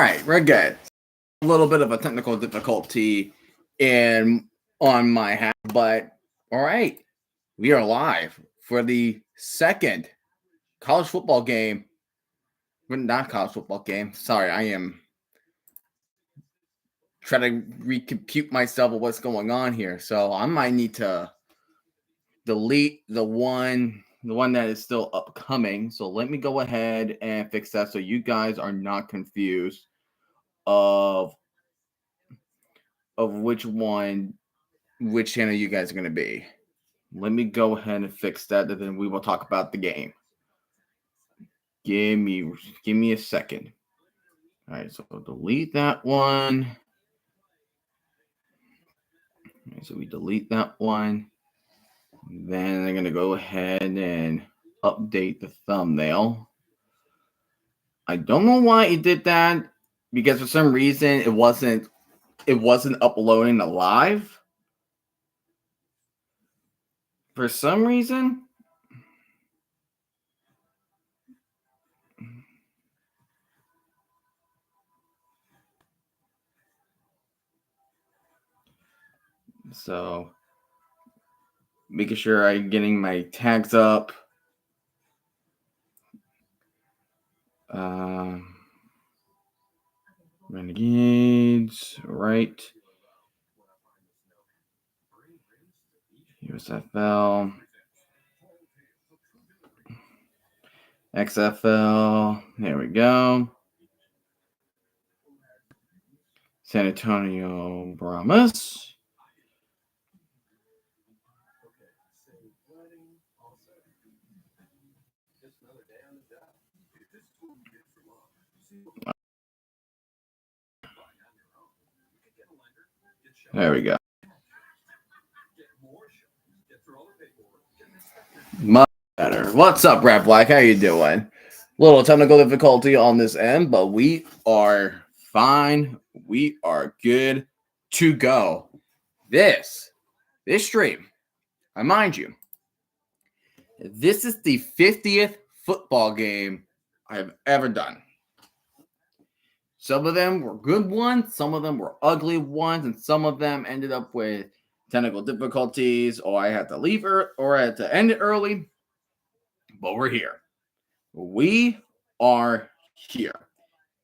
right, we're good. A little bit of a technical difficulty on my half, but all right, we are live for the second college football game. Well, not college football game. Sorry, I am trying to recompute myself of what's going on here. So I might need to delete the one that is still upcoming. So let me go ahead and fix that so you guys are not confused of which channel you guys are going to be. Let me go ahead and fix that, and then we will talk about the game. Give me a second. All right, so delete that one. All right, so we delete that one. Then I'm going to go ahead and update the thumbnail. I don't know why it did that, because for some reason it wasn't uploading the live. For some reason. So making sure I'm getting my tags up. Renegades, right? USFL, XFL. There we go. San Antonio Brahmas. There we go. Much better. What's up, Brad Black? How you doing? Little technical difficulty on this end, but we are fine. We are good to go. This stream, I mind you, this is the 50th football game I've ever done. Some of them were good ones, some of them were ugly ones, and some of them ended up with technical difficulties, or I had to leave or I had to end it early. But we're here. We are here.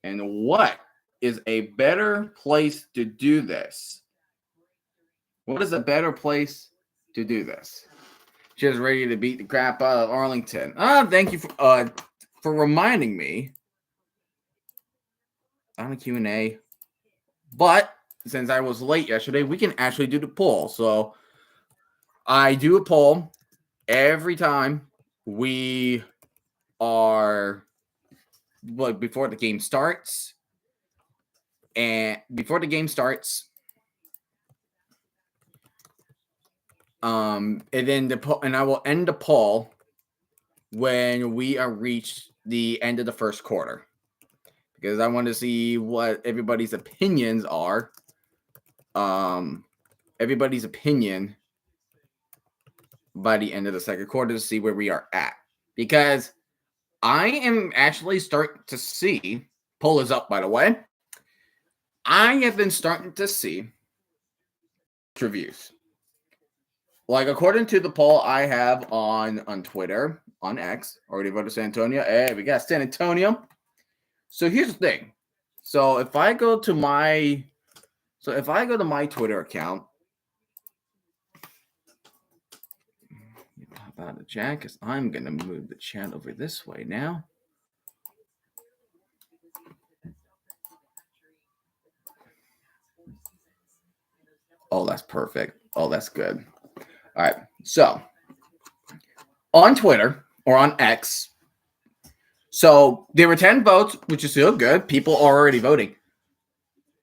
And what is a better place to do this? What is a better place to do this? Just ready to beat the crap out of Arlington. Thank you for reminding me on a Q&A. But since I was late yesterday, we can actually do the poll. So I do a poll every time we are before the game starts. And before the game starts, and I will end the poll when we are reached the end of the first quarter, because I want to see what everybody's opinions are. Everybody's opinion by the end of the second quarter to see where we are at, because I am actually starting to see, poll is up by the way, I have been starting to see reviews. Like, according to the poll I have on Twitter, on X, already voted San Antonio. Hey, we got San Antonio. So here's the thing. So if I go to my Twitter account, pop out of the chat, because I'm gonna move the chat over this way now. Oh, that's perfect. Oh, that's good. All right. So on Twitter or on X, so there were 10 votes, which is still good. People are already voting.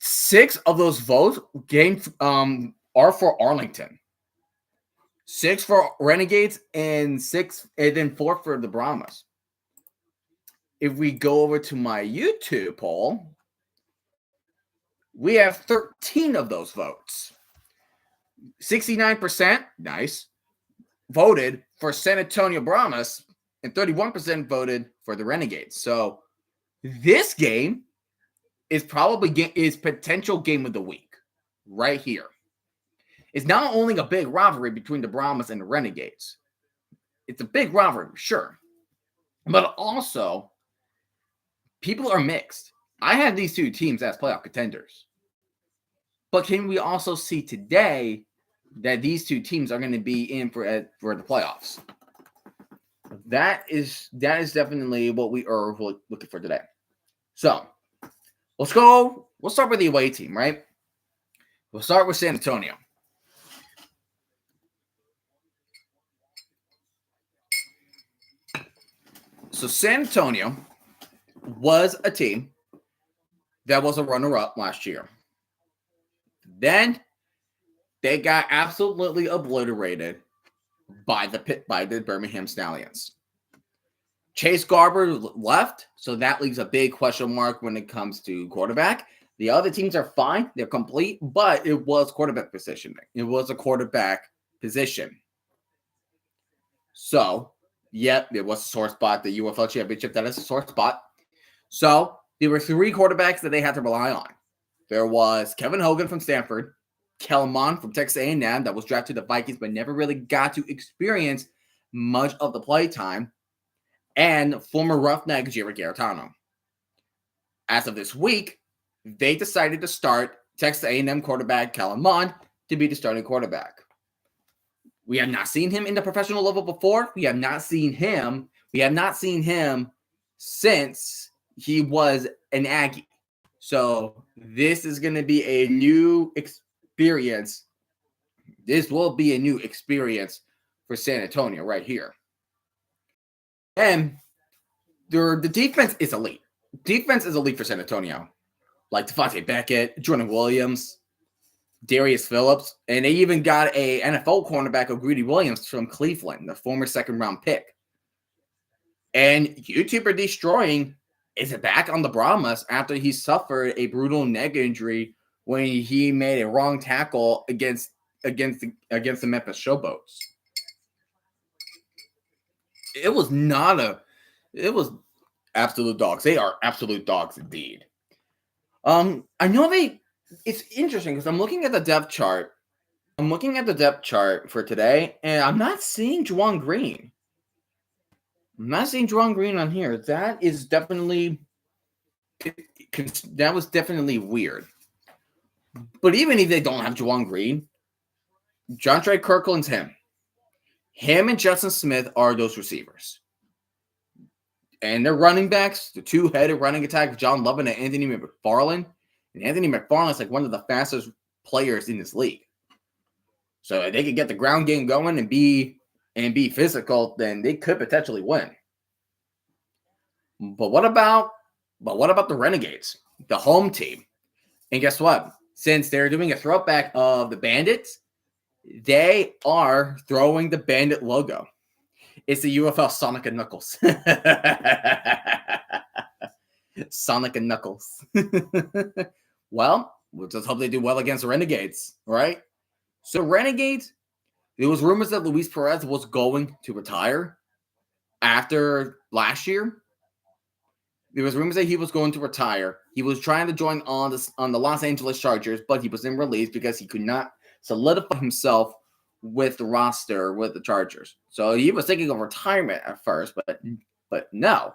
6 of those votes are for Arlington. 6 for Renegades and 4 for the Brahmas. If we go over to my YouTube poll, we have 13 of those votes. 69%, nice, voted for San Antonio Brahmas, and 31% voted for the Renegades. So this game is probably is potential game of the week right here. It's not only a big rivalry between the Brahmas and the Renegades. It's a big rivalry, sure. But also, people are mixed. I have these two teams as playoff contenders. But can we also see today that these two teams are going to be in for the playoffs? That is definitely what we are looking for today. So, we'll start with the away team, right? We'll start with San Antonio. So San Antonio was a team that was a runner-up last year. Then they got absolutely obliterated by the Birmingham Stallions. Chase Garber left, so that leaves a big question mark when it comes to quarterback. The other teams are fine. They're complete, but it was quarterback positioning. It was a quarterback position. So, yep, it was a sore spot. The UFL championship, that is a sore spot. So, there were three quarterbacks that they had to rely on. There was Kevin Hogan from Stanford, Kellen Mond from Texas A&M that was drafted to the Vikings but never really got to experience much of the play time, and former Roughneck Jerry Garetano. As of this week, they decided to start Texas A&M quarterback Kellen Mond to be the starting quarterback. We have not seen him in the professional level before. We have not seen him since he was an Aggie. So this is going to be a new experience. This will be a new experience for San Antonio right here. And the defense is elite. Defense is elite for San Antonio. Like Devontae Beckett, Jordan Williams, Darius Phillips, and they even got a NFL cornerback, O'Grady Williams, from Cleveland, the former second-round pick. And YouTuber Destroying is back on the Brahmas after he suffered a brutal neck injury when he made a wrong tackle against the Memphis Showboats. It was absolute dogs. They are absolute dogs indeed. I know it's interesting because I'm looking at the depth chart. I'm looking at the depth chart for today, and I'm not seeing Juwan Green. I'm not seeing Juwan Green on here. That was definitely weird. But even if they don't have Juwan Green, John Trey Kirkland's him. Him and Justin Smith are those receivers. And their running backs, the two-headed running attack, John Lovin and Anthony McFarland. And Anthony McFarland is like one of the fastest players in this league. So if they could get the ground game going and be physical, then they could potentially win. But what about the Renegades, the home team? And guess what? Since they're doing a throwback of the Bandits, they are throwing the Bandit logo. It's the UFL Sonic and Knuckles. Sonic and Knuckles. Well, we'll just hope they do well against the Renegades, right? So Renegades, there was rumors that Luis Perez was going to retire after last year. There was rumors that he was going to retire. He was trying to join on the Los Angeles Chargers, but he was in release because he could not solidify himself with the roster with the Chargers. So he was thinking of retirement at first, but no.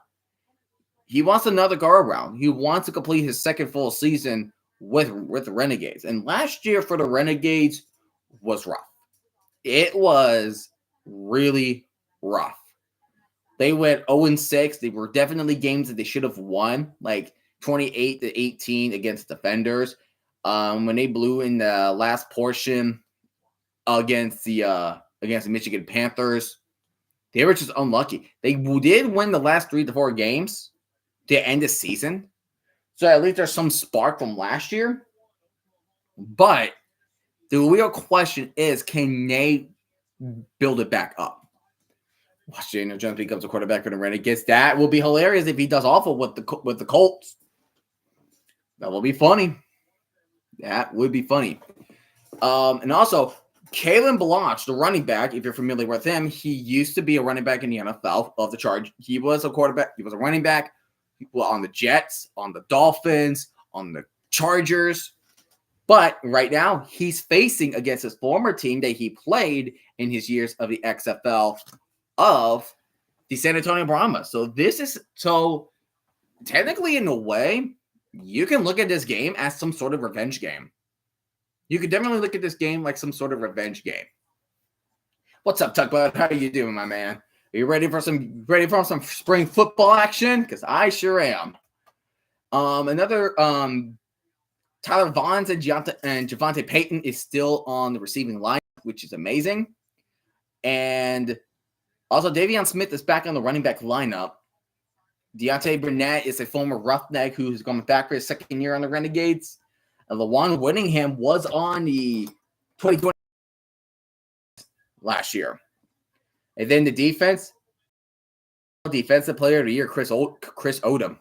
He wants another go around. He wants to complete his second full season with the Renegades. And last year for the Renegades was rough. It was really rough. They went 0-6. They were definitely games that they should have won, like 28-18 against Defenders. When they blew in the last portion against the Michigan Panthers, they were just unlucky. They did win the last 3 to 4 games to end the season, so at least there's some spark from last year. But the real question is, can they build it back up? Watch Daniel Jones becomes a quarterback for the Renegades. That will be hilarious if he does awful with the Colts. That will be funny. That would be funny. And also, Kalen Blanche, the running back, if you're familiar with him, he used to be a running back in the NFL of the Charge. He was a quarterback. He was a running back on the Jets, on the Dolphins, on the Chargers. But right now, he's facing against his former team that he played in his years of the XFL of the San Antonio Brahmas. So technically, in a way, you can look at this game as some sort of revenge game. You could definitely look at this game like some sort of revenge game. What's up, Tuck Bud? How are you doing, my man? Are you ready for some spring football action? Because I sure am. Another Tyler Vaughns and Javonte Payton is still on the receiving line, which is amazing. And also, Davion Smith is back on the running back lineup. Deontay Burnett is a former Roughneck who's going back for his second year on the Renegades. And LaJuan Whittingham was on the 2020 last year. And then the defense, defensive player of the year, Chris Odom.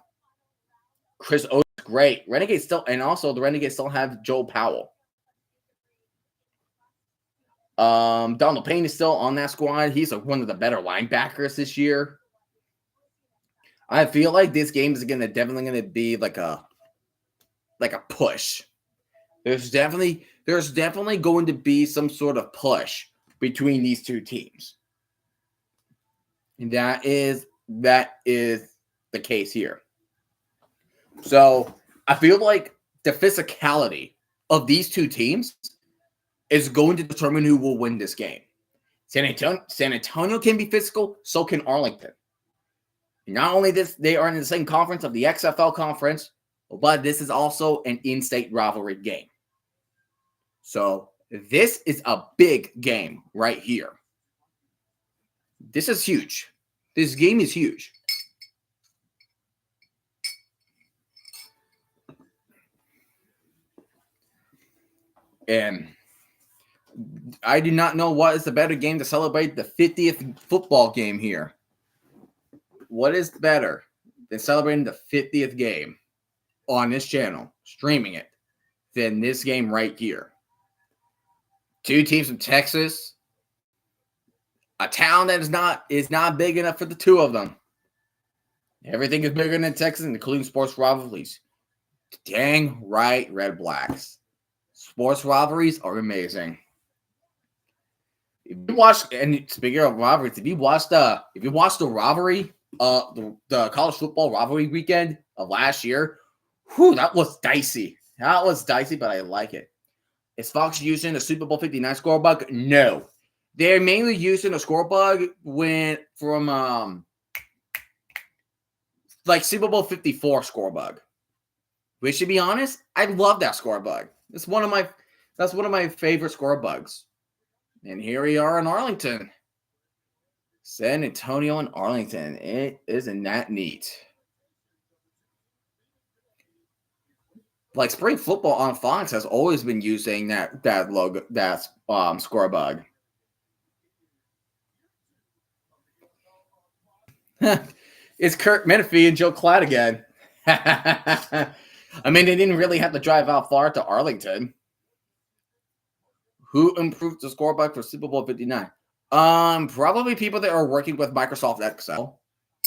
Chris Odom's great. Renegades still, and also the Renegades still have Joe Powell. Donald Payne is still on that squad. He's one of the better linebackers this year. I feel like this game is definitely gonna be like a push. There's definitely going to be some sort of push between these two teams. And that is the case here. So I feel like the physicality of these two teams is going to determine who will win this game. San Antonio can be physical, so can Arlington. Not only this, they are in the same conference of the XFL conference, but this is also an in-state rivalry game. So this is a big game right here. This is huge. This game is huge. And I do not know what is the better game to celebrate the 50th football game here. What is better than celebrating the 50th game on this channel, streaming it, than this game right here? Two teams from Texas, a town that is not big enough for the two of them. Everything is bigger than Texas, including sports rivalries. Dang right, Red Blacks. Sports rivalries are amazing. If you watch, and speaking of rivalries, if you watch the rivalry, the college football rivalry weekend of last year, that was dicey. That was dicey, but I like it. Is Fox using a Super Bowl 59 score bug? No. They're mainly using a score bug from Super Bowl 54 score bug. Which, to be honest, I love that score bug. That's one of my favorite score bugs. And here we are in Arlington. San Antonio and Arlington. It isn't that neat. Like spring football on Fox has always been using that logo, that score bug. It's Kurt Menefee and Joe Klatt again. I mean, they didn't really have to drive out far to Arlington. Who improved the score bug for Super Bowl 59? Probably people that are working with Microsoft Excel.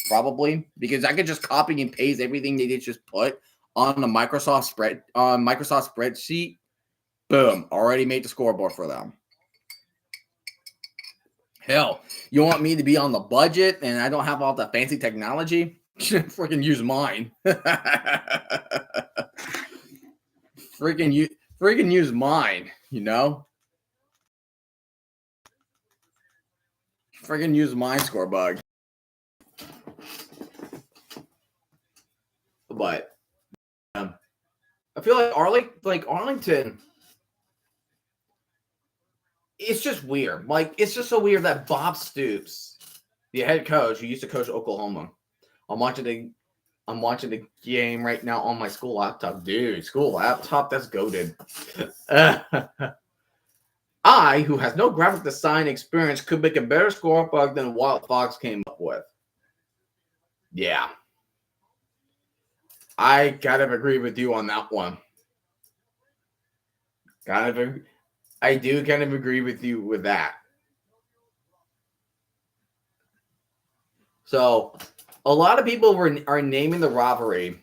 Probably, because I could just copy and paste everything they did just put on the Microsoft spreadsheet. Boom, already made the scoreboard for them. Hell, you want me to be on the budget and I don't have all the fancy technology? Freaking use mine. Freaking use mine, you know? Freaking use my score bug. But I feel like Arlington, it's just weird. Like, it's just so weird that Bob Stoops, the head coach who used to coach Oklahoma, I'm watching the game right now on my school laptop. Dude, school laptop, that's goated. I, who has no graphic design experience, could make a better score bug than what Fox came up with. Yeah. I kind of agree with you on that one. I do kind of agree with you with that. So, a lot of people are naming the rivalry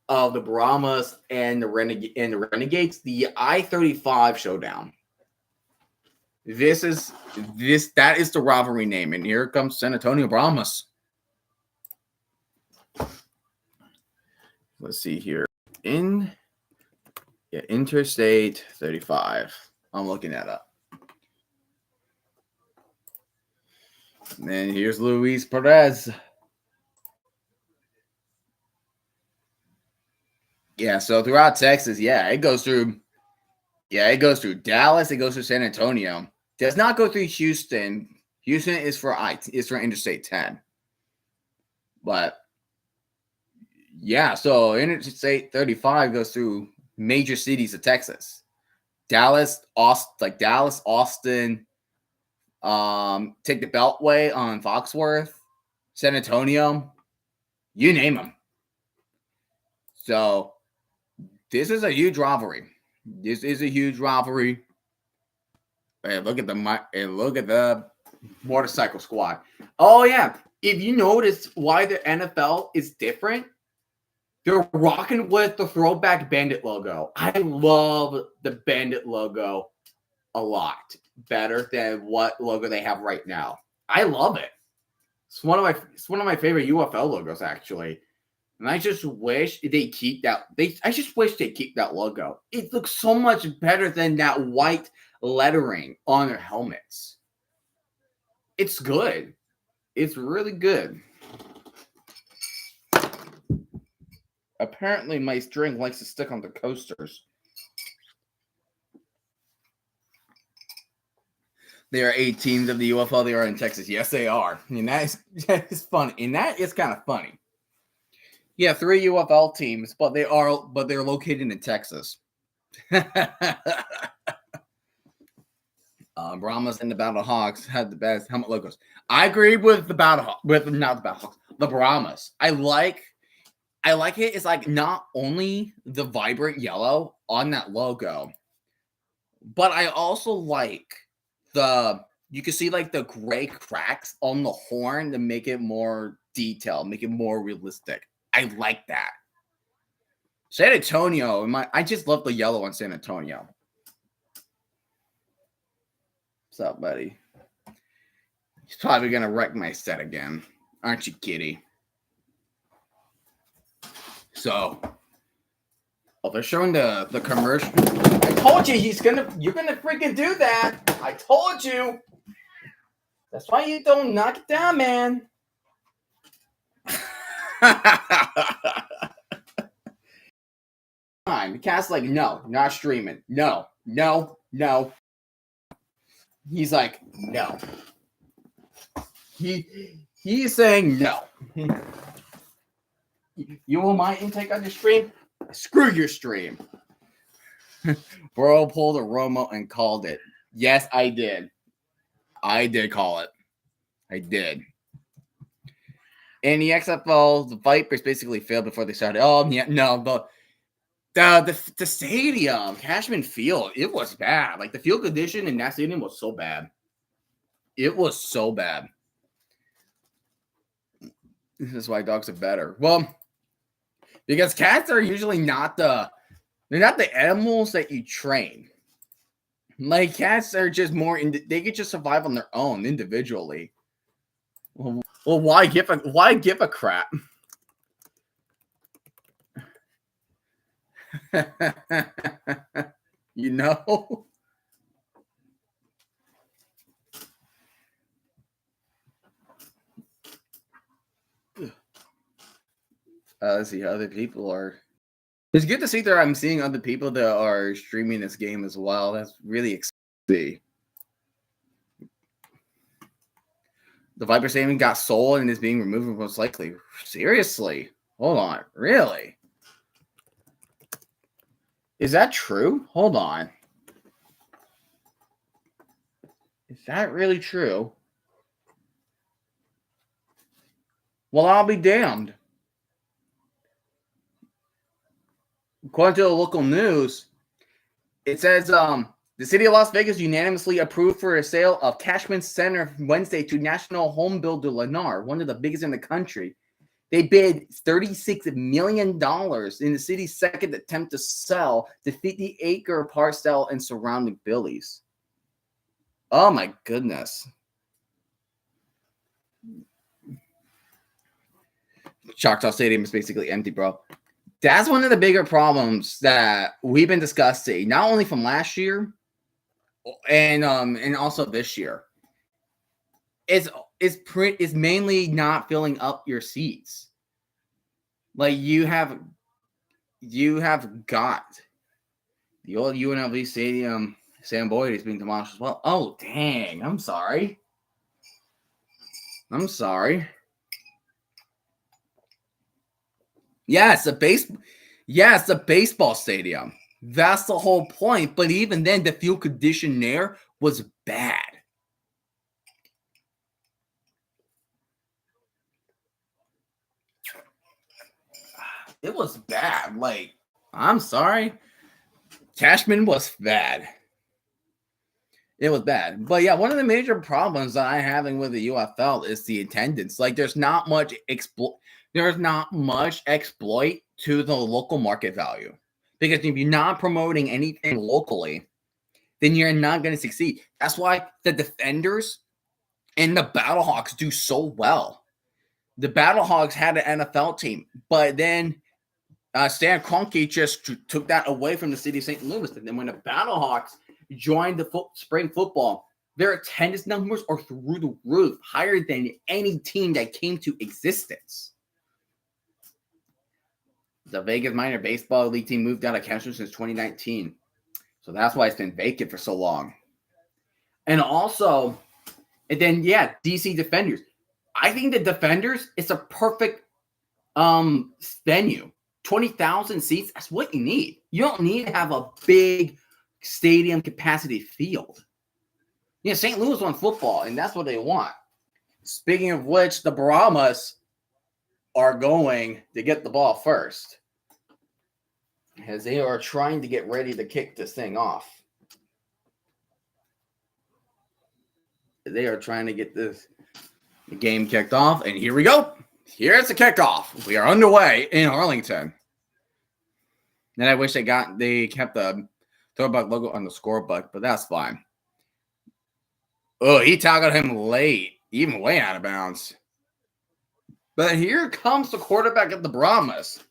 of the Brahmas and the Renegades, the I-35 Showdown. That is the rivalry name, and here comes San Antonio Brahmas. Let's see here. Interstate 35. I'm looking that up. And then here's Luis Perez. Yeah, so throughout Texas, it goes through Dallas, it goes through San Antonio. Does not go through Houston. Houston is for Interstate 10. But yeah, so Interstate 35 goes through major cities of Texas. Dallas, Austin, take the Beltway on Foxworth, San Antonio, you name them. So this is a huge rivalry. And look at the motorcycle squad. Oh yeah, if you notice why the NFL is different, they're rocking with the throwback Bandit logo. I love the Bandit logo a lot better than what logo they have right now. I love it. It's one of my favorite UFL logos, actually. And I just wish they keep that. I just wish they keep that logo. It looks so much better than that white lettering on their helmets. It's good. It's really good. Apparently, my string likes to stick on the coasters. There are 8 teams of the UFL. They are in Texas. Yes, they are. And that is funny. And that is kind of funny. Yeah, 3 UFL teams, but they're located in Texas. Brahmas and the Battle Hawks had the best helmet logos. I agree with the Battle Hawks, the Brahmas. I like it. It's like not only the vibrant yellow on that logo, but I also like you can see like the gray cracks on the horn to make it more detailed, make it more realistic. I like that. San Antonio, I just love the yellow on San Antonio. What's up, buddy? He's probably gonna wreck my set again, aren't you, kitty? So, they're showing the commercial. I told you you're gonna freaking do that. I told you. That's why you don't knock it down, man. The cat's like, no, not streaming. No. He's like, no. He's saying no. You want my intake on your stream? Screw your stream. Bro pulled a Romo and called it. Yes, I did. I did call it. I did. In the XFL, the Vipers basically failed before they started. Oh, yeah, no, but the stadium, Cashman Field, it was bad. Like, the field condition in that stadium was so bad. It was so bad. This is why dogs are better. Well, because cats are usually they're not the animals that you train. Like, cats are just they could just survive on their own individually. Well, why give a crap? You know? Let's see how other people are. It's good to see that I'm seeing other people that are streaming this game as well. That's really exciting. The Viper Stadium got sold and is being removed most likely. Seriously? Hold on. Really? Is that true? Hold on. Is that really true? Well, I'll be damned. According to the local news, it says the city of Las Vegas unanimously approved for a sale of Cashman Center Wednesday to National Home Builder Lennar, one of the biggest in the country. They bid $36 million in the city's second attempt to sell the 50-acre parcel and surrounding villas. Oh my goodness. Choctaw Stadium is basically empty, bro. That's one of the bigger problems that we've been discussing, not only from last year and also this year. It's mainly not filling up your seats. Like you have got the old UNLV Stadium, Sam Boyd is being demolished as well. Oh dang! I'm sorry. Yeah, it's a baseball stadium. That's the whole point. But even then, the field condition there was bad. It was bad. Like, I'm sorry. Cashman was bad. It was bad. But yeah, one of the major problems that I'm having with the UFL is the attendance. Like, there's not much exploit to the local market value. Because if you're not promoting anything locally, then you're not going to succeed. That's why the Defenders and the Battlehawks do so well. The Battlehawks had an NFL team, but then Stan Kroenke just took that away from the city of St. Louis. And then when the Battlehawks joined the spring football, their attendance numbers are through the roof, higher than any team that came to existence. The Vegas Minor Baseball League team moved out of Cashman since 2019. So that's why it's been vacant for so long. And also, DC Defenders. I think the Defenders is a perfect venue. 20,000 seats, that's what you need. You don't need to have a big stadium capacity field. Yeah, St. Louis won football, and that's what they want. Speaking of which, the Brahmas are going to get the ball first, as they are trying to get ready to kick this thing off. They are trying to get this game kicked off, and here we go. Here's the kickoff. We are underway in Arlington. And I wish they kept the throwback logo on the scorebook, but that's fine. Oh, he tackled him late, even way out of bounds. But here comes the quarterback of the Brahmas.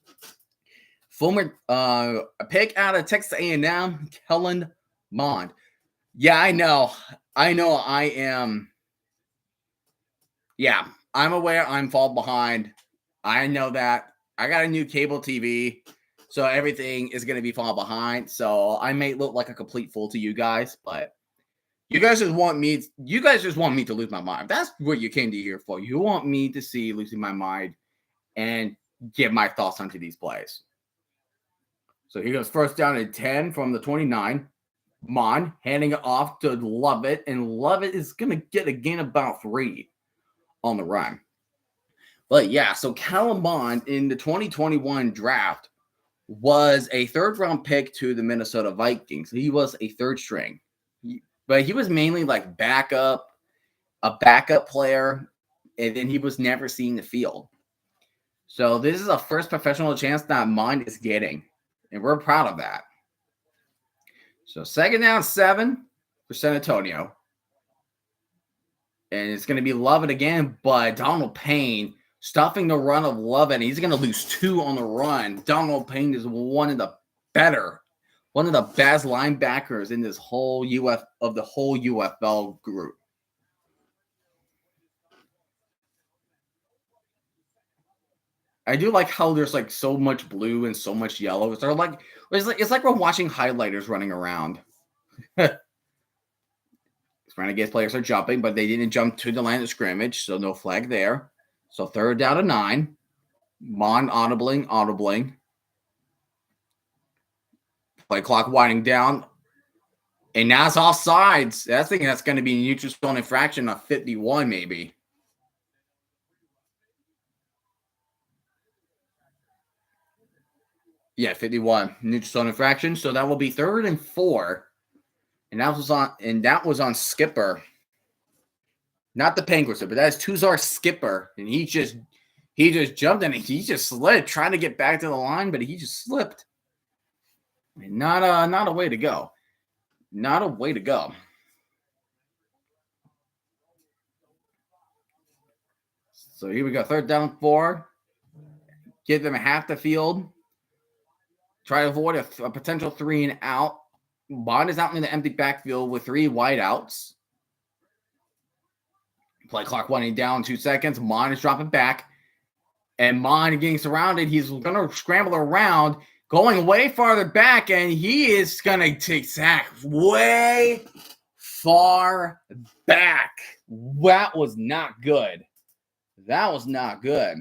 Former a pick out of Texas A&M, Kellen Mond. Yeah, I know. I am. Yeah, I'm aware I'm fall behind. I know that. I got a new cable TV, so everything is going to be fall behind. So I may look like a complete fool to you guys, but you guys just want me to lose my mind. That's what you came to here for. You want me to see losing my mind and give my thoughts onto these plays. So here goes first down and 10 from the 29. Mon handing it off to Lovett, and Lovett is going to get a gain about 3 on the run. But yeah, so Kellen Mond in the 2021 draft was a third-round pick to the Minnesota Vikings. He was a third string, but he was mainly like a backup player, and then he was never seeing the field. So this is a first professional chance that Mond is getting, and we're proud of that. So second down 7 for San Antonio. And it's going to be Lovett again, but Donald Payne stuffing the run of Lovett. He's going to lose 2 on the run. Donald Payne is one of the best linebackers in this whole UFL group. I do like how there's like so much blue and so much yellow. It's like we're watching highlighters running around. Renegades players are jumping, but they didn't jump to the line of scrimmage, so no flag there. So third down and 9. Mon audibling. Play clock winding down. And now it's offsides. I think that's going to be a neutral zone infraction of 51, maybe. Yeah, 51. Neutral zone infraction. So that will be 3rd and 4. And that was on Skipper. Not the Penguins, but that is Tuzar Skipper. And he just He just jumped and he just slid, trying to get back to the line, but he just slipped. Not a way to go. Not a way to go. So here we go. 3rd down 4. Give them half the field. Try to avoid a potential 3 and out. Bond is out in the empty backfield with 3 wideouts. Play clock winding down 2 seconds. Mon is dropping back. And Mon getting surrounded. He's going to scramble around, going way farther back, and he is going to take sack way far back. That was not good. That was not good.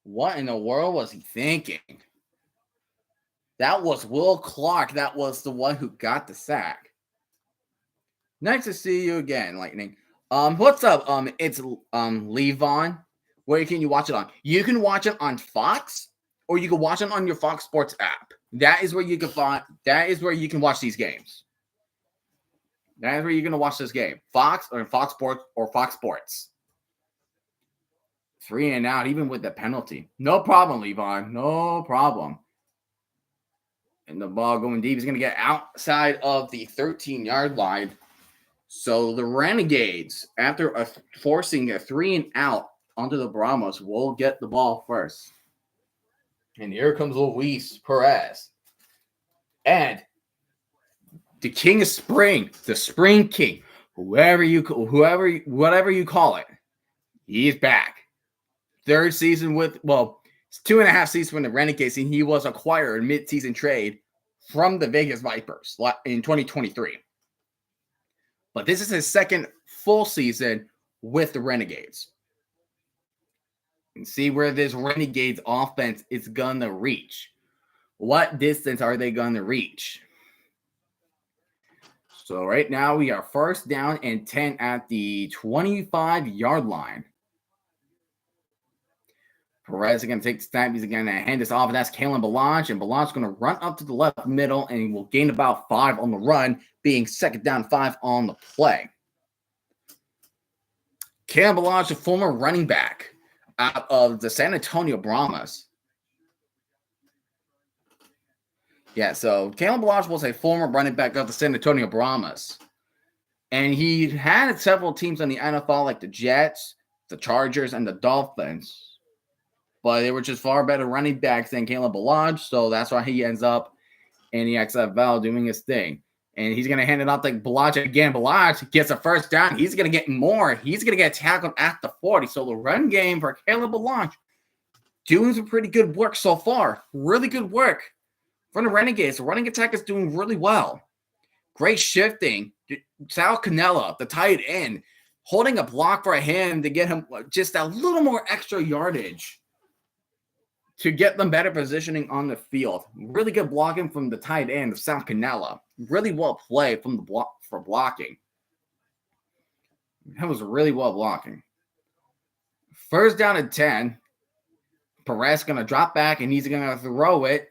What in the world was he thinking? That was Will Clark. That was the one who got the sack. Nice to see you again, Lightning. What's up? It's Levon. Where can you watch it on? You can watch it on Fox, or you can watch it on your Fox Sports app. That is where you can find. That is where you can watch these games. That is where you're gonna watch this game. Fox or Fox Sports or Fox Sports. 3 and out, even with the penalty. No problem, Levon. No problem. And the ball going deep is going to get outside of the 13-yard line. So the Renegades, after forcing a 3 and out onto the Brahmas, will get the ball first. And here comes Luis Perez. And the King of Spring, the Spring King, whatever you call it, he is back. 3rd season with, well, it's 2.5 seasons from the Renegades, and he was acquired mid-season trade from the Vegas Vipers in 2023. But this is his 2nd full season with the Renegades. And see where this Renegades offense is going to reach. What distance are they going to reach? So right now we are 1st down and 10 at the 25-yard line. Perez is going to take the snap. He's going to hand this off, and that's Kalen Balaj. And Balaj is going to run up to the left middle, and he will gain about 5 on the run, being 2nd down 5 on the play. Kalen Balaj, a former running back out of the San Antonio Brahmas. Yeah, so Kalen Balaj was a former running back of the San Antonio Brahmas. And he had several teams in the NFL, like the Jets, the Chargers, and the Dolphins. But they were just far better running backs than Caleb Balaj, so that's why he ends up in the XFL doing his thing. And he's going to hand it off to Balaj again. Balaj gets a 1st down. He's going to get more. He's going to get tackled at the 40. So the run game for Caleb Balaj doing some pretty good work so far. Really good work from the Renegades. The running attack is doing really well. Great shifting. Sal Canella, the tight end, holding a block for him to get him just a little more extra yardage to get them better positioning on the field. Really good blocking from the tight end of Sal Canella. Really well played from the block for blocking. That was really well blocking. 1st down and 10. Perez going to drop back, and he's going to throw it.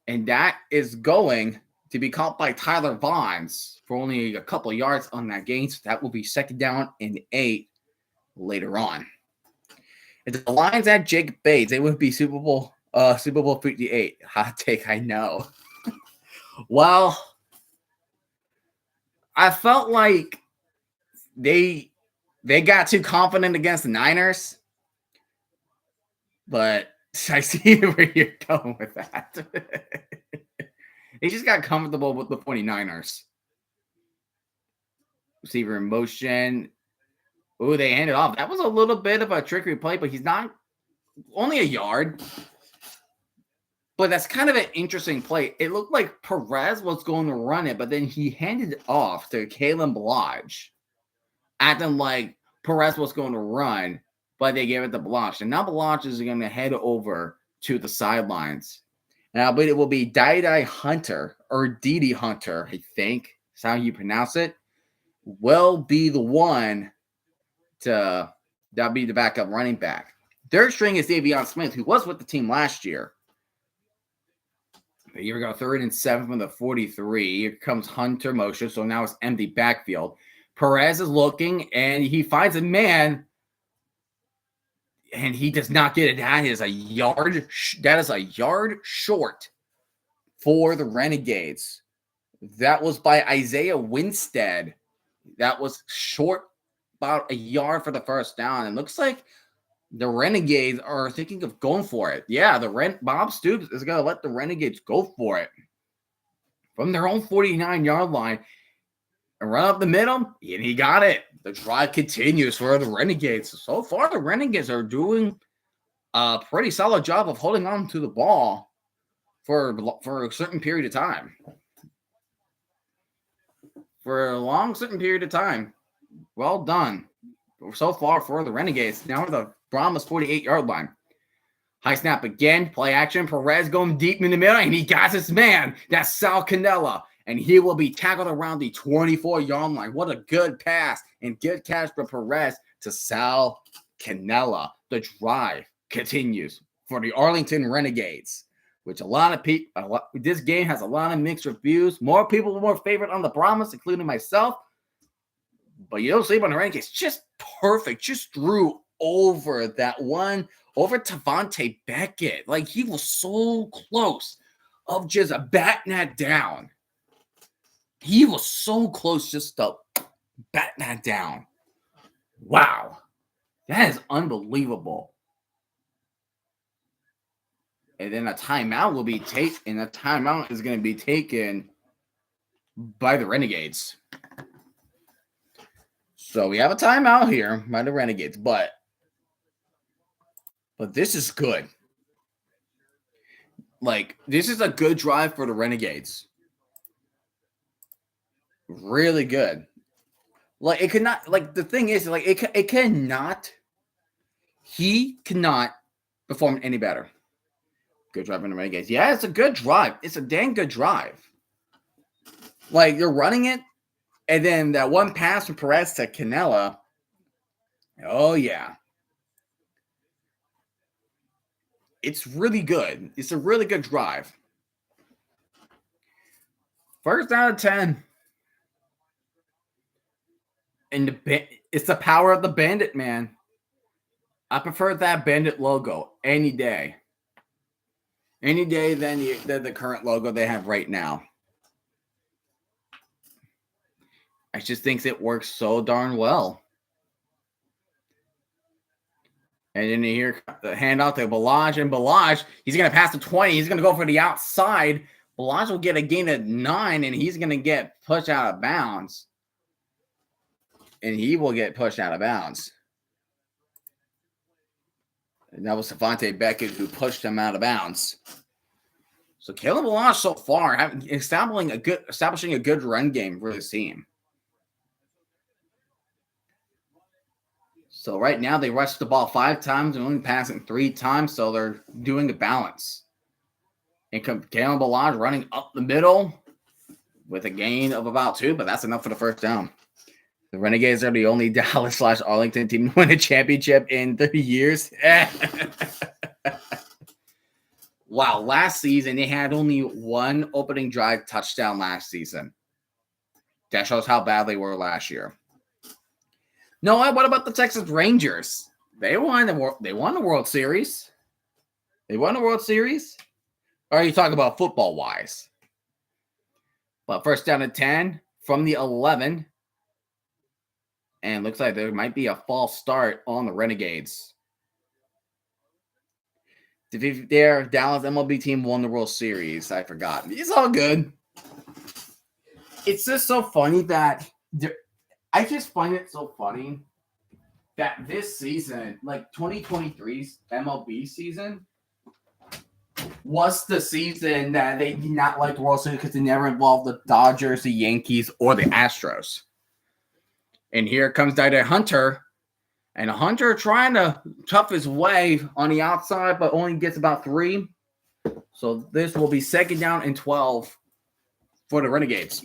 And that is going to be caught by Tyler Vaughns for only a couple of yards on that gain. So that will be 2nd down and 8 later on. If the Lions had Jake Bates, they would be Super Bowl 58. Hot take, I know. Well, I felt like they got too confident against the Niners, but I see where you're going with that. They just got comfortable with the 49ers. Receiver in motion. Oh, they handed off. That was a little bit of a trickery play, but he's not only a yard. But that's kind of an interesting play. It looked like Perez was going to run it, but then he handed it off to Kalen Balaj, acting like Perez was going to run, but they gave it to Balaj. And now Balaj is going to head over to the sidelines. And I believe it will be Didi Hunter, or Didi Hunter, I think is how you pronounce it, will be the one that'll be the backup running back. 3rd string is Davion Smith, who was with the team last year. Here we go, 3rd and 7 from the 43. Here comes Hunter motion, so now it's empty backfield. Perez is looking, and he finds a man. And he does not get it. That is a yard short for the Renegades. That was by Isaiah Winstead. That was short about a yard for the first down. And looks like the Renegades are thinking of going for it. Yeah, Bob Stoops is going to let the Renegades go for it from their own 49-yard line and run up the middle, and he got it. The drive continues for the Renegades. So far, the Renegades are doing a pretty solid job of holding on to the ball for a certain period of time. For a long, certain period of time. Well done. So far for the Renegades. Now the Brahmas 48-yard line. High snap again. Play action. Perez going deep in the middle, and he got his man. That's Sal Canella. And he will be tackled around the 24-yard line. What a good pass and good catch for Perez to Sal Canella. The drive continues for the Arlington Renegades, which a lot of people, this game has a lot of mixed reviews. More people were more favorite on the Brahmas, including myself. But you don't sleep on the Renegades. Just perfect. Just threw over that one, over Tavante Beckett. Like, he was so close of just batting that down. He was so close just to bat that down. Wow. That is unbelievable. And then a timeout will be taken, and a timeout is going to be taken by the Renegades. So we have a timeout here by the Renegades, but this is good. Like, this is a good drive for the Renegades. Really good. Like, it could not, like, the thing is, like, it cannot, he cannot perform any better. Good drive from the Renegades. Yeah, it's a good drive. It's a dang good drive. Like, you're running it, and then that one pass from Perez to Canella. Oh, yeah. It's really good. It's a really good drive. First down of 10. And it's the power of the Bandit, man. I prefer that Bandit logo any day. Any day than the current logo they have right now. I just think it works so darn well. And then here, the handoff to Balaj, and Balaj, he's going to pass the 20. He's going to go for the outside. Balaj will get a gain of 9, and he's going to get pushed out of bounds. And he will get pushed out of bounds. And that was Tavante Beckett who pushed him out of bounds. So Caleb Balaj so far establishing a good run game for this team. So right now they rushed the ball 5 times and only passing 3 times, so they're doing a balance. And Caleb Balaj running up the middle with a gain of about 2, but that's enough for the first down. The Renegades are the only Dallas/Arlington team to win a championship in 30 years. Wow, last season they had only 1 opening drive touchdown last season. That shows how bad they were last year. No, what about the Texas Rangers? They won the World Series. They won the World Series? Or are you talking about football-wise? But first down at 10 from the 11. And looks like there might be a false start on the Renegades. Their Dallas MLB team won the World Series. I forgot. It's all good. It's just so funny that I just find it so funny that this season, like 2023's MLB season, was the season that they did not like the World Series because they never involved the Dodgers, the Yankees, or the Astros. And here comes Dylan Hunter. And Hunter trying to tough his way on the outside, but only gets about 3. So this will be second down and 12 for the Renegades.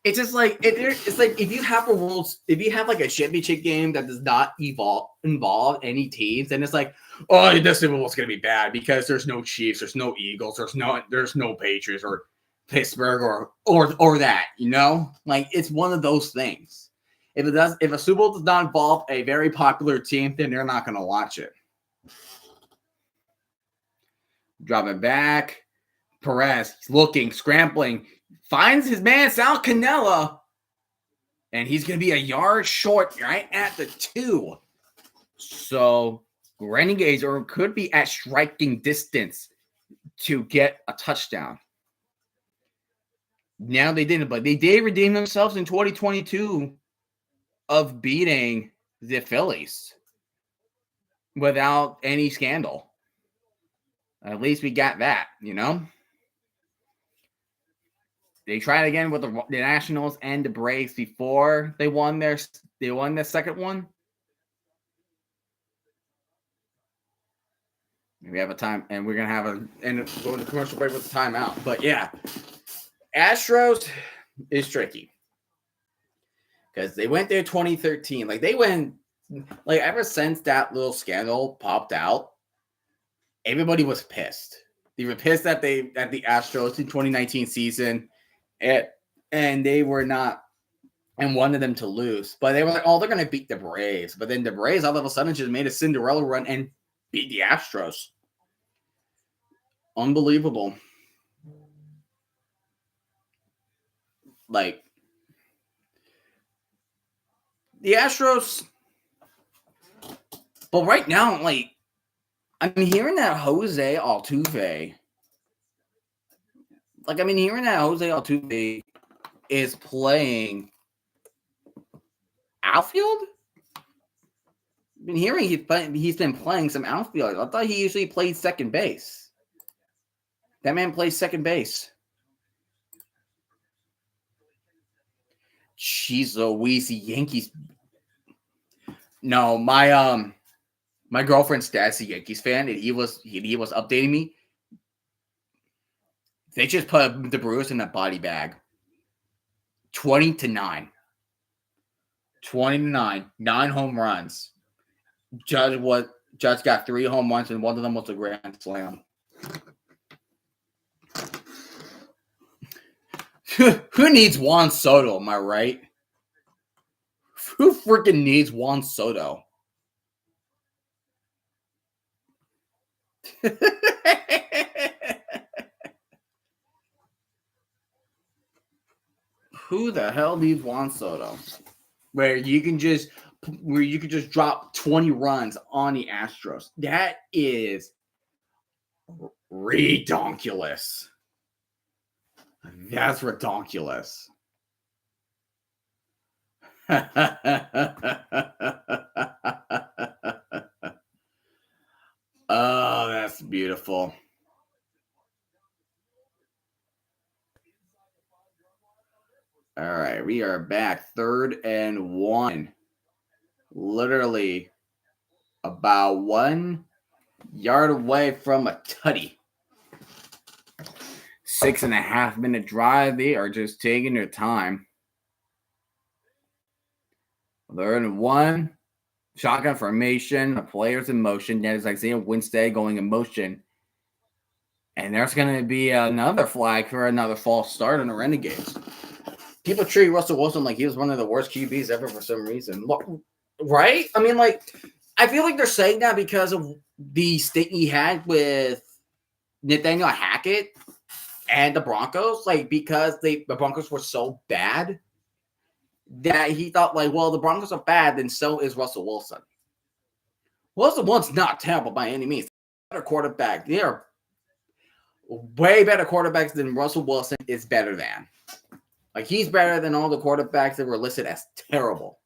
It's just like it's like if you have like a championship game that does not involve any teams, then it's like, oh, this Super Bowl is gonna be bad because there's no Chiefs, there's no Eagles, there's no Patriots or Pittsburgh or that, you know? Like, it's one of those things. if a Super Bowl does not involve a very popular team, then they're not going to watch it. Dropping back. Perez, he's looking, scrambling, finds his man, Sal Cannella, and he's going to be a yard short right at the 2. So Renegades could be at striking distance to get a touchdown. Now they didn't, but they did redeem themselves in 2022 of beating the Phillies without any scandal. At least we got that, you know? They tried again with the Nationals and the Braves before they won their second one. We have a time, and we're gonna go into commercial break with the timeout. But yeah, Astros is tricky because they went there 2013. Like they went, like ever since that little scandal popped out, everybody was pissed. They were pissed at the Astros in 2019 season, and they were not, and wanted them to lose. But they were like, oh, they're gonna beat the Braves. But then the Braves all of a sudden just made a Cinderella run and beat the Astros. Unbelievable. Like, the Astros. But right now, like, I'm hearing that Jose Altuve. Is playing outfield. I've been hearing he's been playing some outfield. I thought he usually played second base. That man plays second base. Jeez Louise, Yankees. No, my girlfriend's dad's a Yankees fan, and he was updating me. They just put the Brewers in a body bag. 20-9. 20-9. 9 home runs. Judge got 3 home runs, and one of them was a grand slam. Who needs Juan Soto? Am I right? Who freaking needs Juan Soto? Who the hell needs Juan Soto? Where you can just drop 20 runs on the Astros. That is redonkulous. That's redonkulous. Oh, that's beautiful. All right, we are back. 3rd and 1. Literally about 1 yard away from a tutty. 6.5 minute drive. They are just taking their time. 3rd and 1. Shotgun formation. The players in motion. That is Isaiah Winstead going in motion. And there's going to be another flag for another false start on the Renegades. People treat Russell Wilson like he was one of the worst QBs ever for some reason. Right? I mean, like, I feel like they're saying that because of the stint he had with Nathaniel Hackett and the Broncos. Like, because the Broncos were so bad that he thought, like, well, the Broncos are bad, then so is Russell Wilson. Russell Wilson's not terrible by any means. Better quarterback. They are way better quarterbacks than Russell Wilson is better than. Like, he's better than all the quarterbacks that were listed as terrible.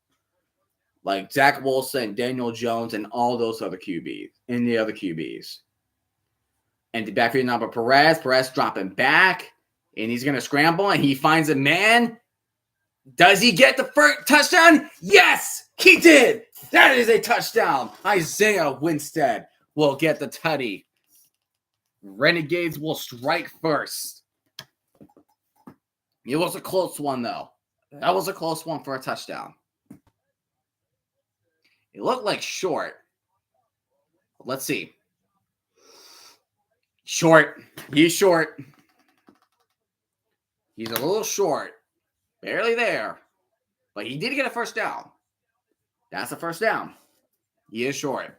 Like Zach Wilson, Daniel Jones, and all those other QBs. And the other QBs. And the backfield number Perez. Perez dropping back. And he's going to scramble. And he finds a man. Does he get the first touchdown? Yes, he did. That is a touchdown. Isaiah Winstead will get the tutty. Renegades will strike first. It was a close one, though. That was a close one for a touchdown. It looked like short. Let's see. Short. He's short. He's a little short. Barely there. But he did get a first down. That's a first down. He is short.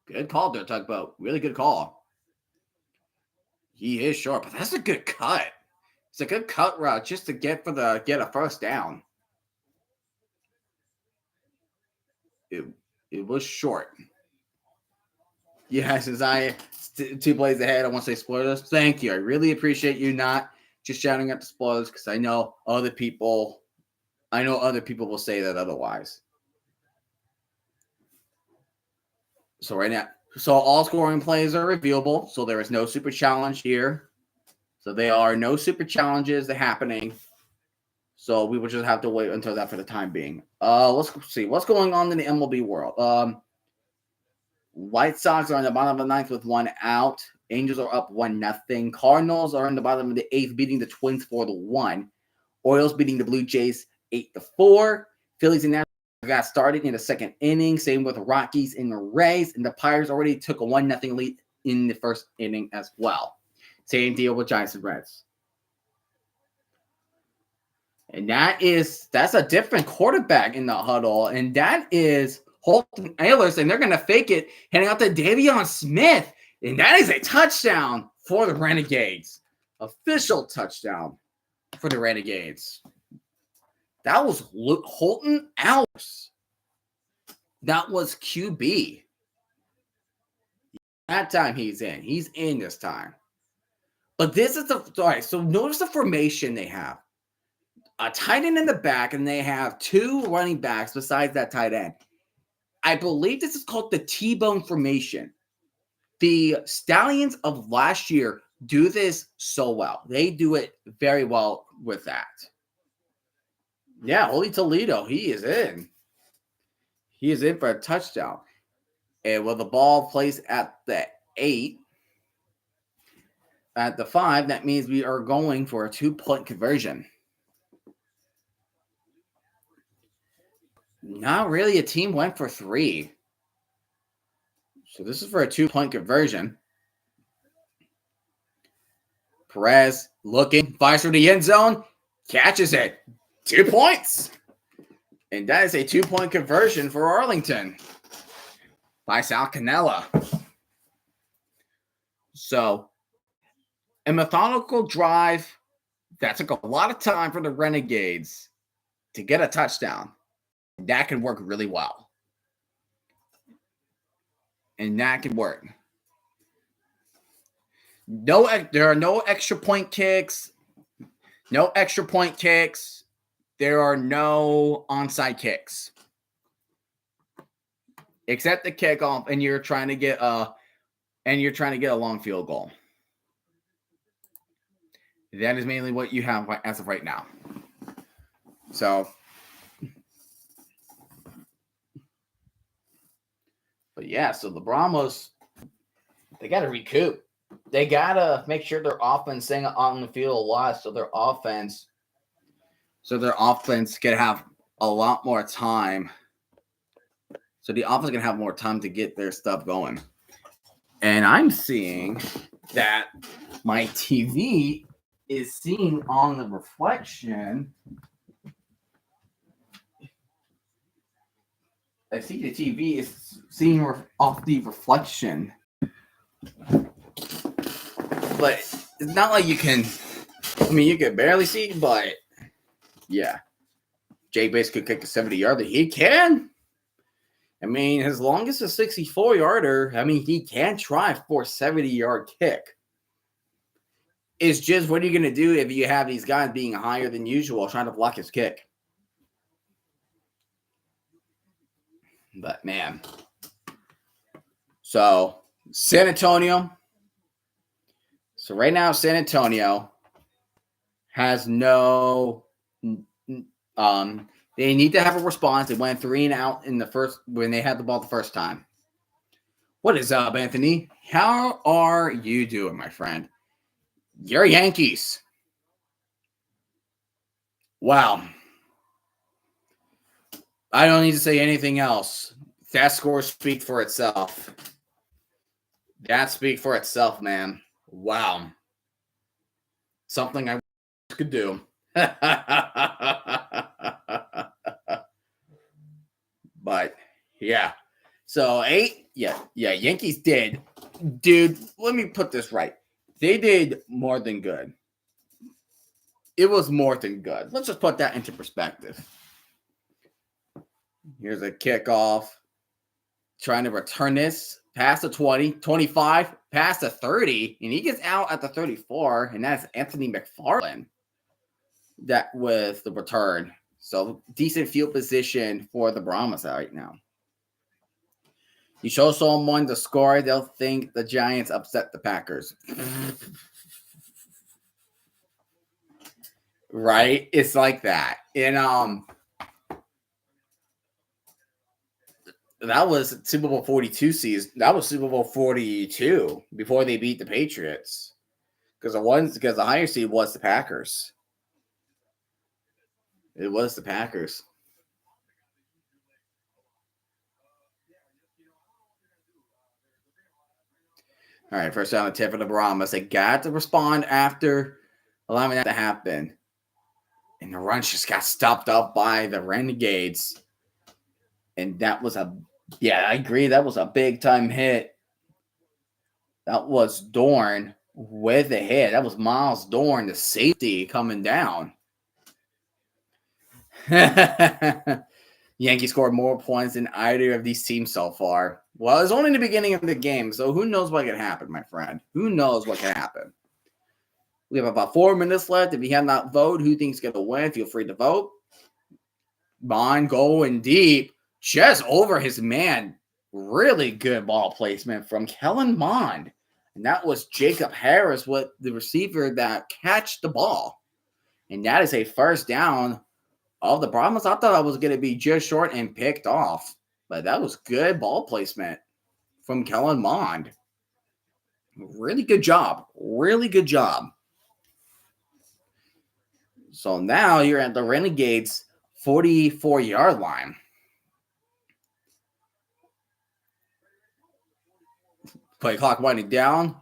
Good call there, Tugboat. Really good call. He is short, but that's a good cut. It's a good cut route just to get a first down. It was short. Yes, as I 2 plays ahead, I want to say spoilers. Thank you. I really appreciate you not just shouting at the spoilers because I know other people will say that otherwise. So right now, all scoring plays are reviewable. So there is no super challenge here. So there are no super challenges that are happening. So we will just have to wait until that for the time being. Let's see what's going on in the MLB world. White Sox are in the bottom of the ninth with 1 out. Angels are up 1-0. Cardinals are in the bottom of the eighth, beating the Twins 4-1. Orioles beating the Blue Jays 8-4. Phillies and Nationals got started in the second inning. Same with the Rockies and the Rays. And the Pirates already took a 1-0 lead in the first inning as well. Same deal with Giants and Reds. And that's a different quarterback in the huddle. And that is Holton Ahlers, and they're going to fake it, heading out to Davion Smith. And that is a touchdown for the Renegades. Official touchdown for the Renegades. That was Holton Ahlers. That was QB. That time he's in. He's in this time. But this is all right, so notice the formation they have. A tight end in the back, and they have 2 running backs besides that tight end. I believe this is called the T-bone formation. The Stallions of last year do this so well. They do it very well with that. Yeah, Holy Toledo, he is in. He is in for a touchdown. And when the ball plays at the 8, at the 5, that means we are going for a 2-point conversion. Not really. A team went for 3. So this is for a 2-point conversion. Perez looking, fires through the end zone, catches it. 2 points. And that is a 2-point conversion for Arlington by Sal Cannella. So a methodical drive that took a lot of time for the Renegades to get a touchdown. That can work really well. And that can work. There are no extra point kicks. No extra point kicks. There are no onside kicks. Except the kickoff, and you're trying to get a long field goal. That is mainly what you have as of right now. So, but yeah, so the Brahmas, they got to recoup. They got to make sure their offense staying on the field a lot, so their offense can have a lot more time. So the offense can have more time to get their stuff going. And I'm seeing that my TV is seeing on the reflection. I see the TV is seeing off the reflection. But it's not like you can barely see, but yeah. Jay Bass could kick a 70-yarder. He can. I mean, as long as it's a 64-yarder, he can try for a 70-yard kick. It's just what are you going to do if you have these guys being higher than usual trying to block his kick? But, man. So, San Antonio. So, right now, San Antonio has no they need to have a response. They went 3 and out in the first when they had the ball the first time. What is up, Anthony? How are you doing, my friend? Your Yankees. Wow. I don't need to say anything else. That score speaks for itself. That speaks for itself, man. Wow. Something I could do. But yeah. So Yankees did. Dude, let me put this right. They did more than good. It was more than good. Let's just put that into perspective. Here's a kickoff. Trying to return this past the 20, 25, past the 30, and he gets out at the 34, and that's Anthony McFarland that with the return. So decent field position for the Brahmas right now. You show someone the score, they'll think the Giants upset the Packers. Right? It's like that. And that was Super Bowl 42 season. That was Super Bowl 42 before they beat the Patriots. Because the higher seed was the Packers. It was the Packers. All right, first down the tip for the Brahmas. They got to respond after allowing that to happen. And the run just got stopped up by the Renegades. And that was I agree. That was a big time hit. That was Dorn with a hit. That was Miles Dorn, the safety, coming down. Yankees scored more points than either of these teams so far. Well, it's only in the beginning of the game, so who knows what can happen, my friend? Who knows what can happen? We have about 4 minutes left. If you have not voted, who thinks going to win? Feel free to vote. Bond going deep, just over his man. Really good ball placement from Kellen Mond. And that was Jacob Harris with the receiver that catch the ball. And that is a first down of the Brahmas. I thought I was going to be just short and picked off. But that was good ball placement from Kellen Mond. Really good job. Really good job. So now you're at the Renegades 44-yard line. Play clock winding down.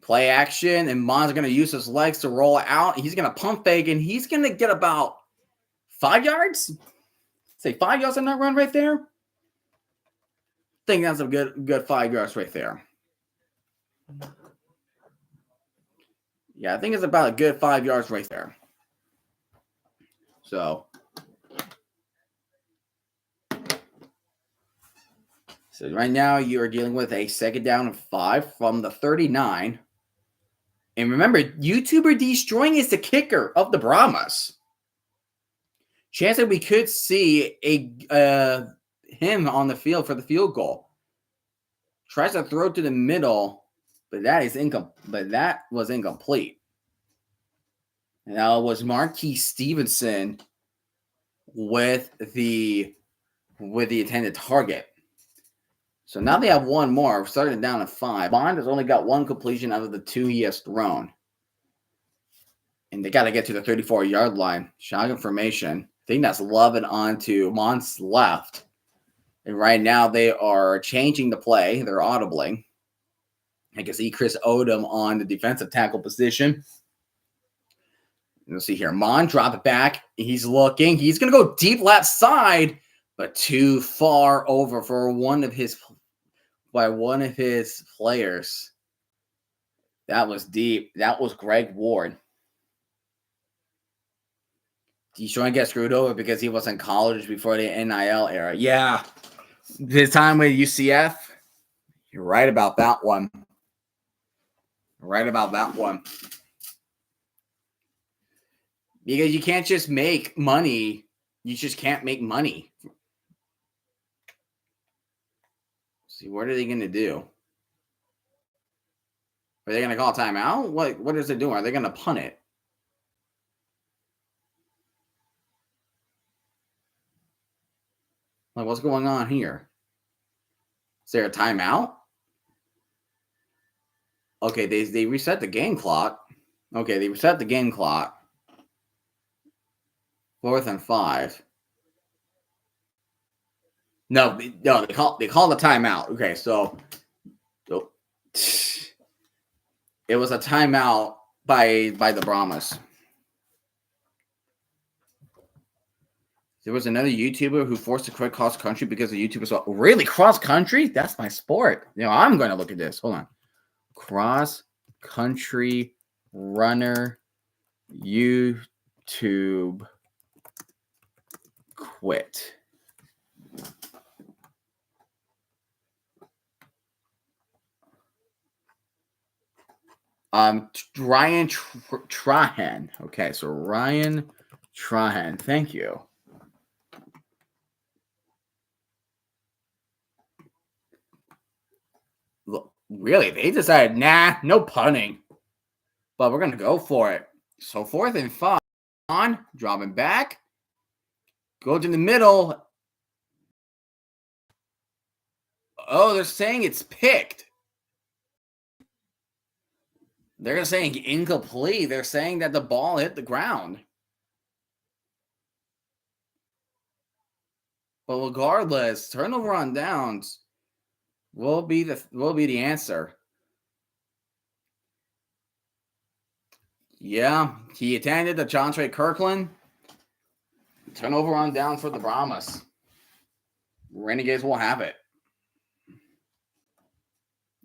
Play action. And Mond's going to use his legs to roll out. He's going to pump fake. And he's going to get about 5 yards. Say 5 yards on that run right there. I think that's a good 5 yards right there. Yeah, I think it's about a good 5 yards right there. So right now you are dealing with a second down and 5 from the 39. And remember, YouTuber Destroying is the kicker of the Brahmas. Chance that we could see him on the field for the field goal. Tries to throw to the middle, but that was incomplete. And that was Marquis Stevenson with the intended target. So now they have one more. We're starting down at 5. Bond has only got one completion out of the 2 he has thrown. And they got to get to the 34-yard line. Shotgun formation. I think that's Lovin onto Mont's left. And right now they are changing the play. They're audibling. I can see Chris Odom on the defensive tackle position. You'll see here. Mon drop it back. He's looking. He's going to go deep left side, but too far over for one of his players. That was deep. That was Greg Ward. He's trying to get screwed over because he was in college before the NIL era. Yeah. His time with UCF. You're right about that one. Because you can't just make money. You just can't make money. See, what are they going to do? Are they going to call timeout? What is it doing? Are they going to punt it? What's going on here? Is there a timeout? Okay, they reset the game clock. Okay, they reset the game clock. 4th and 5. No, they call the timeout. Okay, so it was a timeout by the Brahmas. There was another YouTuber who forced to quit cross country because the YouTuber saw really cross country. That's my sport. I'm going to look at this. Hold on. Cross country runner YouTube quit. Ryan Trahan. Okay, so Ryan Trahan. Thank you. Look, really, they decided, nah, no punting. But we're going to go for it. So 4th and 5. On, dropping back. Go to the middle. Oh, they're saying it's picked. They're saying incomplete. They're saying that the ball hit the ground. But regardless, turnover on downs will be the answer. Yeah, he attended the John Trey Kirkland. Turnover on downs for the Brahmas. Renegades will have it.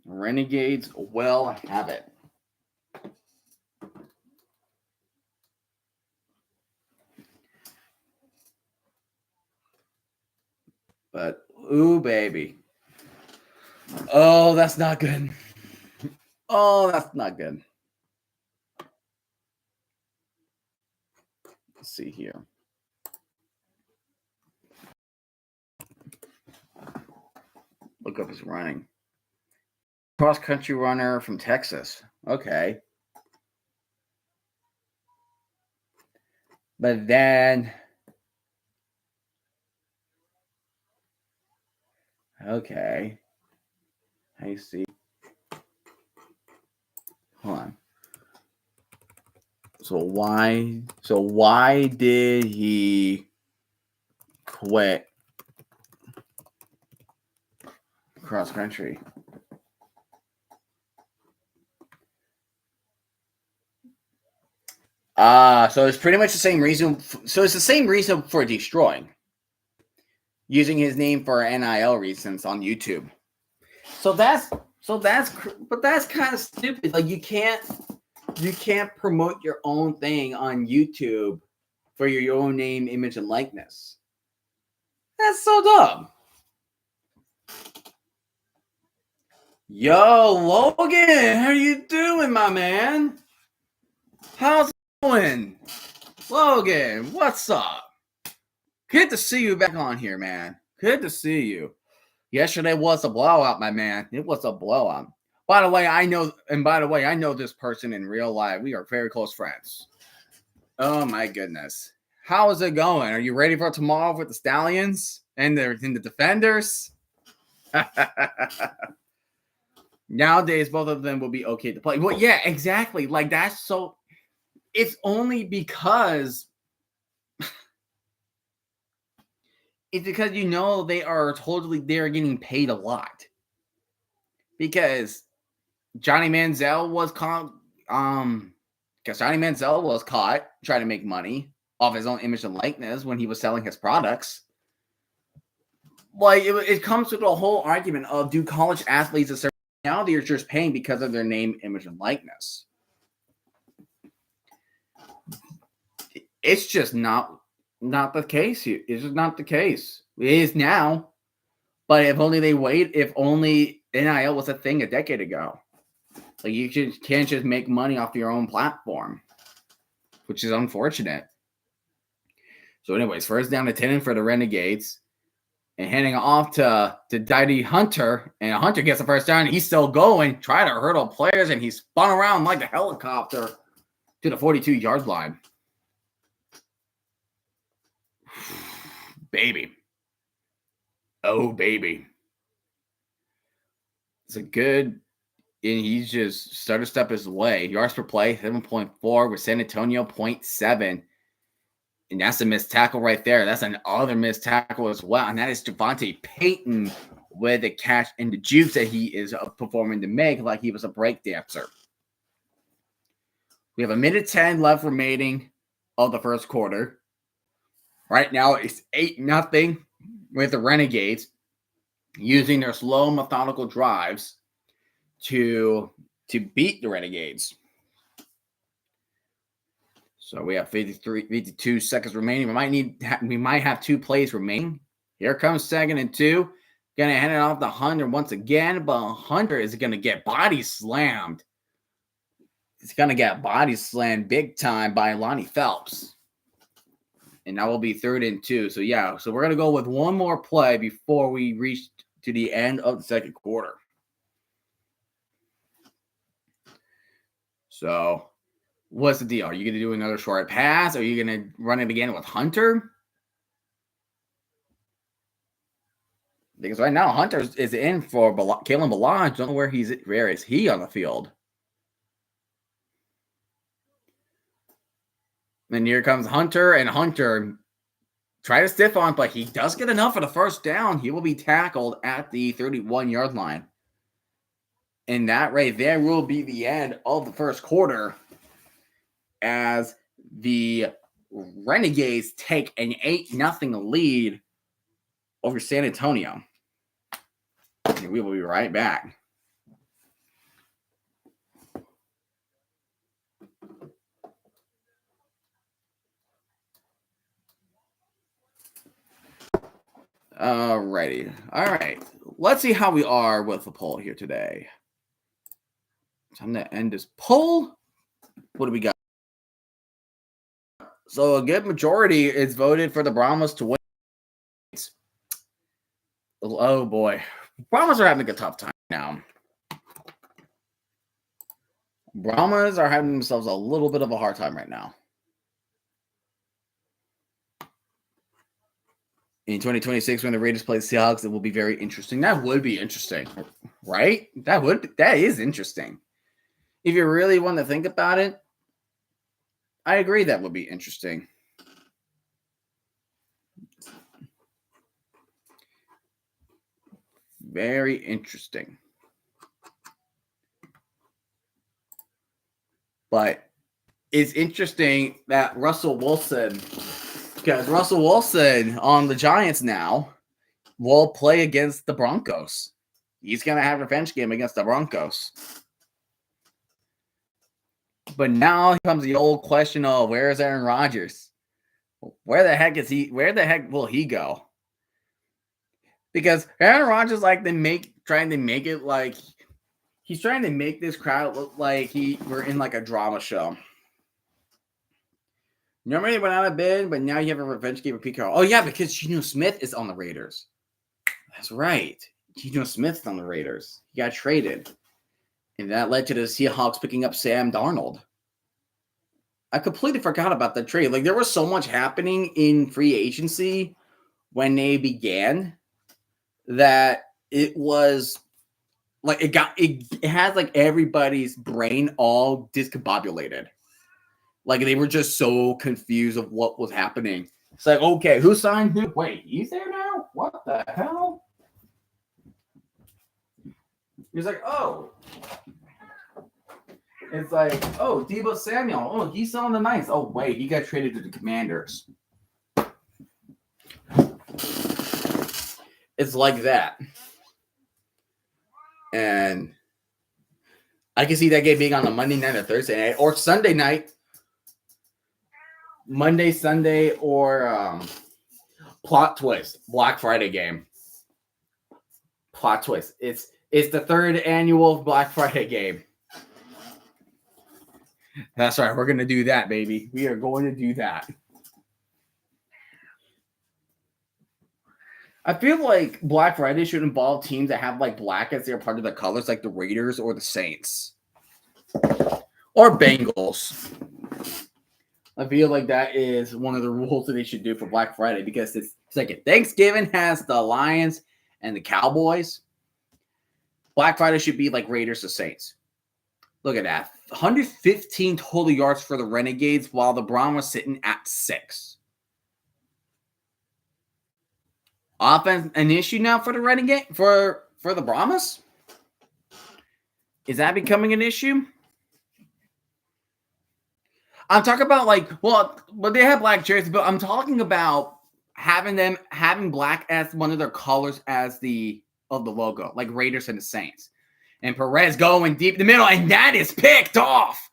Renegades will have it. But, ooh, baby. Oh, that's not good. Oh, that's not good. Let's see here. Look up his running. Cross-country runner from Texas. Okay. But then... Okay. I see. Hold on. So why did he quit cross country? So it's pretty much the same reason. So it's the same reason for destroying. Using his name for NIL reasons on YouTube. But that's kind of stupid. Like you can't promote your own thing on YouTube for your own name, image, and likeness. That's so dumb. Yo, Logan, how you doing, my man? How's it going? Logan, what's up? Good to see you back on here, man. Good to see you. Yesterday was a blowout, my man. It was a blowout. By the way, I know this person in real life. We are very close friends. Oh my goodness. How is it going? Are you ready for tomorrow with the Stallions and the Defenders? Nowadays, both of them will be okay to play. Well, yeah, exactly. Like that's so. It's only because it's because they're getting paid a lot. Because Johnny Manziel was caught. Because Johnny Manziel was caught trying to make money off his own image and likeness when he was selling his products. Like it comes to the whole argument of do college athletes deserve? Now they're just paying because of their name, image, and likeness. It's just not the case here. It's just not the case. It is now. But if only if only NIL was a thing a decade ago. Like you can't just make money off your own platform, which is unfortunate. So anyways, first down to 10 for the Renegades. And handing off to Diddy Hunter. And Hunter gets the first down. He's still going. Trying to hurdle players. And he spun around like a helicopter to the 42-yard line. Baby. Oh, baby. It's a good, and he's just started to step his way. Yards per play, 7.4 with San Antonio, 0.7. And that's a missed tackle right there. That's another missed tackle as well. And that is Devontae Payton with the catch and the juke that he is performing to make like he was a break dancer. We have 1:10 left remaining of the first quarter. Right now, it's 8-0 with the Renegades using their slow, methodical drives to beat the Renegades. So we have 52 seconds remaining. We might have 2 plays remaining. Here comes 2nd and 2. Gonna hand it off to Hunter once again, but Hunter is gonna get body slammed. He's gonna get body slammed big time by Lonnie Phelps. And that will be 3rd and 2. So yeah, so we're gonna go with one more play before we reach to the end of the 2nd quarter. So what's the deal? Are you going to do another short pass? Are you going to run it again with Hunter? Because right now Hunter is in for Kalen Balaj. Don't know where is he on the field? And here comes Hunter, and Hunter try to stiff on, but he does get enough for the 1st down. He will be tackled at the 31-yard line. And that right there will be the end of the 1st quarter as the Renegades take an 8-0 lead over San Antonio. And we will be right back. Alrighty. All right. Let's see how we are with the poll here today. Time to end this poll. What do we got? So a good majority is voted for the Brahmas to win. Oh boy. Brahmas are having a tough time now. Brahmas are having themselves a little bit of a hard time right now. In 2026, when the Raiders play the Seahawks, it will be very interesting. That would be interesting, right? That is interesting. If you really want to think about it, I agree that would be interesting. Very interesting. But it's interesting that Russell Wilson, because Russell Wilson on the Giants now will play against the Broncos. He's going to have a revenge game against the Broncos. But now comes the old question of where is Aaron Rodgers? Where the heck will he go? Because Aaron Rodgers trying to make it like he's trying to make this crowd look like we're in like a drama show. Normally went out of bed, but now you have a revenge game with Pete Carroll. Oh yeah, because Geno Smith is on the Raiders. That's right. Geno Smith's on the Raiders. He got traded. And that led to the Seahawks picking up Sam Darnold. I completely forgot about that trade. Like there was so much happening in free agency when they began that it was like it has like everybody's brain all discombobulated. Like they were just so confused of what was happening. It's like, okay, who signed who? Wait, he's there now? What the hell? He's like, oh. It's like, oh, Deebo Samuel. Oh, he's on the Knights. Oh, wait, he got traded to the Commanders. It's like that. And I can see that game being on a Monday night or Thursday night or Sunday night. Monday, Sunday, or plot twist, Black Friday game. Plot twist. It's the 3rd annual Black Friday game. That's right. We're going to do that, baby. We are going to do that. I feel like Black Friday should involve teams that have like black as their part of the colors, like the Raiders or the Saints. Or Bengals. I feel like that is one of the rules that they should do for Black Friday because it's like Thanksgiving has the Lions and the Cowboys. Black Friday should be like Raiders or Saints. Look at that. 115 total yards for the Renegades while the Brahmas was sitting at 6. Offense an issue now for the Renegade for the Brahmas? Is that becoming an issue? I'm talking about but they have black jerseys, but I'm talking about having black as one of their colors as the logo, like Raiders and the Saints. And Perez going deep in the middle, and that is picked off.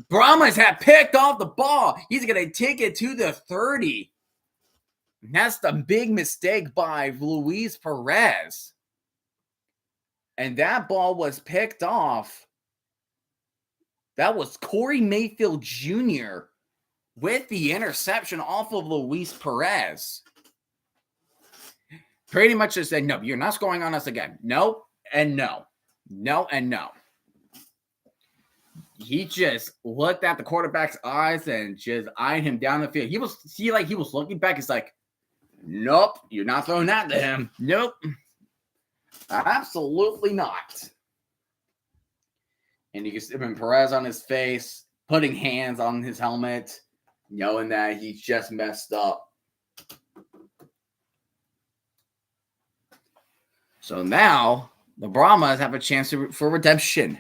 Brahmas had picked off the ball. He's going to take it to the 30. And that's the big mistake by Luis Perez. And that ball was picked off. That was Corey Mayfield Jr. with the interception off of Luis Perez. Pretty much just said, no, you're not scoring on us again. No and no. No and no. He just looked at the quarterback's eyes and just eyed him down the field. He was looking back. He's like, nope, you're not throwing that to him. Nope. Absolutely not. And you can see Perez on his face, putting hands on his helmet, knowing that he's just messed up. So now the Brahmas have a chance for redemption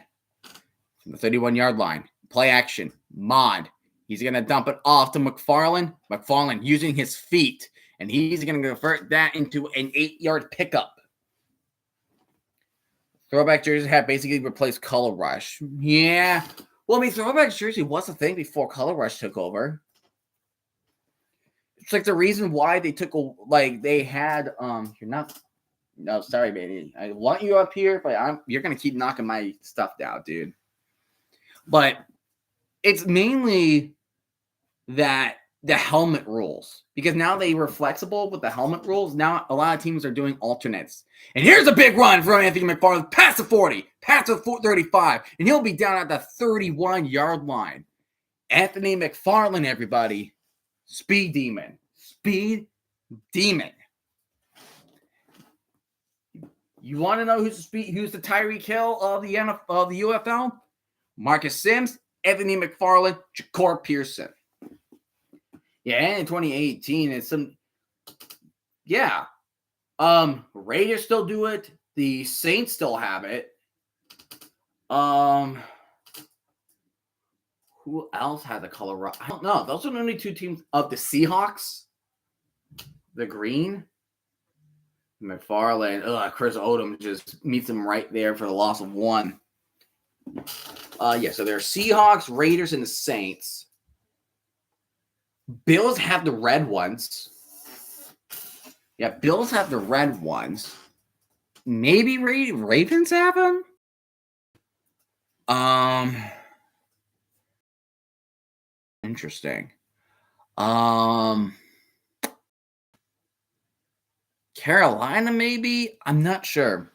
from the 31-yard line. Play action. Mod. He's going to dump it off to McFarland. McFarland using his feet. And he's going to convert that into an 8-yard pickup. Throwback jersey had basically replaced Color Rush. Yeah. Well, I mean, throwback jersey was a thing before Color Rush took over. It's like the reason why they took, they had, you're not... No, sorry, baby. I want you up here, but you're going to keep knocking my stuff down, dude. But it's mainly that the helmet rules. Because now they were flexible with the helmet rules. Now a lot of teams are doing alternates. And here's a big run from Anthony McFarland. Past the 40. Past the 35. And he'll be down at the 31-yard line. Anthony McFarland, everybody. Speed Demon. Speed Demon. You want to know who's the Tyreek Hill of the UFL? Marcus Sims, Anthony McFarland, Ja'Cory Pearson. Yeah, and in 2018, it's Raiders still do it. The Saints still have it. Who else had the color? I don't know. Those are the only two teams of the Seahawks. The green. McFarland, Chris Odom just meets him right there for the loss of one. So there are Seahawks, Raiders, and the Saints. Bills have the red ones. Yeah, Bills have the red ones. Maybe Ravens have them? Interesting. Carolina, maybe? I'm not sure.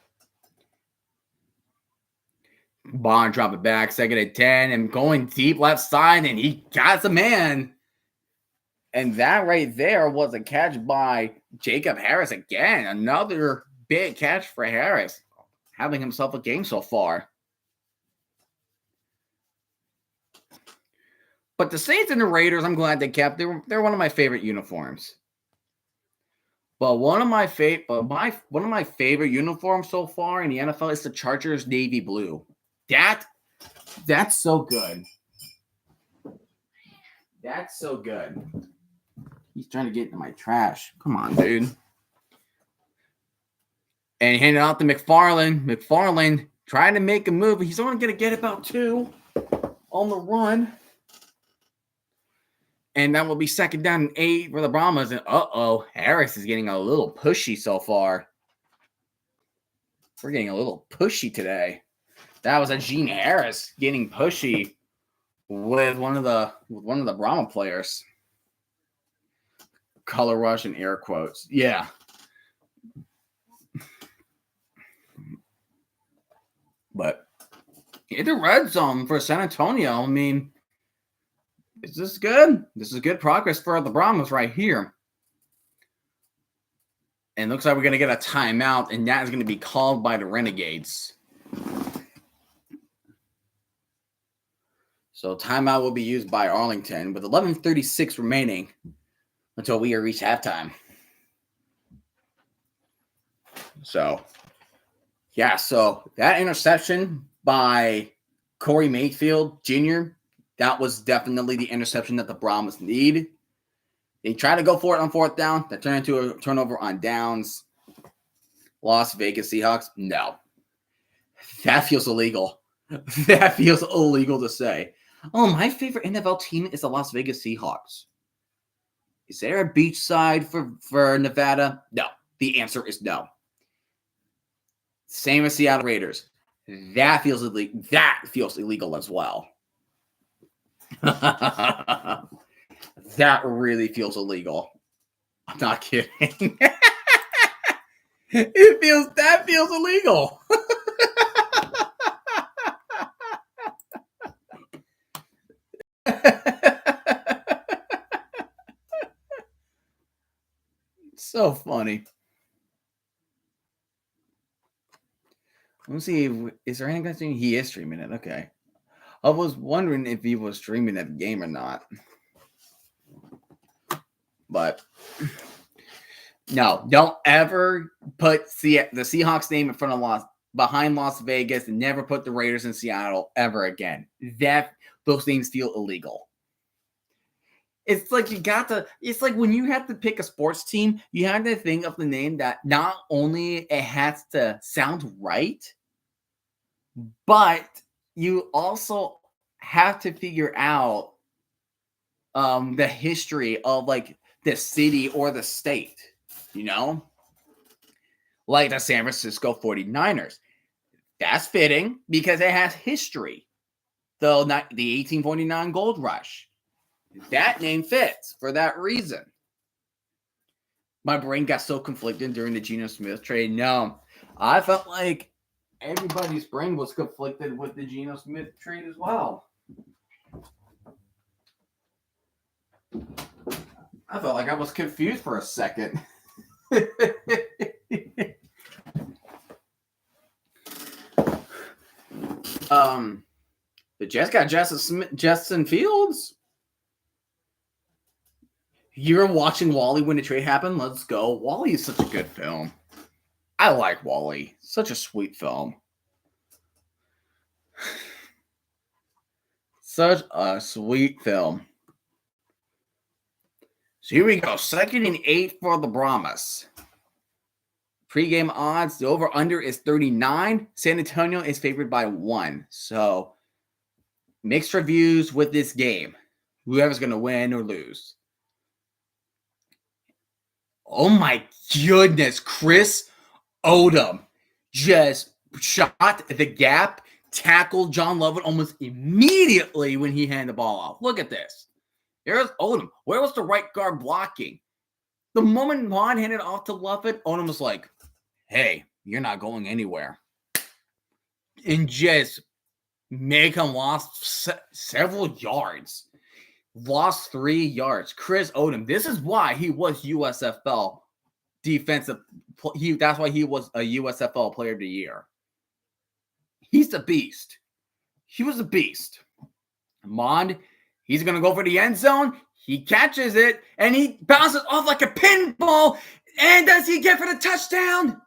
Bond drop it back, second and 10, and going deep left side, and he got the man. And that right there was a catch by Jacob Harris again. Another big catch for Harris, having himself a game so far. But the Saints and the Raiders, I'm glad they kept. They're one of my favorite uniforms. But one of my favorite uniforms so far in the NFL is the Chargers navy blue. That's so good. That's so good. He's trying to get into my trash. Come on, dude. And handing out to McFarland. McFarland trying to make a move. He's only going to get about 2 on the run. And that will be second down and 8 for the Brahmas. And Harris is getting a little pushy so far. We're getting a little pushy today. That was a Gene Harris getting pushy with one of the Brahma players. Color rush and air quotes. Yeah. But in the red zone for San Antonio, I mean, is this good? This is good progress for the Brahmas right here. And looks like we're going to get a timeout, and that is going to be called by the Renegades. So timeout will be used by Arlington with 11:36 remaining until we reach halftime. So that interception by Corey Mayfield Jr., that was definitely the interception that the Brahmas need. They try to go for it on fourth down. That turned into a turnover on downs. Las Vegas Seahawks, no. That feels illegal. That feels illegal to say. Oh, my favorite NFL team is the Las Vegas Seahawks. Is there a beachside for Nevada? No. The answer is no. Same as Seattle Raiders. That feels illegal. That feels illegal as well. That really feels illegal. I'm not kidding. That feels illegal. So funny. Let's see. Is there anything? He is streaming it. Okay. I was wondering if he was streaming that game or not. But no, don't ever put the Seahawks name in front of behind Las Vegas, and never put the Raiders in Seattle ever again. Those names feel illegal. It's like it's like when you have to pick a sports team, you have to think of the name that not only it has to sound right, but you also have to figure out the history of like the city or the state, like the San Francisco 49ers. That's fitting because it has history. The 1849 Gold Rush. That name fits for that reason. My brain got so conflicted during the Geno Smith trade. No, I felt like everybody's brain was conflicted with the Geno Smith trade as well. I felt like I was confused for a second. The Jets got Justin Fields. You were watching Wall-E when the trade happened? Let's go. Wall-E is such a good film. I like Wall-E. Such a sweet film. Such a sweet film. So here we go. 2nd and 8 for the Brahmas. Pre-game odds. The over-under is 39. San Antonio is favored by 1. So mixed reviews with this game. Whoever's going to win or lose. Oh my goodness. Chris Odom just shot the gap, tackled John Lovett almost immediately when he handed the ball off. Look at this. There's Odom. Where was the right guard blocking? The moment Vaughn handed off to Lovett, Odom was like, hey, you're not going anywhere. And just make him lost several yards. Lost 3 yards. Chris Odom. This is why he was USFL defensive. That's why he was a USFL Player of the Year. He's a beast. He was a beast. Mond, he's going to go for the end zone. He catches it, and he bounces off like a pinball. And does he get for the touchdown?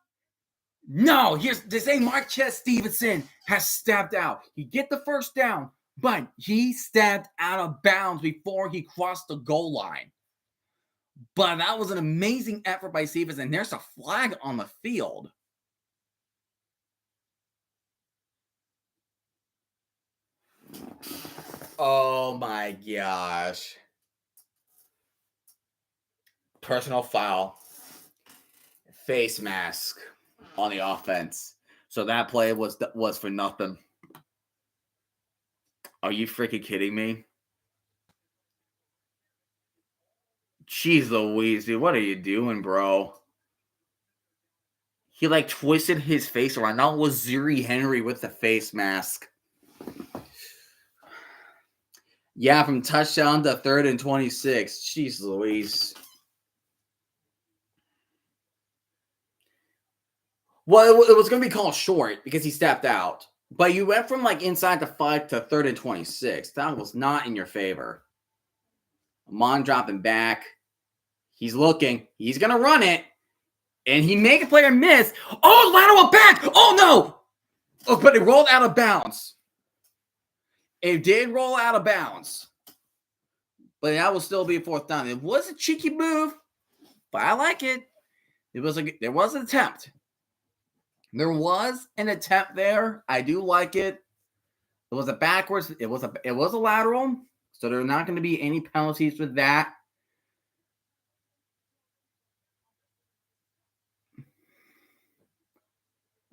No. Here's to say Marquez Stevenson has stepped out. He get the first down, but he stepped out of bounds before he crossed the goal line. But that was an amazing effort by Stevenson. And there's a flag on the field. Oh my gosh. Personal foul. Face mask on the offense. So that play was for nothing. Are you freaking kidding me? Jeez Louise, dude. What are you doing, bro? He like twisted his face around. That was Zuri Henry with the face mask. Yeah, from touchdown to 3rd and 26. Jeez Louise. Well, it was going to be called short because he stepped out. But you went from like inside the 5 to 3rd and 26. That was not in your favor. Amon dropping back. He's looking. He's going to run it. And he made a player miss. Oh, lateral back. Oh, no. Oh, but it rolled out of bounds. It did roll out of bounds. But that will still be a 4th down. It was a cheeky move, but I like it. There was an attempt. There was an attempt there. I do like it. It was a backwards. It was a lateral. So there are not going to be any penalties with that.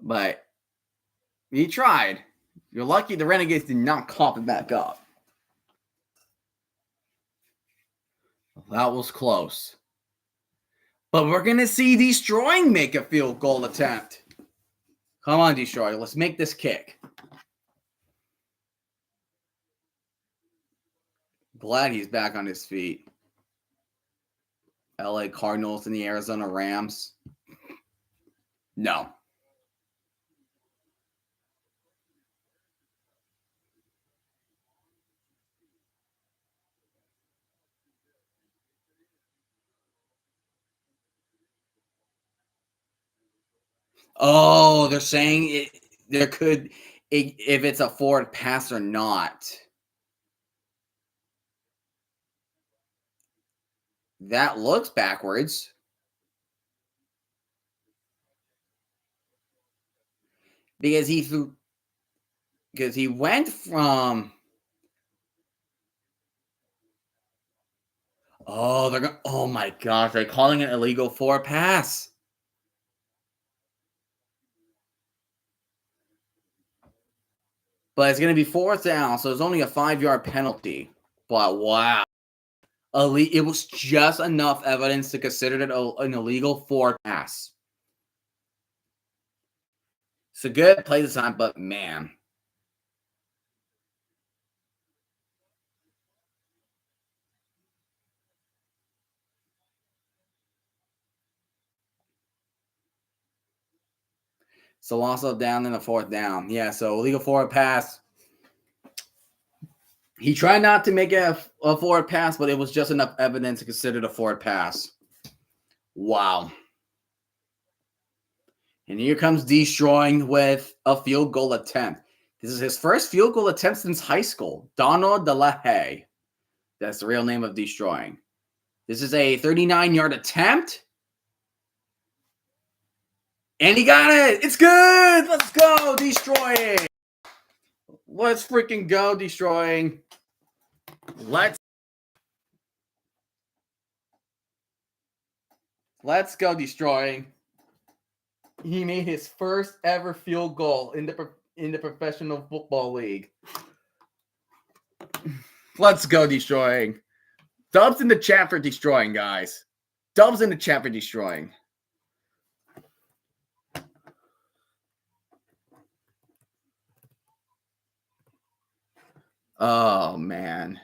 But he tried. You're lucky the Renegades did not cough it back up. That was close. But we're going to see Destroying make a field goal attempt. Come on, Destroy. Let's make this kick. Glad he's back on his feet. LA Cardinals and the Arizona Rams. No. Oh, they're saying if it's a forward pass or not. That looks backwards. Because he went from oh my gosh, they're calling it illegal forward pass. But it's going to be 4th down, so it's only a 5-yard penalty. But wow. It was just enough evidence to consider it an illegal forward pass. It's a good play this time, but man. So also down in the 4th down. Yeah, so illegal forward pass. He tried not to make a forward pass, but it was just enough evidence to consider it a forward pass. Wow. And here comes Destroying with a field goal attempt. This is his first field goal attempt since high school. Donald DeLahaye. That's the real name of Destroying. This is a 39-yard attempt. And he got it. It's good. Let's go, Destroying. Let's freaking go, Destroying. Let's go, Destroying. He made his first ever field goal in the professional football league. Let's go, Destroying. Dubs in the chat for Destroying, guys. Dubs in the chat for Destroying. Oh, man.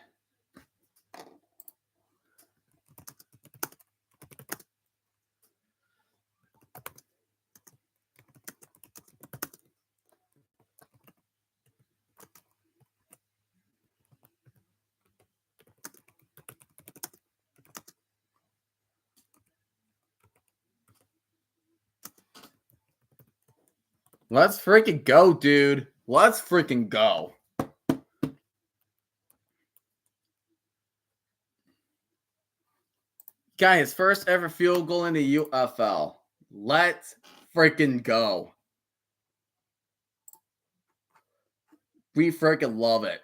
Let's freaking go, dude. Let's freaking go. Guy, his first ever field goal in the UFL. Let's freaking go. We freaking love it.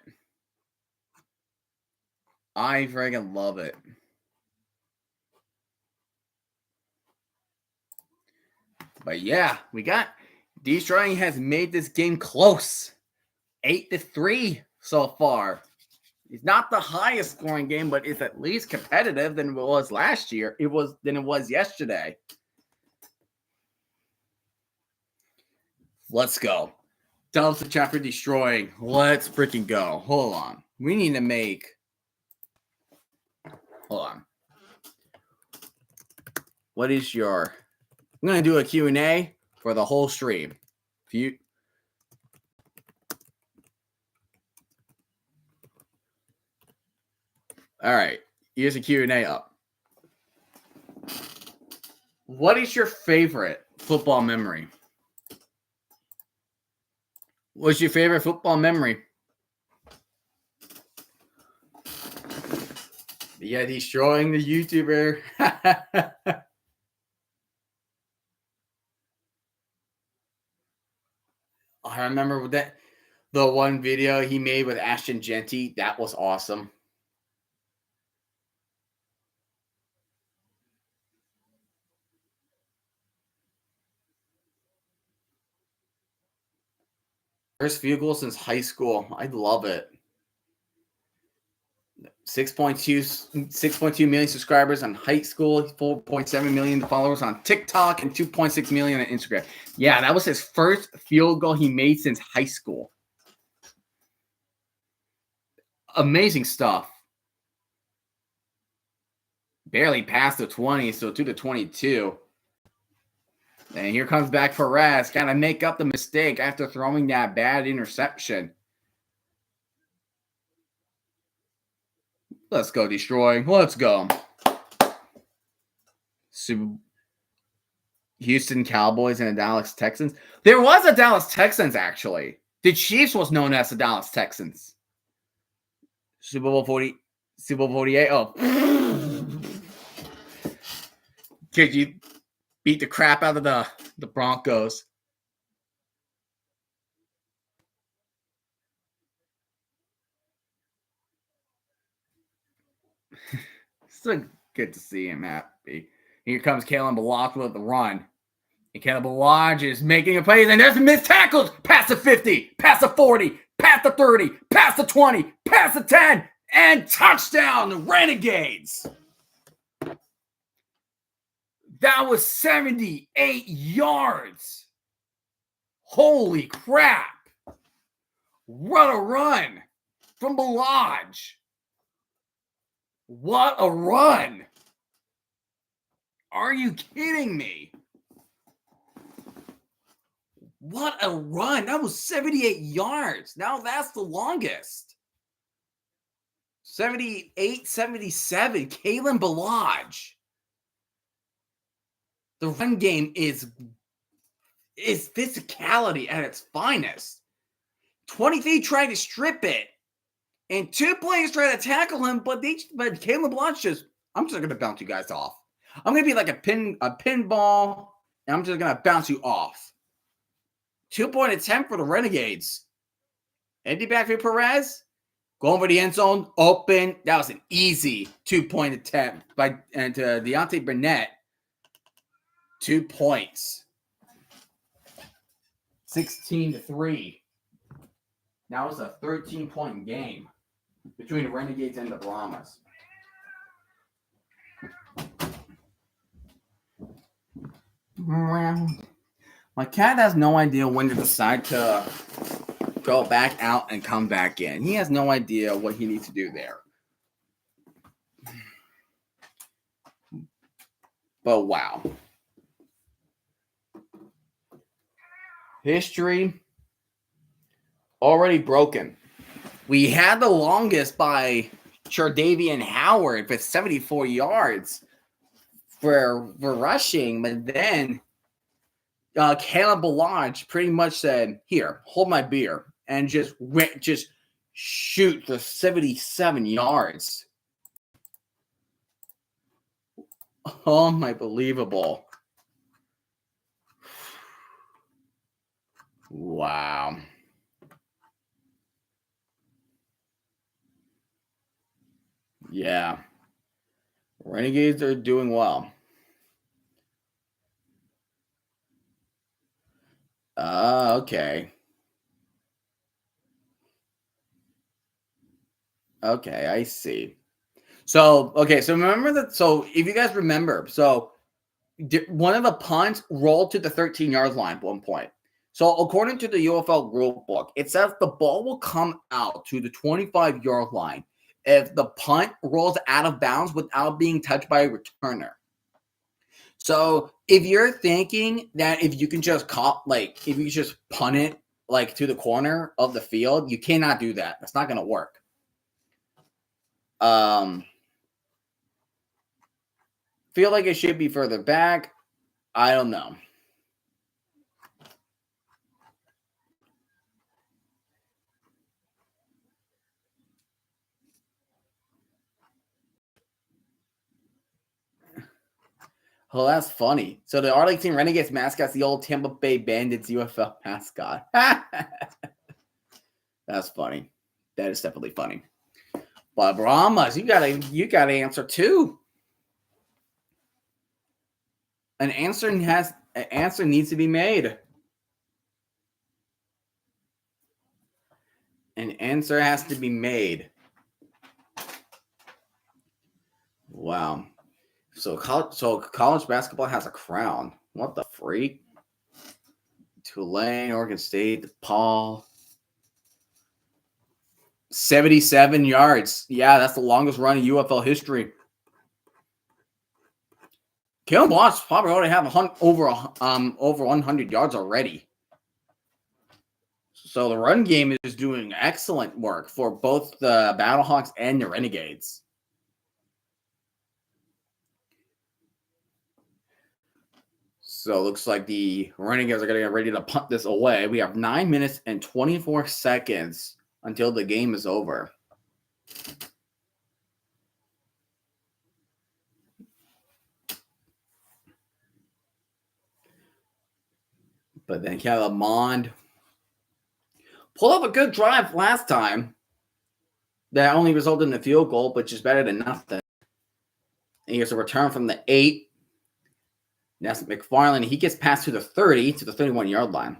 I freaking love it. But yeah, we got Destroying has made this game close. 8-3 so far. It's not the highest scoring game, but it's at least competitive than it was last year. It was yesterday. Let's go. Dubs the chat for Destroying. Let's freaking go. Hold on. We need to make. Hold on. What is your? I'm gonna do a Q&A for the whole stream. If you. All right. Here's a Q&A up. What is your favorite football memory? What's your favorite football memory? Yeah, destroying the YouTuber. I remember that the one video he made with Ashton Genty. That was awesome. First field goal since high school. I love it. 6.2 million subscribers on high school, 4.7 million followers on TikTok, and 2.6 million on Instagram. Yeah, that was his first field goal he made since high school. Amazing stuff. Barely past the 20, so to the 22. And here comes back Perez, kind of make up the mistake after throwing that bad interception. Let's go, destroy. Let's go. Houston Cowboys and the Dallas Texans. There was a Dallas Texans, actually. The Chiefs was known as the Dallas Texans. Super Bowl 40, Super Bowl 48. Oh. Could you beat the crap out of the Broncos? Still good to see him happy. Here comes Kalen Balaj with the run. And Kalen Balaj is making a play. And there's the missed tackles. Past the 50, past the 40, past the 30, past the 20, past the 10, and touchdown, the Renegades. That was 78 yards. Holy crap. What a run from Balaj. What a run. Are you kidding me? What a run. That was 78 yards. Now that's the longest. 78, 77. Kalen Balaj. The run game is physicality at its finest. 23 tried to strip it. And 2 players tried to tackle him, but Kalen Balaj just, I'm just going to bounce you guys off. I'm going to be like a pinball, and I'm just going to bounce you off. 2-point attempt for the Renegades. Empty backfield Perez. Going for the end zone. Open. That was an easy 2-point attempt by Deontay Burnett. 2 points. 16-3. Now it's a 13-point game between the Renegades and the Brahmas. My cat has no idea when to decide to go back out and come back in. He has no idea what he needs to do there. But wow. History already broken. We had the longest by Chardavian Howard with 74 yards for rushing, but then Kalen Balaj pretty much said, "Here, hold my beer," and just shoot for 77 yards. Unbelievable. Wow. Yeah. Renegades are doing well. Okay. Okay, I see. So remember that. So if you guys remember, one of the punts rolled to the 13-yard line at one point. So according to the UFL rule book, it says the ball will come out to the 25-yard line if the punt rolls out of bounds without being touched by a returner. So if you're thinking that if you can just if you just punt it to the corner of the field, you cannot do that. That's not going to work. Feel like it should be further back. I don't know. Oh, that's funny. So the Arlington Renegades mascot's the old Tampa Bay Bandits UFL mascot. That's funny. That is definitely funny. But Brahmas, you gotta answer too. An answer needs to be made. An answer has to be made. Wow. So college basketball has a crown. What the freak? Tulane, Oregon State, DePaul. 77 yards. Yeah, that's the longest run in UFL history. Kalen Blanche probably already have over 100 yards already. So the run game is doing excellent work for both the Battlehawks and the Renegades. So it looks like the Renegades are going to get ready to punt this away. We have 9 minutes and 24 seconds until the game is over. But then Calamond pulled up a good drive last time. That only resulted in a field goal, which is better than nothing. And here's a return from the 8. That's McFarland. He gets passed to the 30 to the 31-yard line.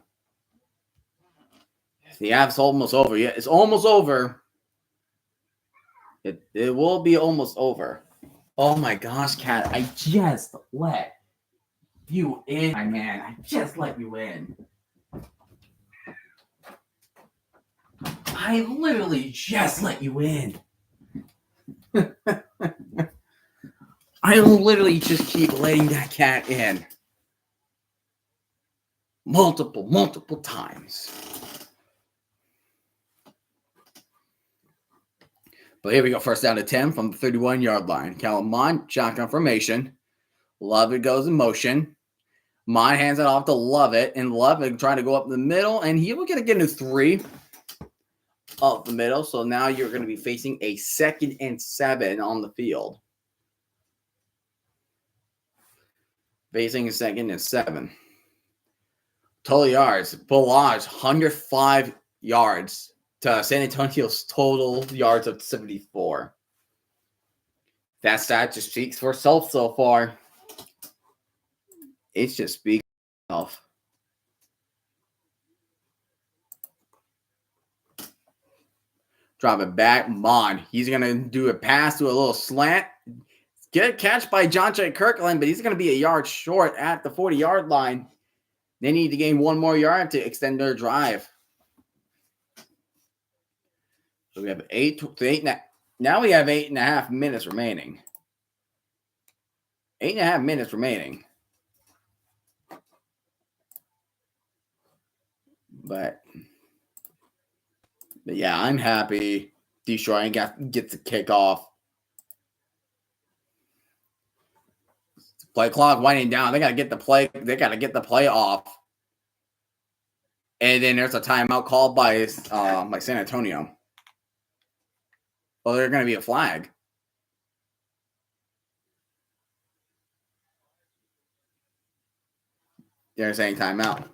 The Avs almost over. Yeah, it's almost over. It will be almost over. Oh my gosh, Kat! I just let you in, my man. I just let you in. I literally just let you in. I literally just keep letting that cat in. Multiple times. But here we go. First down to 10 from the 31-yard line. Calamon, shotgun formation. Lovett goes in motion. Mon hands it off to Lovett, and Lovett trying to go up the middle, and he will get into 3 up the middle. So now you're going to be facing a 2nd and 7 on the field. Facing a 2nd and 7. Total yards. Ballage, 105 yards to San Antonio's total yards of 74. That stat just speaks for itself so far. It's just speaking for itself. Drop it back. Mon. He's going to do a pass to a little slant. Get a catch by John J. Kirkland, but he's going to be a yard short at the 40-yard line. They need to gain 1 more yard to extend their drive. So we have 8 now we have 8.5 minutes remaining. 8.5 minutes remaining. But yeah, I'm happy Detroit gets the kickoff. Play clock winding down. They got to get the play. They got to get the play off. And then there's a timeout called by San Antonio. Well, there's going to be a flag. They're saying timeout.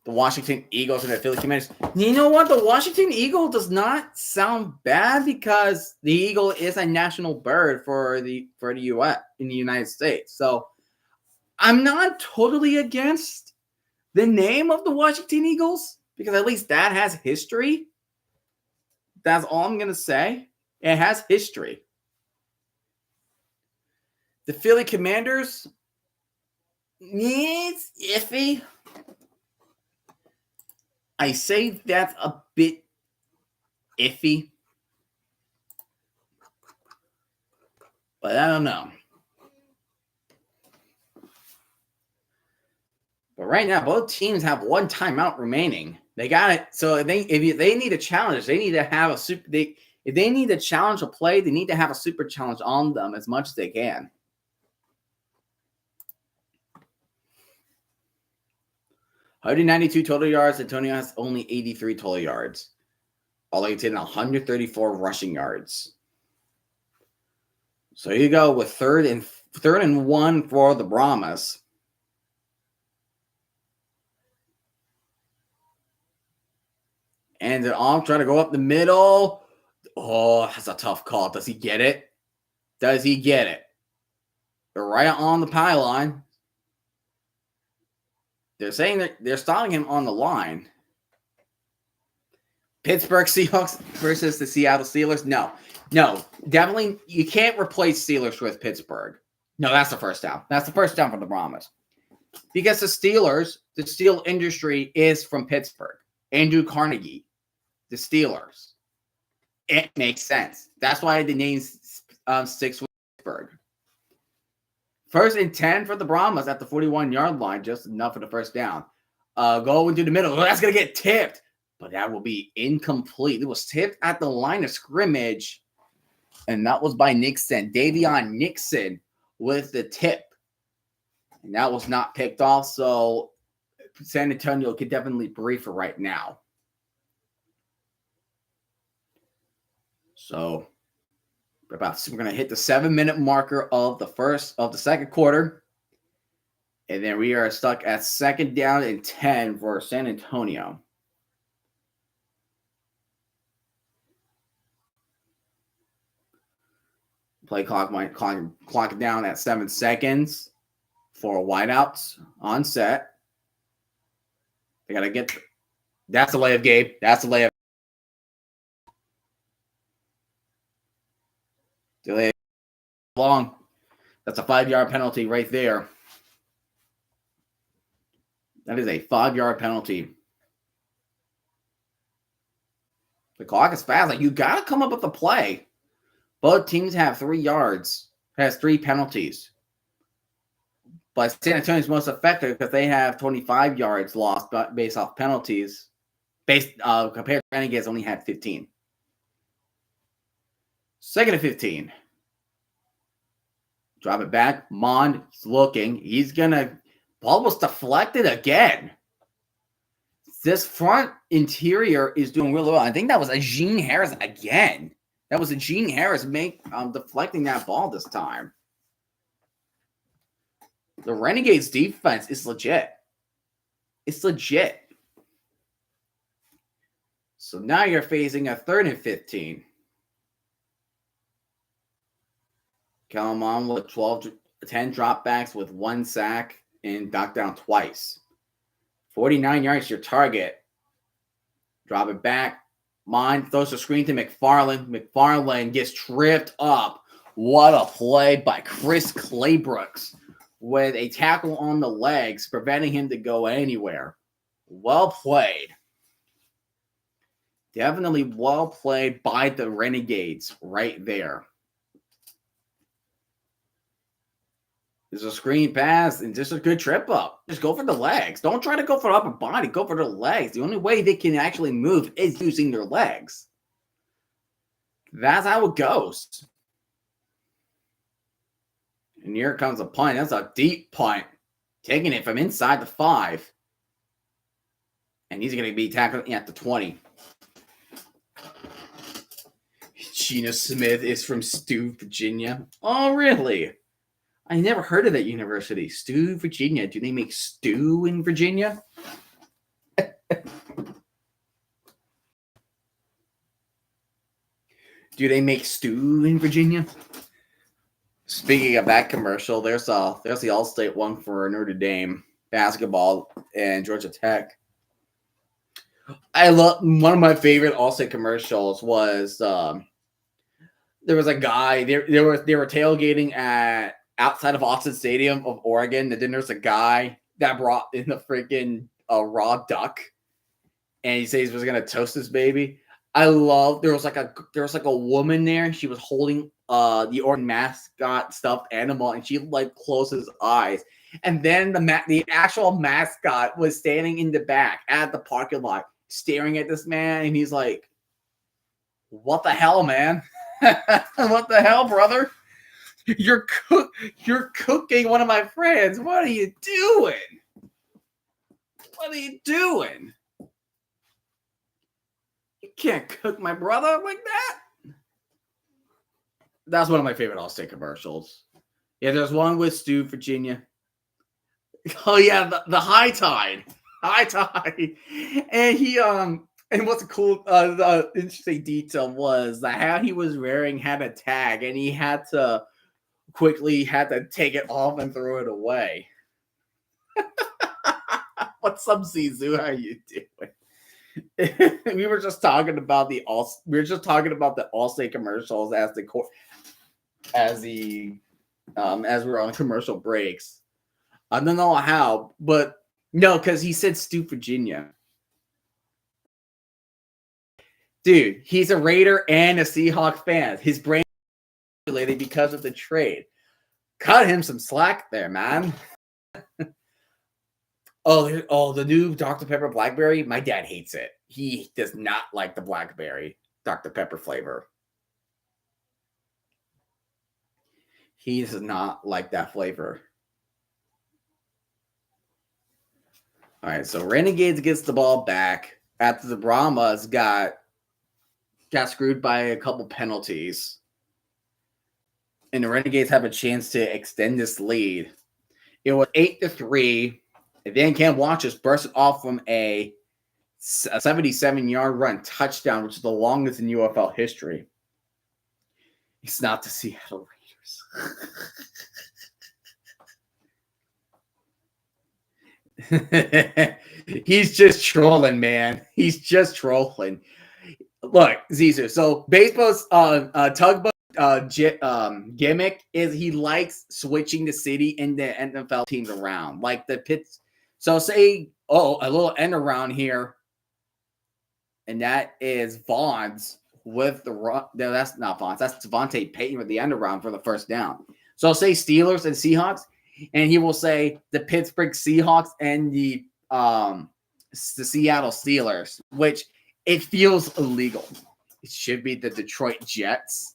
The Washington Eagles and the Philly Commanders. You know what? The Washington Eagle does not sound bad because the eagle is a national bird for the U.S. in the United States. So I'm not totally against the name of the Washington Eagles because at least that has history. That's all I'm going to say. It has history. The Philly Commanders, it's iffy. I say that's a bit iffy. But I don't know. But right now, both teams have 1 timeout remaining. They got it. So if they need a challenge, they need to have a super. If they need to challenge a play, they need to have a super challenge on them as much as they can. $192 total yards. Antonio has only 83 total yards. Arlington 134 rushing yards. So you go with 3rd and 1 for the Brahmas. And then I'm trying to go up the middle. Oh, that's a tough call. Does he get it? Does he get it? They're right on the pylon. They're saying that they're stopping him on the line. Pittsburgh Seahawks versus the Seattle Steelers. No, definitely you can't replace Steelers with Pittsburgh. No, that's the first down. That's the first down for the Brahmas. Because the Steelers, the steel industry is from Pittsburgh. Andrew Carnegie, the Steelers. It makes sense. That's why the name sticks with Pittsburgh. 1st and 10 for the Brahmas at the 41-yard line, just enough for the first down. Go into the middle. Oh, that's going to get tipped, but that will be incomplete. It was tipped at the line of scrimmage, and that was by Nixon. Davion Nixon with the tip, and that was not picked off, so San Antonio could definitely breathe for right now. So we're going to hit the 7-minute marker of the second quarter. And then we are stuck at 2nd down and 10 for San Antonio. Play clock down at 7 seconds for wideouts on set. They got to get. That's a layup, Gabe. That's a layup. Delay long. That's a 5-yard penalty right there. That is a 5-yard penalty. The clock is fast. Like, you got to come up with a play. Both teams have 3 yards. Has 3 penalties. But San Antonio's most effective because they have 25 yards lost based off penalties. Compared to Renegades only had 15. 2nd and 15. Drop it back. Mond is looking. He's going to almost deflect it again. This front interior is doing really well. I think that was a Gene Harris again. That was a Gene Harris deflecting that ball this time. The Renegades defense is legit. It's legit. So now you're facing a 3rd and 15. Come on with 10 dropbacks with 1 sack and knocked down twice. 49 yards your target. Drop it back. Mine throws the screen to McFarland. McFarland gets tripped up. What a play by Chris Claybrooks with a tackle on the legs, preventing him to go anywhere. Well played. Definitely well played by the Renegades right there. There's a screen pass and just a good trip up. Just go for the legs. Don't try to go for the upper body. Go for the legs. The only way they can actually move is using their legs. That's how it goes. And here comes a punt. That's a deep punt. Taking it from inside the 5. And he's going to be tackled at the 20. Gina Smith is from Stu, Virginia. Oh, really? I never heard of that university. Stu, Virginia. Do they make stew in Virginia? Do they make stew in Virginia? Speaking of that commercial, there's the All-State one for Notre Dame basketball and Georgia Tech. I love one of my favorite All-State commercials was there was a guy they were tailgating at outside of Austin Stadium of Oregon, and then there's a guy that brought in the freaking raw duck, and he says he was gonna toast his baby. I love there was like a woman there. She was holding the Oregon mascot stuffed animal, and she like closed his eyes, and then the actual mascot was standing in the back at the parking lot, staring at this man, and he's like, "What the hell, man? What the hell, brother? You're cooking one of my friends. What are you doing? What are you doing? You can't cook my brother like that." That's one of my favorite All-State commercials. Yeah, there's one with Stu, Virginia. Oh yeah, the high tide. High tide. And and what's a cool the interesting detail was that how he was wearing had a tag and he had to take it off and throw it away. What's up, Zizu? How you doing? We were just talking about the Allstate commercials as we were on commercial breaks. I don't know how, but no, because he said Stu, Virginia. Dude, he's a Raider and a Seahawk fan. His brain is related because of the trade. Cut him some slack there, man. The new Dr. Pepper Blackberry. My dad hates it. He does not like the Blackberry Dr. Pepper flavor. He does not like that flavor. All right, so Renegades gets the ball back after the Brahmas got screwed by a couple penalties. And the Renegades have a chance to extend this lead. It was 8-3. And then Cam Watches burst off from a 77-yard run touchdown, which is the longest in UFL history. It's not the Seattle Raiders. He's just trolling, man. He's just trolling. Look, Zizu. So baseball's tugboat gimmick is he likes switching the city and the NFL teams around, like the pits. So say, a little end around here, and that is Vaughn's with the run. No, that's not Vaughn's. That's Devontae Payton with the end around for the first down. So say Steelers and Seahawks, and he will say the Pittsburgh Seahawks and the Seattle Steelers, which it feels illegal. It should be the Detroit Jets.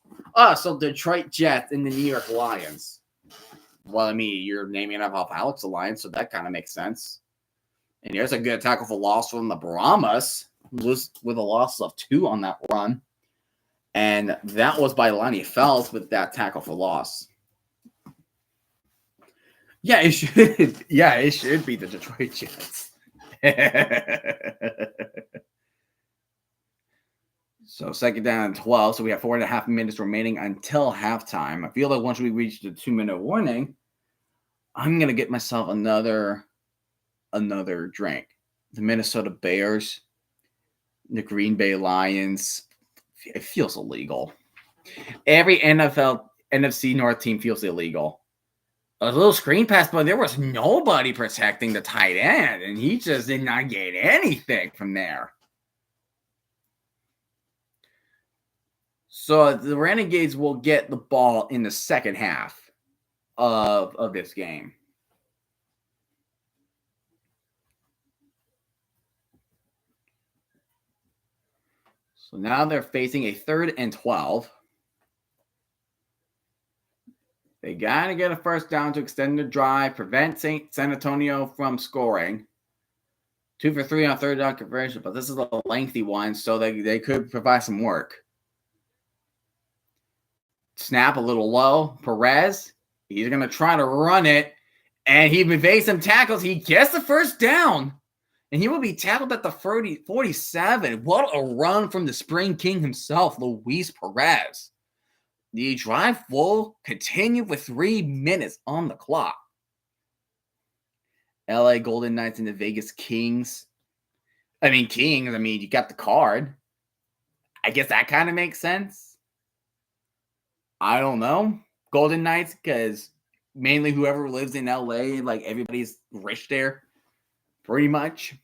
So Detroit Jets and the New York Lions. Well, I mean, you're naming it off Alex Alliance, so that kind of makes sense. And here's a good tackle for loss from the Brahmas, with a loss of 2 on that run. And that was by Lonnie Fells with that tackle for loss. Yeah, it should. Yeah, it should be the Detroit Jets. So second down and 12. So we have 4.5 minutes remaining until halftime. I feel like once we reach the 2-minute warning, I'm gonna get myself another drink. The Minnesota Bears, the Green Bay Lions. It feels illegal. Every NFC North team feels illegal. A little screen pass, but there was nobody protecting the tight end, and he just did not get anything from there. So the Renegades will get the ball in the second half of this game. So now they're facing a 3rd and 12. They got to get a first down to extend the drive, prevent San Antonio from scoring. 2 for 3 on 3rd down conversion, but this is a lengthy one, so they could provide some work. Snap a little low. Perez, he's going to try to run it, and he evades some tackles. He gets the first down, and he will be tackled at the 47. What a run from the Spring King himself, Luis Perez. The drive will continue with 3 minutes on the clock. LA Golden Knights and the Vegas Kings. You got the card. I guess that kind of makes sense. I don't know. Golden Knights, because mainly whoever lives in LA, like everybody's rich there, pretty much.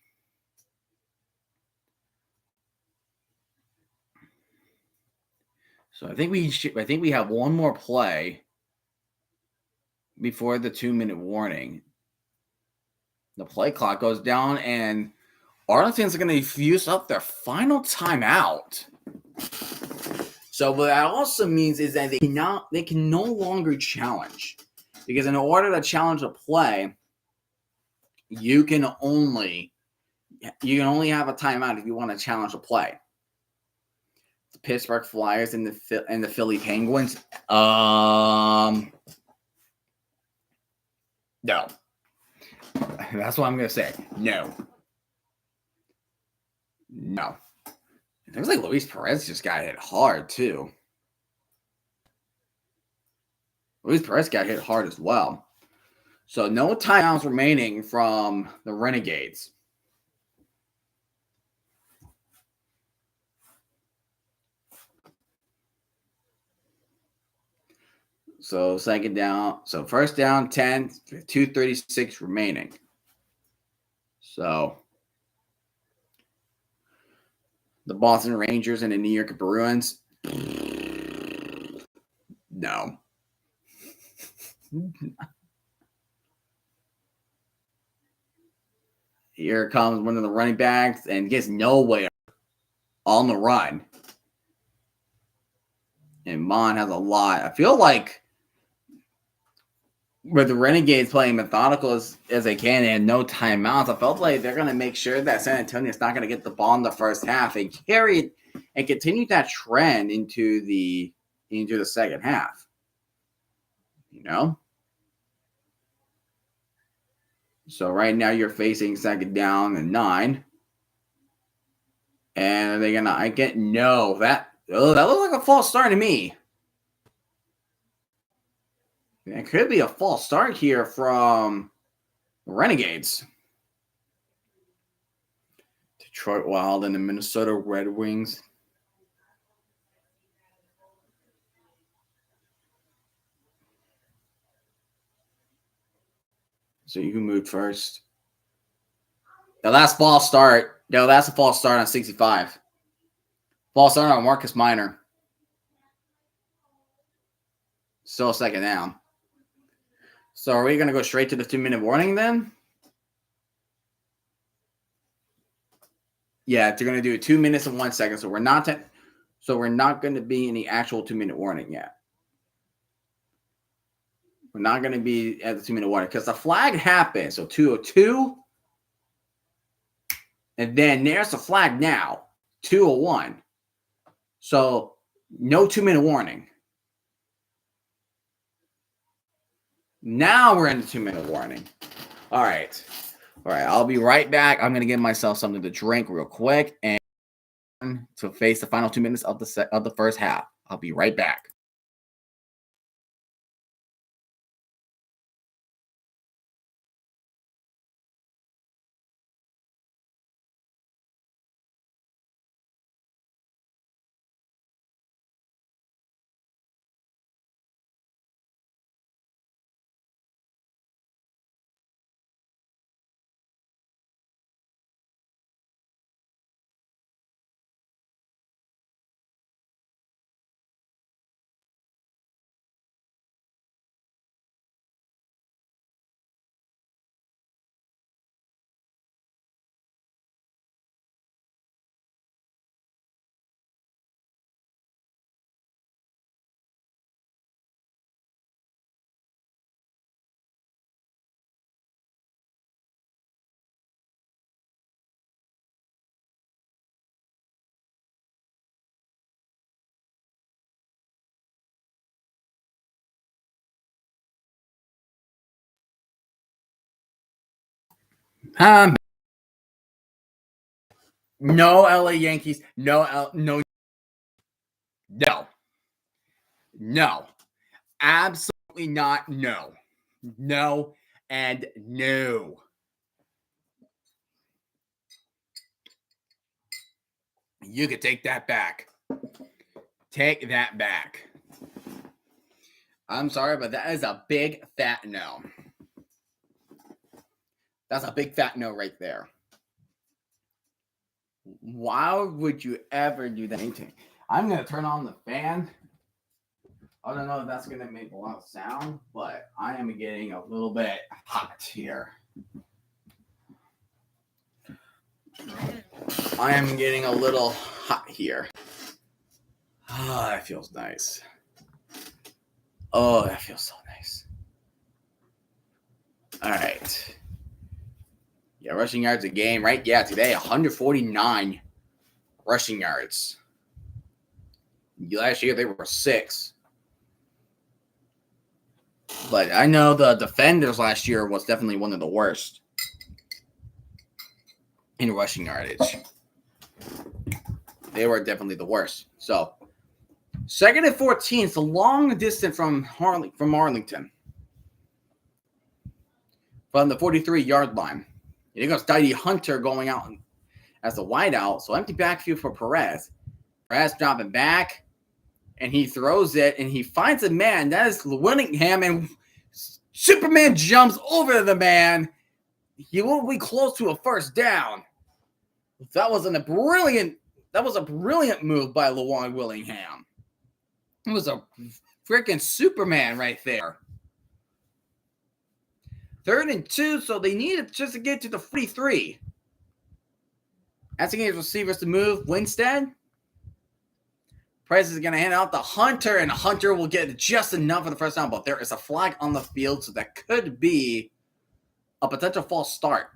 So I think we have one more play before the 2-minute warning. The play clock goes down, and Arlington's going to use up their final timeout. So what that also means is that they can no longer challenge, because in order to challenge a play, you can only have a timeout if you want to challenge a play. The Pittsburgh Flyers and the Philly Penguins. No. That's what I'm going to say. No. No. It looks like Luis Perez just got hit hard, too. Luis Perez got hit hard as well. So no timeouts remaining from the Renegades. So second down. So first down, 10, 2:36 remaining. So the Boston Rangers and the New York Bruins. No. Here comes one of the running backs and gets nowhere on the run. And Mon has a lot. I feel like with the Renegades playing methodical as they can and no timeouts, I felt like they're going to make sure that San Antonio's not going to get the ball in the first half and carry it and continue that trend into the second half. You know? So right now you're facing second down and 9. And are they going to that looks like a false start to me. It could be a false start here from the Renegades. Detroit Wild and the Minnesota Red Wings. So you can move first. Now that's false start. No, that's a false start on 65. False start on Marcus Minor. Still second down. So are we going to go straight to the 2-minute warning then? Yeah, they're going to do 2 minutes and 1 second. So we're not going to be in the actual 2-minute warning yet. We're not going to be at the 2-minute warning because the flag happened. So 2:02. And then there's the flag now. 2:01. So no 2-minute warning. Now we're in the 2-minute warning. All right. I'll be right back. I'm going to get myself something to drink real quick and to face the final 2 minutes of the first half. I'll be right back. No LA Yankees. No. Absolutely not. No. No and no. You can take that back. Take that back. I'm sorry, but that is a big fat no. That's a big fat no right there. Why would you ever do that? I'm going to turn on the fan. I don't know if that's going to make a lot of sound, but I am getting a little bit hot here. I am getting a little hot here. Oh, that feels nice. Oh, that feels so nice. All right. Yeah, rushing yards a game, right? Yeah, today 149 rushing yards. Last year they were 6. But I know the defenders last year was definitely one of the worst in rushing yardage. They were definitely the worst. So, 2nd and 14. It's a long distance from Arlington. From the 43-yard line. And here goes Diddy Hunter going out as the wideout. So, empty backfield for Perez. Perez dropping back. And he throws it. And he finds a man. That is Willingham. And Superman jumps over the man. He will be close to a first down. That was a brilliant move by Lawan Willingham. It was a freaking Superman right there. 3rd and 2, so they needed just to get to the 43. Asking his receivers to move. Winstead. Price is going to hand out to Hunter, and Hunter will get just enough for the first down, but there is a flag on the field, so that could be a potential false start.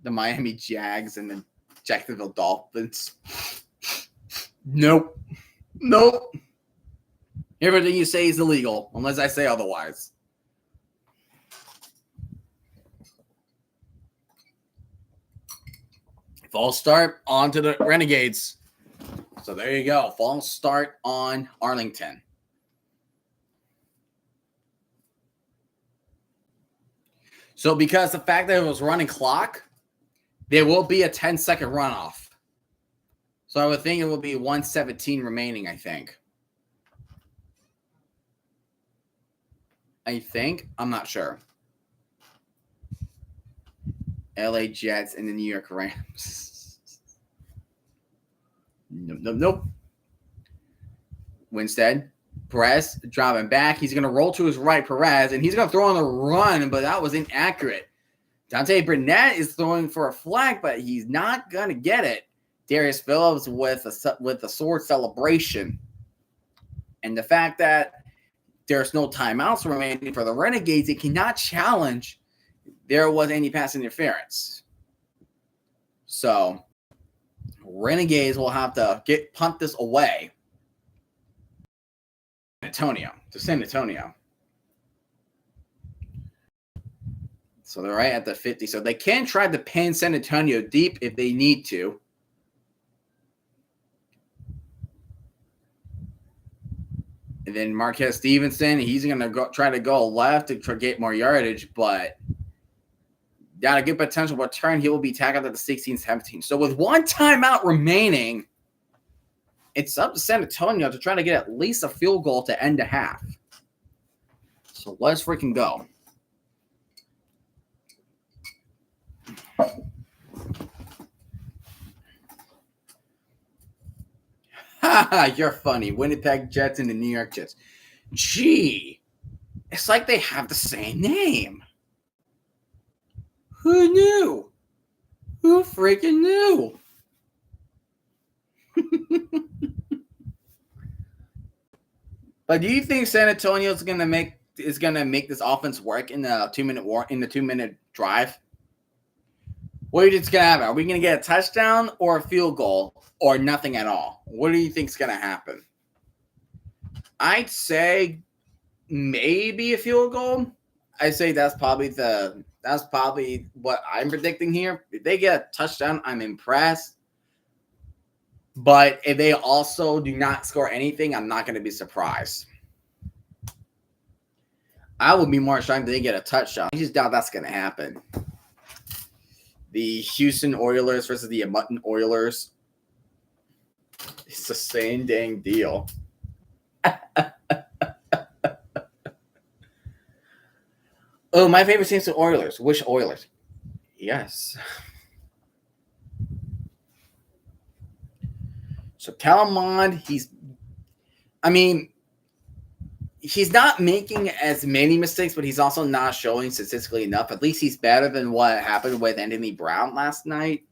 The Miami Jags and the Jacksonville Dolphins. Nope. Everything you say is illegal, unless I say otherwise. False start onto the Renegades. So there you go. False start on Arlington. So because the fact that it was running clock, there will be a 10-second runoff. So I would think it will be 1:17 remaining, I think. I'm not sure. LA Jets and the New York Rams. Nope. Winstead. Perez dropping back. He's going to roll to his right, Perez, and he's going to throw on the run, but that was inaccurate. Dante Burnett is throwing for a flag, but he's not going to get it. Darius Phillips with a sword celebration. And the fact that there's no timeouts remaining for the Renegades, they cannot challenge there was any pass interference. So, Renegades will have to punt this away. San Antonio. So they're right at the 50. So they can try to pin San Antonio deep if they need to. And then Marquez Stevenson, he's going to try to go left to get more yardage, but got a good potential return. He will be tackled at the 16-17. So with one timeout remaining, it's up to San Antonio to try to get at least a field goal to end a half. So let's freaking go. You're funny. Winnipeg Jets and the New York Jets. Gee, it's like they have the same name. Who knew? Who freaking knew? But do you think San Antonio is gonna make this offense work in the 2-minute drive? What do you think's gonna happen? Are we gonna get a touchdown or a field goal or nothing at all? What do you think's gonna happen? I'd say maybe a field goal. I'd say that's probably what I'm predicting here. If they get a touchdown, I'm impressed. But if they also do not score anything, I'm not going to be surprised. I would be more shocked if they get a touchdown. I just doubt that's going to happen. The Houston Oilers versus the Edmonton Oilers. It's the same dang deal. Oh, my favorite team's the Oilers. Which Oilers? Yes. So Calamond, he's not making as many mistakes, but he's also not showing statistically enough. At least he's better than what happened with Anthony Brown last night.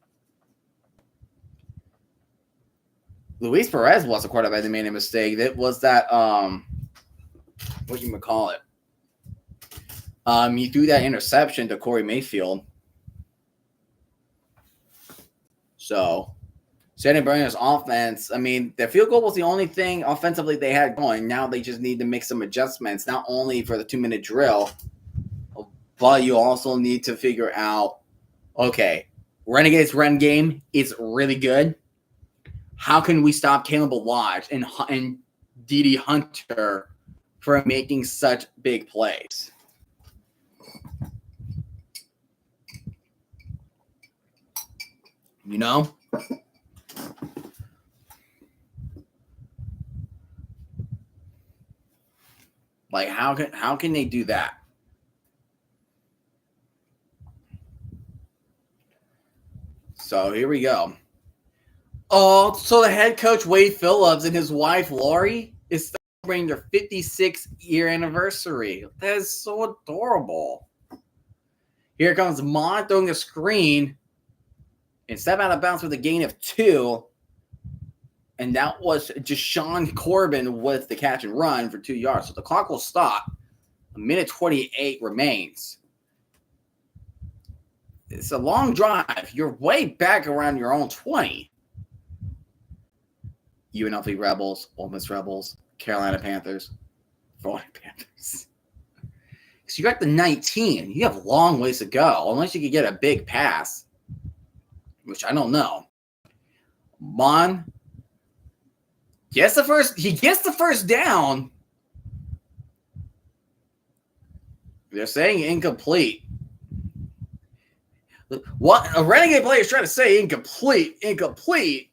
Luis Perez was a quarterback that made a mistake. That was that what you call it? He threw that interception to Corey Mayfield. So Shannon Burners offense, I mean, the field goal was the only thing offensively they had going. Now they just need to make some adjustments, not only for the 2-minute drill, but you also need to figure out, okay, Renegades run game is really good. How can we stop Caleb Lodge and D.D. Hunter from making such big plays? You know? Like, how can they do that? So here we go. Oh, so the head coach Wade Phillips and his wife Lori is celebrating their 56th-year anniversary. That is so adorable. Here comes Mon throwing a screen and step out of bounds with a gain of 2. And that was Deshaun Corbin with the catch and run for 2 yards. So the clock will stop. 1:28 remains. It's a long drive. You're way back around your own 20. UNLV Rebels, Ole Miss Rebels, Carolina Panthers, Florida Panthers. So you're at the 19. You have a long ways to go, unless you could get a big pass, which I don't know. Mon gets the first. He gets the first down. They're saying incomplete. What a Renegade player is trying to say incomplete.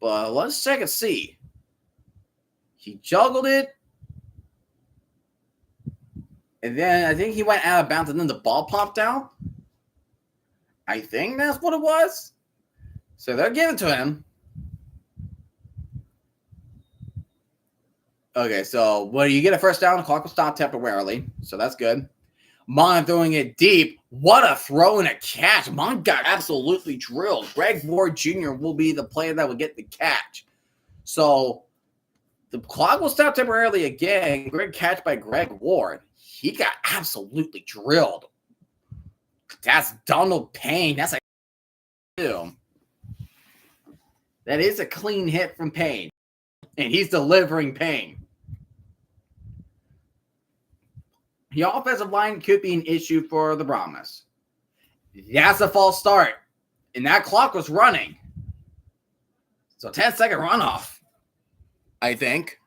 But let's check and see. He juggled it. And then I think he went out of bounds and then the ball popped out. I think that's what it was. So they're giving it to him. Okay, so when you get a first down, the clock will stop temporarily. So that's good. Mon throwing it deep. What a throw and a catch. Mon got absolutely drilled. Greg Ward Jr. will be the player that will get the catch. So the clock will stop temporarily again. Great catch by Greg Ward. He got absolutely drilled. That's Donald Payne. That's a that is a clean hit from Payne. And he's delivering Payne. The offensive line could be an issue for the Brahmas. That's a false start. And that clock was running. So 10-second runoff, I think.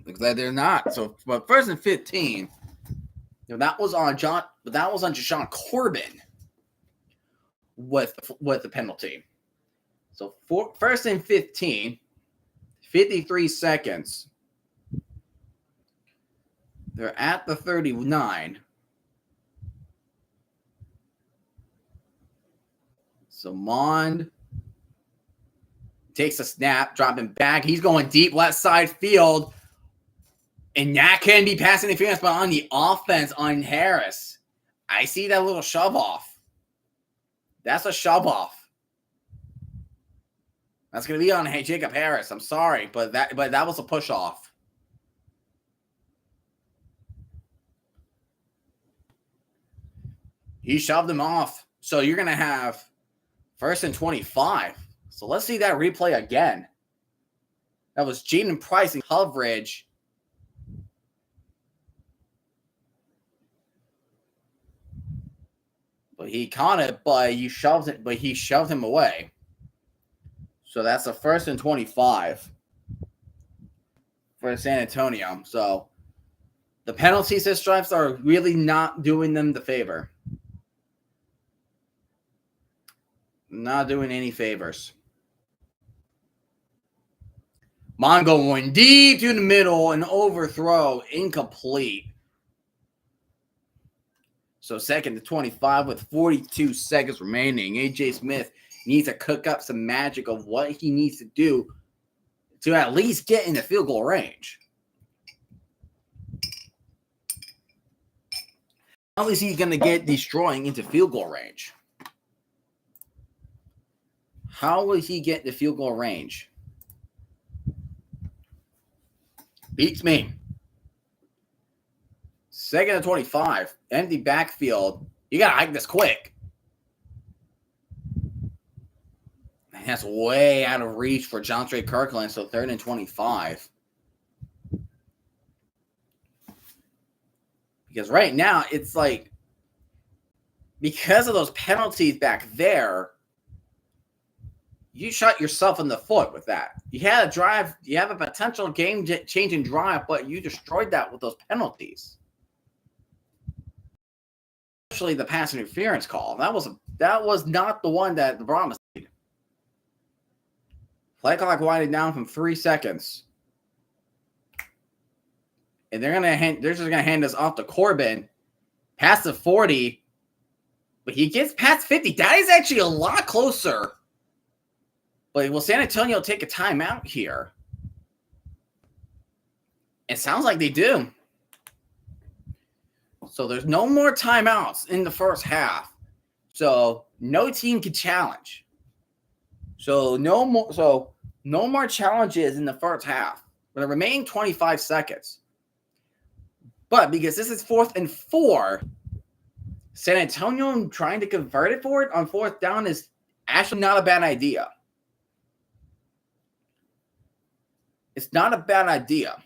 Looks like they're not. So, but first and 15. That was on Deshaun Corbin with the penalty. So first and 15. 53 seconds. They're at the 39. So Mond takes a snap, dropping back. He's going deep left side field. And that can be pass interference, but on the offense on Harris. I see that little shove off. That's a shove off. That's going to be on Jacob Harris. I'm sorry, but that was a push off. He shoved him off. So you're going to have first and 25. So let's see that replay again. That was Jaden Price in coverage. But he caught it, but he shoved him away. So that's a first and 25 for San Antonio. So the penalties and stripes are really not doing them the favor. Not doing any favors. Mongo going deep to the middle, an overthrow, incomplete. So second to 25 with 42 seconds remaining. A.J. Smith needs to cook up some magic of what he needs to do to at least get in the field goal range. How is he going to get destroying into field goal range? How will he get the field goal range? Beats me. 2nd and 25. Empty backfield. You got to hike this quick. And that's way out of reach for John Stray Kirkland. So 3rd and 25. Because right now, it's like, because of those penalties back there, you shot yourself in the foot with that. You had a drive, you have a potential game-changing drive, but you destroyed that with those penalties. Especially the pass interference call. That was not the one that the Brahmas did. Play clock winding down from 3 seconds. And they're just gonna hand this off to Corbin. Past the 40. But he gets past 50. That is actually a lot closer. But will San Antonio take a timeout here? It sounds like they do. So there's no more timeouts in the first half. So no team can challenge. So no more challenges in the first half. For the remaining 25 seconds. But because this is 4th and 4, San Antonio trying to convert it for it on 4th down is actually not a bad idea. It's not a bad idea.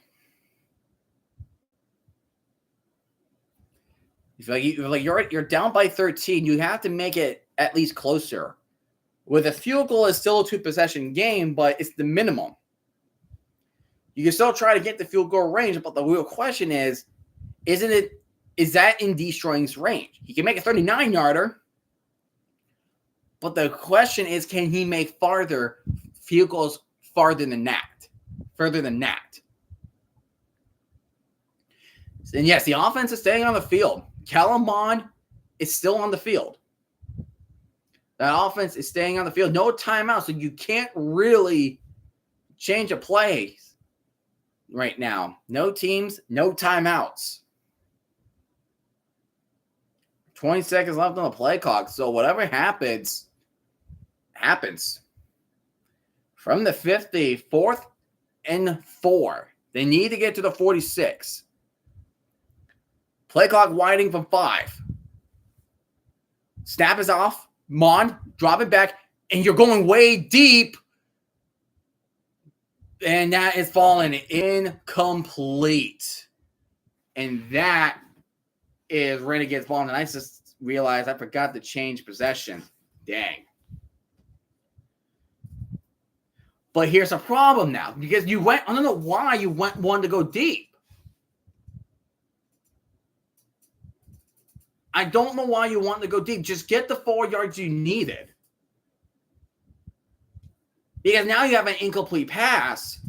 If you're down by 13, you have to make it at least closer. With a field goal, it's still a 2-possession game, but it's the minimum. You can still try to get the field goal range, but the real question is that in Destroying's range? He can make a 39-yarder, but the question is, can he make field goals further than that? And yes, the offense is staying on the field. Kellen Mond is still on the field. That offense is staying on the field. No timeout, so you can't really change a play right now. No teams, no timeouts. 20 seconds left on the play clock, so whatever happens, happens. From the 50, 4th and 4. They need to get to the 46. Play clock winding from 5. Snap is off. Mond, drop it back, and you're going way deep. And that is falling incomplete. And that is Renegades ball. And I just realized I forgot to change possession. Dang. But here's a problem now. Because I don't know why you went one to go deep. I don't know why you want to go deep. Just get the 4 yards you needed. Because now you have an incomplete pass.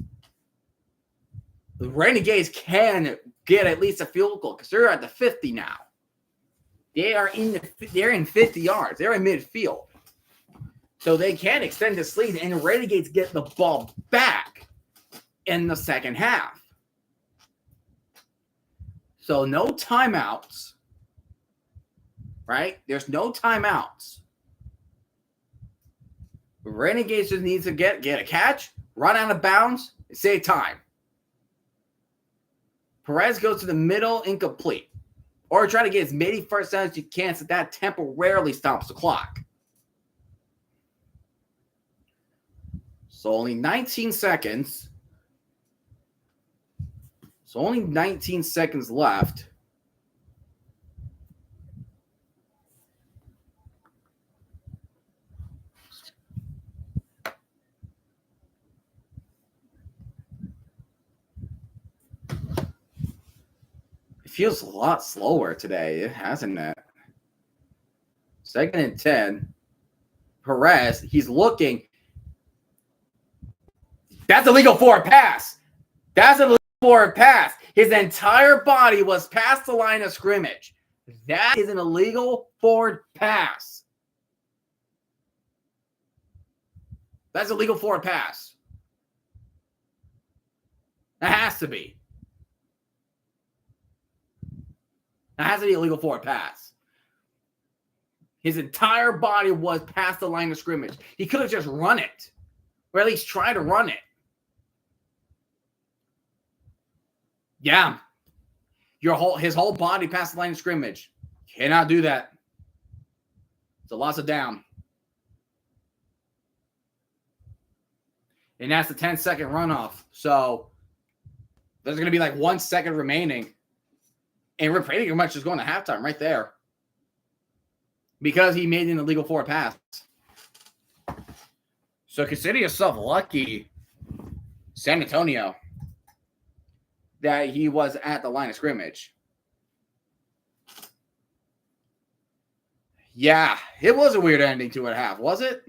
The Renegades can get at least a field goal because they're at the 50 now. They're in 50 yards. They're in midfield. So they can extend this lead, and the Renegades get the ball back in the second half. So no timeouts. Right? There's no timeouts. Renegades just needs to get a catch, run out of bounds, and save time. Perez goes to the middle, incomplete. Or try to get as many first downs as you can so that temporarily stops the clock. So only 19 seconds. So only 19 seconds left. Feels a lot slower today, hasn't it? 2nd and 10. Perez, he's looking. That's a legal forward pass. That's a legal forward pass. His entire body was past the line of scrimmage. That is an illegal forward pass. That's a legal forward pass. That has to be. That has to be a legal forward pass. His entire body was past the line of scrimmage. He could have just run it. Or at least try to run it. Yeah. his whole body past the line of scrimmage. Cannot do that. It's a loss of down. And that's the 10-second runoff. So there's going to be like 1 second remaining. And we're pretty much just going to halftime right there. Because he made an illegal forward pass. So consider yourself lucky, San Antonio, that he was at the line of scrimmage. Yeah, it was a weird ending to a half, was it?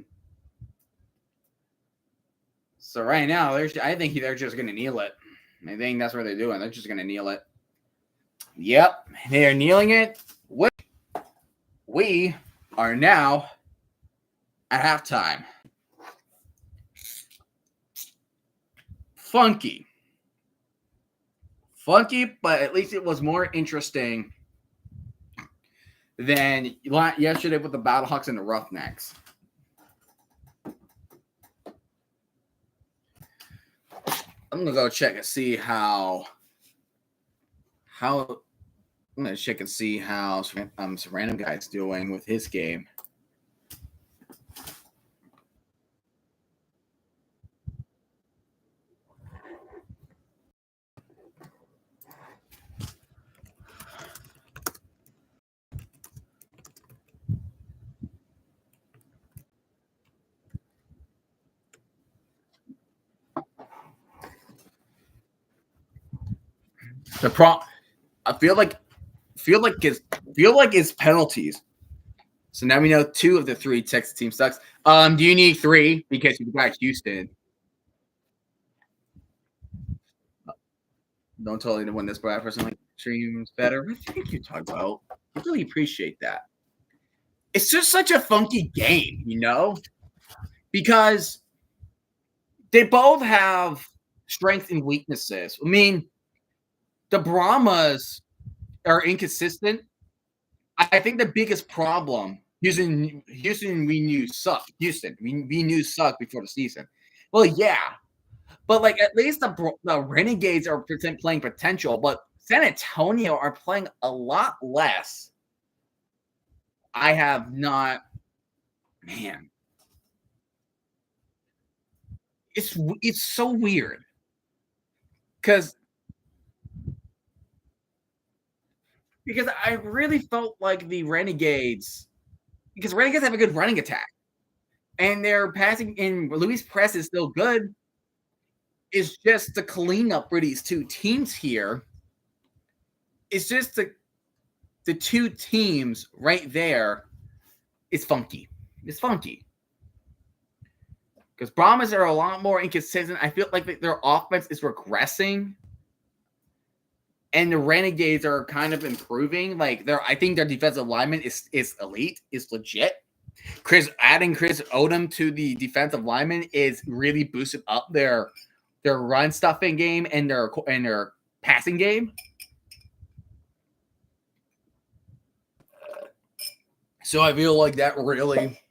So right now, I think they're just going to kneel it. I think that's what they're doing. They're just going to kneel it. Yep, they're kneeling it. We are now at halftime. Funky, but at least it was more interesting than yesterday with the Battlehawks and the Roughnecks. I'm gonna go check and see how I'm gonna check and see how some random guy's doing with his game. I feel like it's penalties. So now we know 2 of the 3 Texas team sucks. Do you need 3 because you got Houston? Don't tell anyone this, but I personally streams better. What do you think you talk about? I really appreciate that. It's just such a funky game, because they both have strengths and weaknesses. I mean, the Brahmas are inconsistent. I think the biggest problem, Houston we knew sucked. Houston, we knew sucked before the season. Well, yeah. But, like, at least the Renegades are playing potential, but San Antonio are playing a lot less. I have not – man. It's so weird because I really felt like the Renegades – because Renegades have a good running attack. And their passing – and Luis Press is still good. It's just the cleanup for these 2 teams here. It's just the 2 teams right there. It's funky. It's funky. Because Brahmas are a lot more inconsistent. I feel like their offense is regressing. And the Renegades are kind of improving. Like I think their defensive lineman is elite, is legit. Adding Chris Odom to the defensive lineman is really boosted up their run stuffing game and their passing game. So I feel like that really.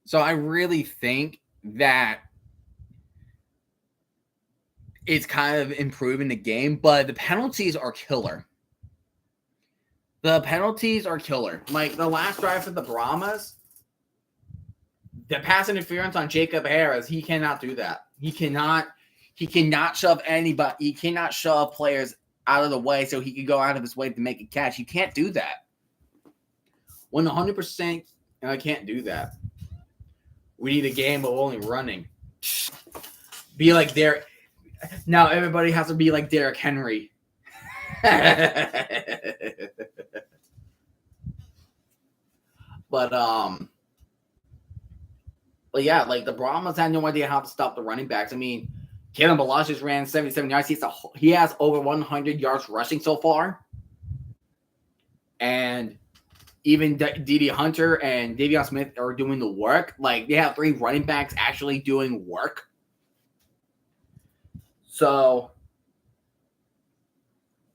So I really think that it's kind of improving the game, but the penalties are killer. Like the last drive for the Brahmas, the pass interference on Jacob Harris, he cannot do that. He cannot shove anybody. He cannot shove players out of the way so he can go out of his way to make a catch. You can't do that. 100%, I can't do that. We need a game of only running. Be like Derek. Now everybody has to be like Derrick Henry. But yeah, like the Brahmas had no idea how to stop the running backs. I mean, Kalen Balash just ran 77 yards. He has over 100 yards rushing so far. And even D.D. Hunter and Davion Smith are doing the work. Like, they have 3 running backs actually doing work. So,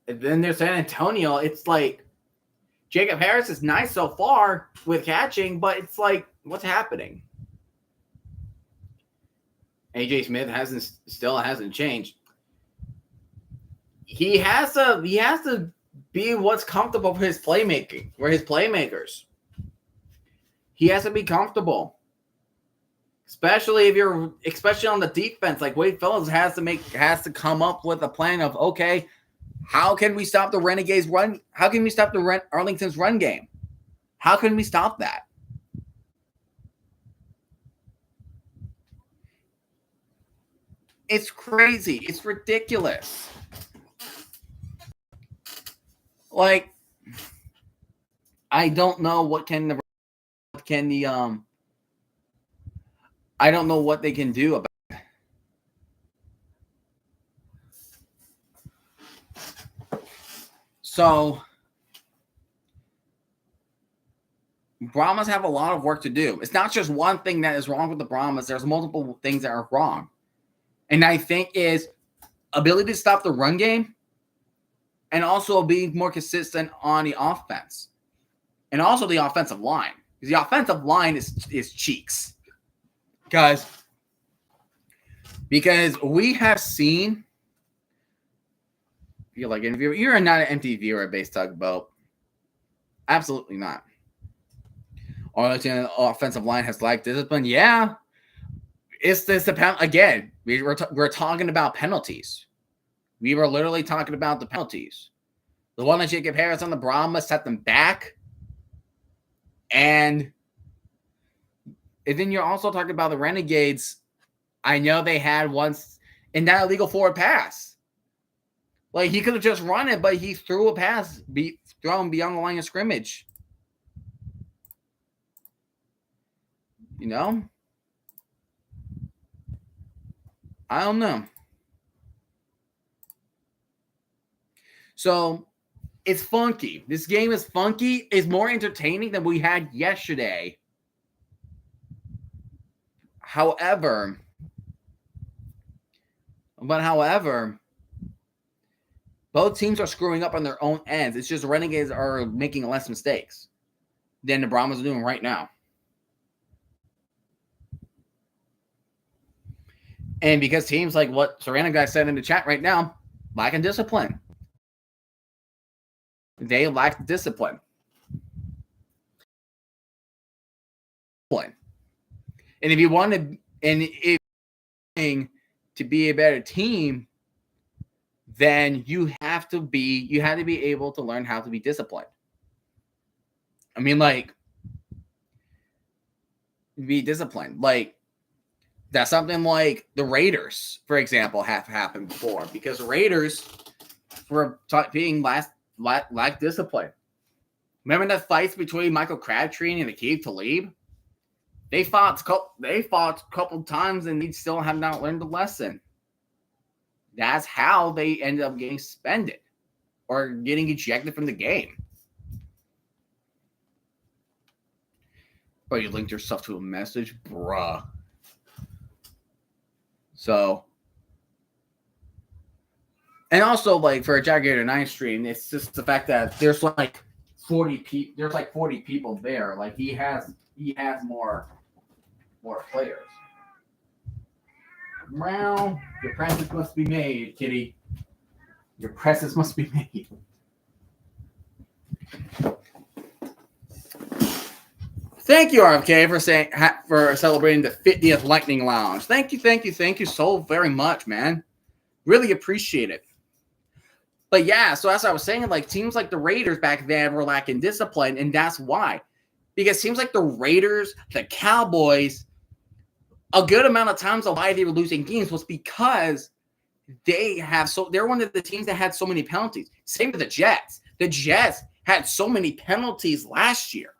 and then there's San Antonio. It's like, Jacob Harris is nice so far with catching, but it's like, what's happening? AJ Smith still hasn't changed. he has to be what's comfortable for his playmaking, for his playmakers. He has to be comfortable. Especially on the defense, like Wade Phillips has to come up with a plan of, okay, how can we stop the Renegades run? How can we stop the Arlington's run game? How can we stop that? It's crazy. It's ridiculous. Like, I don't know I don't know what they can do about it. So Brahmas have a lot of work to do. It's not just one thing that is wrong with the Brahmas. There's multiple things that are wrong. And I think is ability to stop the run game and also being more consistent on the offense. And also the offensive line. Because the offensive line is cheeks. Because we have seen, you're not an empty viewer at Base Tugboat. Absolutely not. Arlington offensive line has lacked discipline. Yeah. It's this again. We're talking about penalties. We were literally talking about the penalties. The one that Jacob Harris on the Brahmas set them back. And then you're also talking about the Renegades. I know they had once in that illegal forward pass. Like, he could have just run it, but he threw a pass thrown beyond the line of scrimmage. You know? I don't know. So, it's funky. This game is funky. It's more entertaining than we had yesterday. However, both teams are screwing up on their own ends. It's just the Renegades are making less mistakes than the Brahmas are doing right now. And because teams like what Serrano guy said in the chat right now, lacking discipline. They lack discipline. And if you want to be a better team, then you have to be able to learn how to be disciplined. I mean, like, be disciplined. Like, that's something like the Raiders, for example, have happened before, because Raiders were being lack discipline. Remember the fights between Michael Crabtree and Aqib Talib? They fought a couple times and they still have not learned the lesson. That's how they ended up getting suspended or getting ejected from the game. But you linked yourself to a message? Bruh. So, and also, like, for a Jaguar 9 stream, it's just the fact that there's like 40 people there. Like, he has more players. Well, your presence must be made, kitty. Your presence must be made. Thank you, RFK, for celebrating the 50th Lightning Lounge. Thank you so very much, man. Really appreciate it. But yeah, so as I was saying, like, teams like the Raiders back then were lacking discipline, and that's why. Because teams like the Raiders, the Cowboys, a good amount of times why they were losing games was because they're one of the teams that had so many penalties. Same with the Jets. The Jets had so many penalties last year.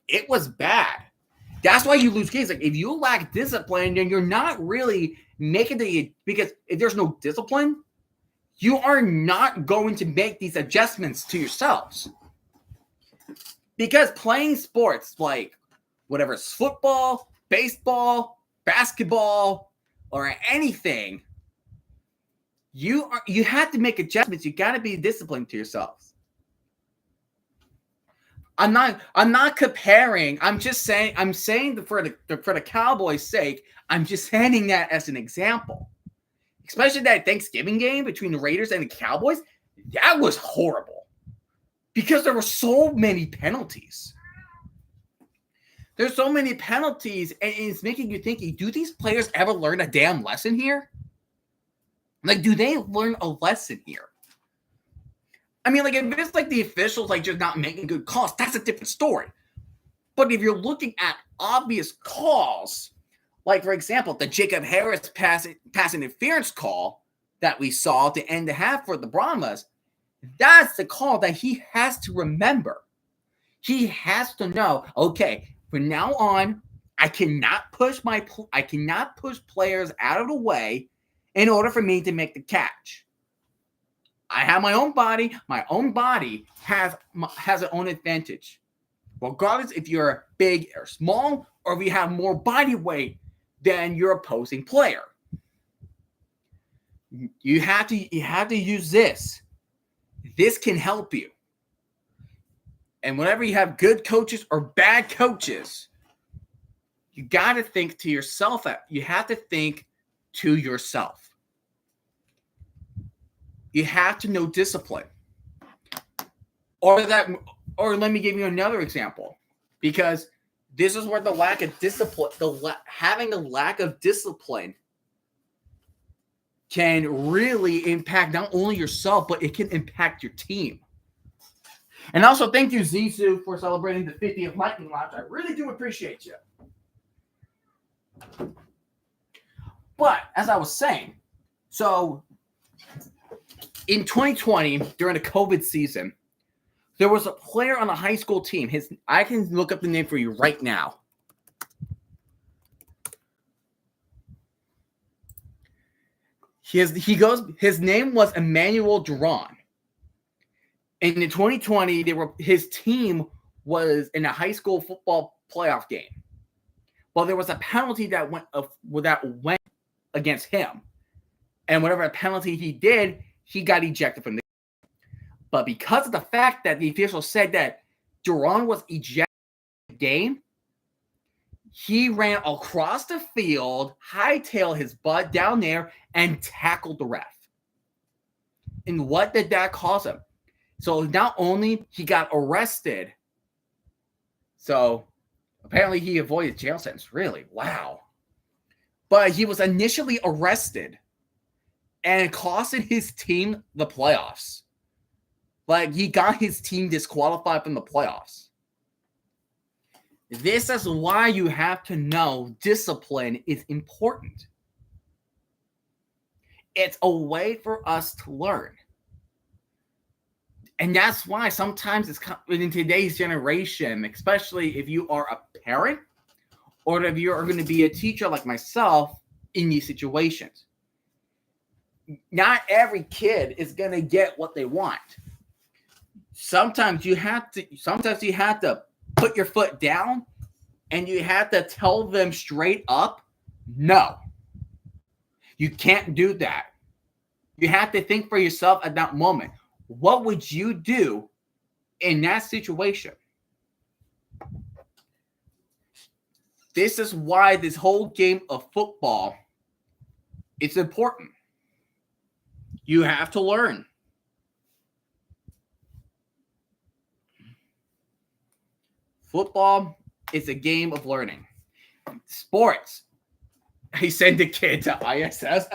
It was bad. That's why you lose games. Like, if you lack discipline, then you're not really making because if there's no discipline, you are not going to make these adjustments to yourselves. Because playing sports like whatever, it's football, baseball, basketball, or anything, you have to make adjustments. You got to be disciplined to yourselves. I'm not comparing. I'm saying for the Cowboys' sake, I'm just saying that as an example. especially that Thanksgiving game between the Raiders and the Cowboys, that was horrible because there were so many penalties. There's so many penalties, and it's making you think, do these players ever learn a damn lesson here? Like, do they learn a lesson here? I mean, like, if it's like the officials, like, just not making good calls, that's a different story. But if you're looking at obvious calls, like, for example, the Jacob Harris pass interference call that we saw at the end of the half for the Brahmas, that's the call that he has to remember. He has to know, okay, from now on, I cannot push players out of the way in order for me to make the catch. I have my own body. My own body has its own advantage. Regardless if you're big or small, or if you have more body weight than your opposing player. You have to use this. This can help you. And whenever you have good coaches or bad coaches, you got to think to yourself. You have to think to yourself. You have to know discipline. Or let me give you another example, because this is where the lack of discipline, having a lack of discipline can really impact not only yourself, but it can impact your team. And also, thank you, Zizou, for celebrating the 50th Lightning Launch. I really do appreciate you. But, as I was saying, so in 2020, during the COVID season, there was a player on a high school team. I can look up the name for you right now. His name was Emmanuel Duran. And in 2020, his team was in a high school football playoff game. Well, there was a penalty that went against him. And whatever penalty he did, he got ejected from the game. But because of the fact that the official said that Duran was ejected from the game, he ran across the field, hightailed his butt down there, and tackled the ref. And what did that cause him? So not only he got arrested, so apparently he avoided jail sentence. Really? Wow. But he was initially arrested and costed his team the playoffs. Like, he got his team disqualified from the playoffs. This is why you have to know discipline is important. It's a way for us to learn. And that's why sometimes it's in today's generation, especially if you are a parent or if you are going to be a teacher like myself in these situations. Not every kid is going to get what they want. Sometimes you have to put your foot down and you have to tell them straight up, no. You can't do that. You have to think for yourself at that moment. What would you do in that situation? This is why this whole game of football is important. You have to learn. Football is a game of learning. Sports. He sent the kid to ISS.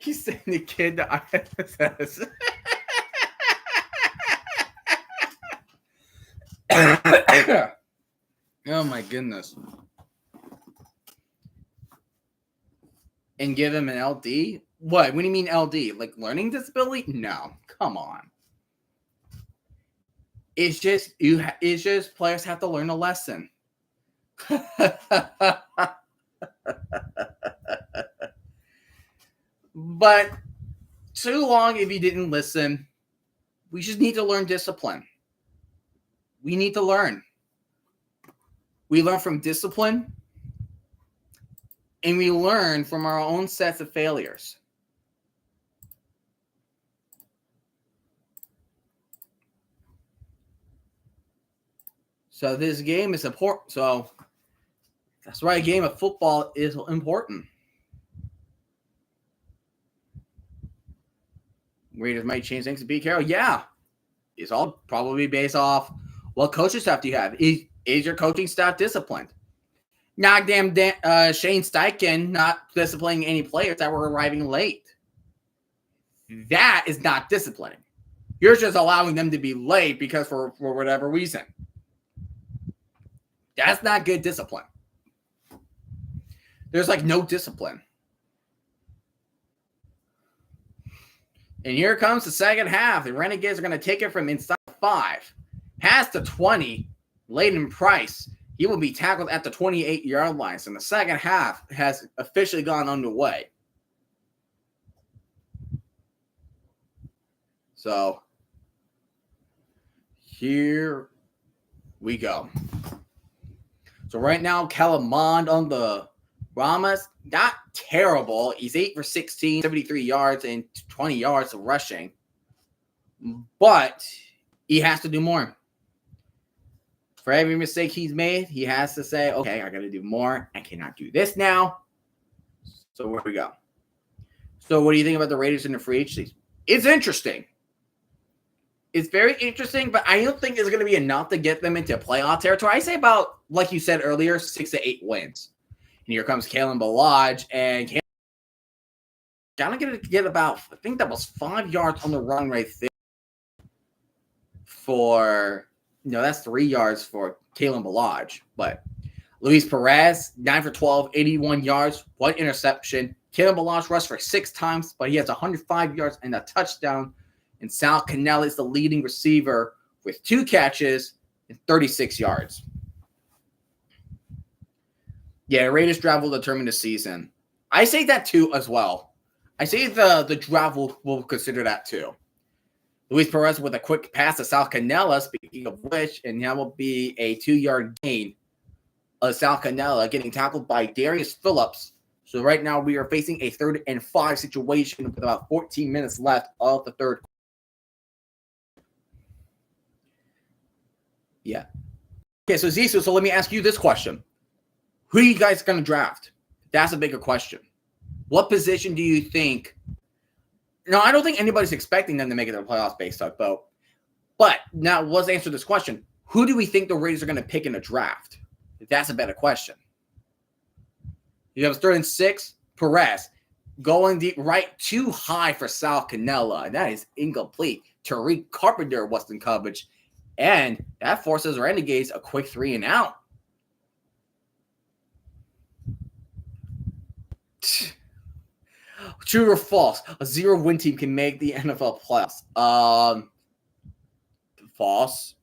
He sent the kid to ISS. Oh my goodness. And give him an LD? What do you mean LD? Like learning disability? No. Come on. It's just players have to learn a lesson. But too long if you didn't listen. We just need to learn discipline. We need to learn. We learn from discipline, and we learn from our own sets of failures. So this game is important. So That's why a game of football is important. Raiders might change things to Pete Carroll. Yeah. It's all probably based off what coaching staff do you have. Is your coaching staff disciplined? Not damn Shane Steichen not disciplining any players that were arriving late. That is not disciplining. You're just allowing them to be late because for whatever reason. That's not good discipline. There's like no discipline. And here comes the second half. The Renegades are going to take it from inside 5. Pass to 20. Layden Price. He will be tackled at the 28-yard line. So the second half has officially gone underway. So here we go. So right now, Calamond on the Brahmas, not terrible. He's 8 for 16, 73 yards, and 20 yards of rushing. But he has to do more. For every mistake he's made, he has to say, okay, I got to do more. I cannot do this now. So where we go. So what do you think about the Raiders in the free agency? It's interesting. It's very interesting, but I don't think it's going to be enough to get them into playoff territory. I say about, like you said earlier, 6 to 8 wins. And here comes Kalen Ballage, and Kalen going to get about, I think that was 5 yards on the run right there for, that's 3 yards for Kalen Ballage. But Luis Perez, 9 for 12, 81 yards, 1 interception. Kalen Ballage rushed for 6 times, but he has 105 yards and a touchdown. And Sal Cannella is the leading receiver with 2 catches and 36 yards. Yeah, Raiders draft will determine the season. I say that too as well. I say the draft will consider that too. Luis Perez with a quick pass to Sal Cannella, speaking of which, and that will be a 2-yard gain of Sal Cannella getting tackled by Darius Phillips. So right now we are facing a 3rd and 5 situation with about 14 minutes left of the third. Yeah. Okay, so Zissou, so let me ask you this question. Who are you guys going to draft? That's a bigger question. What position do you think? No, I don't think anybody's expecting them to make it to the playoffs based on though. But now let's answer this question. Who do we think the Raiders are going to pick in a draft? That's a better question. You have 3rd and 6, Perez. Going deep, right too high for Sal Cannella. That is incomplete. Tariq Carpenter was in coverage. And that forces Renegades a quick 3 and out. True or false? A 0-win team can make the NFL playoffs. False.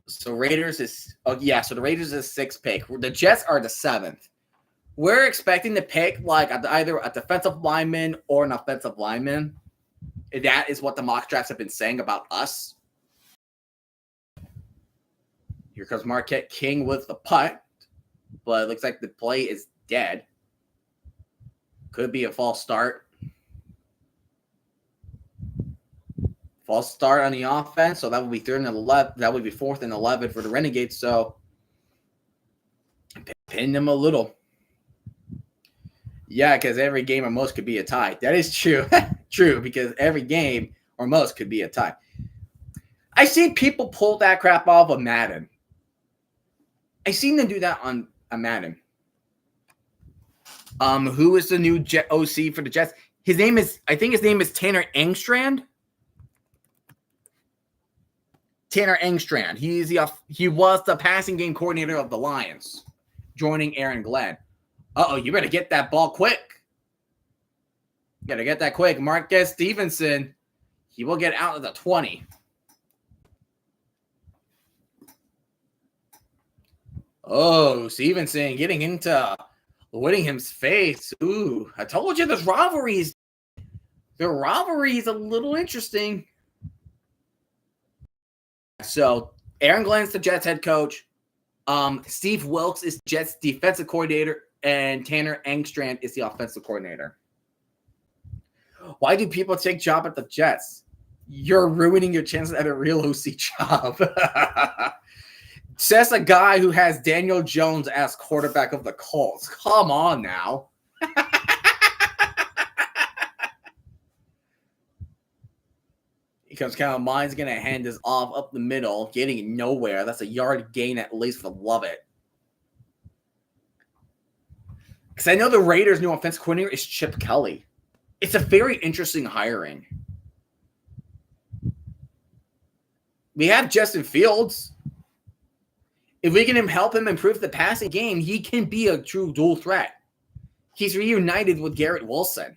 So Raiders is so the Raiders is 6th pick. The Jets are the 7th. We're expecting to pick like either a defensive lineman or an offensive lineman. That is what the mock drafts have been saying about us. Here comes Marquette King with the punt, but it looks like the play is dead. Could be a false start. False start on the offense, so that would be 3rd and 11. That would be 4th and 11 for the Renegades. So pin them a little. Yeah, because every game or most could be a tie. That is true. True, because every game or most could be a tie. I've seen people pull that crap off of Madden. I've seen them do that on Madden. Who is the new OC for the Jets? I think his name is Tanner Engstrand. Tanner Engstrand. He was the passing game coordinator of the Lions, joining Aaron Glenn. You better get that ball quick. You gotta get that quick. Marquez Stevenson, he will get out of the 20. Oh, Stevenson getting into Whittingham's face. Ooh, I told you the rivalry is a little interesting. So Aaron Glenn's the Jets head coach. Steve Wilkes is Jets defensive coordinator, and Tanner Engstrand is the offensive coordinator. Why do people take job at the Jets? You're ruining your chances at a real OC job. Says a guy who has Daniel Jones as quarterback of the Colts. Come on now. Because kind of mine's going to hand this off up the middle, getting nowhere. That's a yard gain at least for the love it. Because I know the Raiders' new offensive coordinator is Chip Kelly. It's a very interesting hiring. We have Justin Fields. If we can help him improve the passing game, he can be a true dual threat. He's reunited with Garrett Wilson.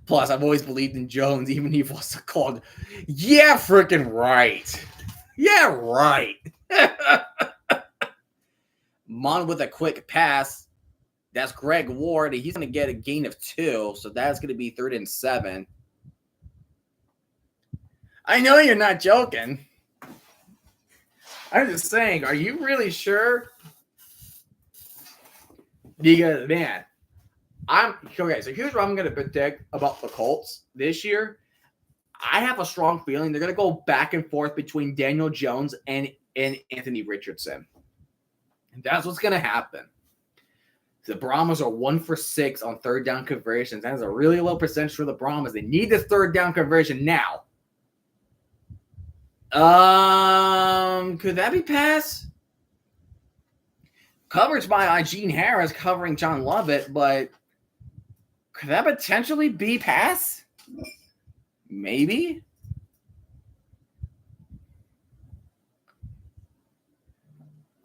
Plus, I've always believed in Jones, even if he was called. Yeah, freaking right. Yeah, right. Mon with a quick pass. That's Greg Ward. He's going to get a gain of 2, so that's going to be 3rd and 7. I know you're not joking. I'm just saying, are you really sure? Because, man, okay, so here's what I'm going to predict about the Colts this year. I have a strong feeling they're going to go back and forth between Daniel Jones and Anthony Richardson. And that's what's going to happen. The Brahmas are 1 for 6 on third down conversions. That is a really low percentage for the Brahmas. They need this third down conversion now. Could that be pass? Coverage by Gene Harris covering John Lovett, but could that potentially be pass? Maybe.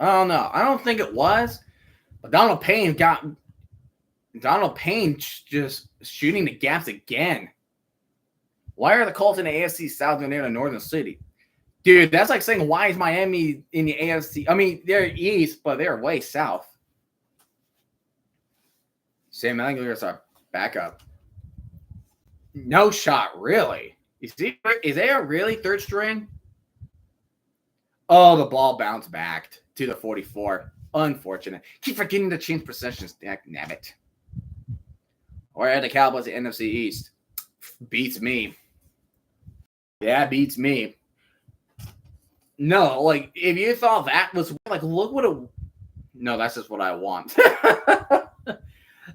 I don't know. I don't think it was. But Donald Payne just shooting the gaps again. Why are the Colts in the AFC South when they're in the Northern City? Dude, that's like saying, why is Miami in the AFC? I mean, they're east, but they're way south. Sam Ellinger's our backup. No shot, really? Is there really third string? Oh, the ball bounced back to the 44. Unfortunate. Keep forgetting to change possessions. Damn it. Or are the Cowboys the NFC East? Beats me. Yeah, beats me. No, like, if you thought that was, like, look what it... No, that's just what I want.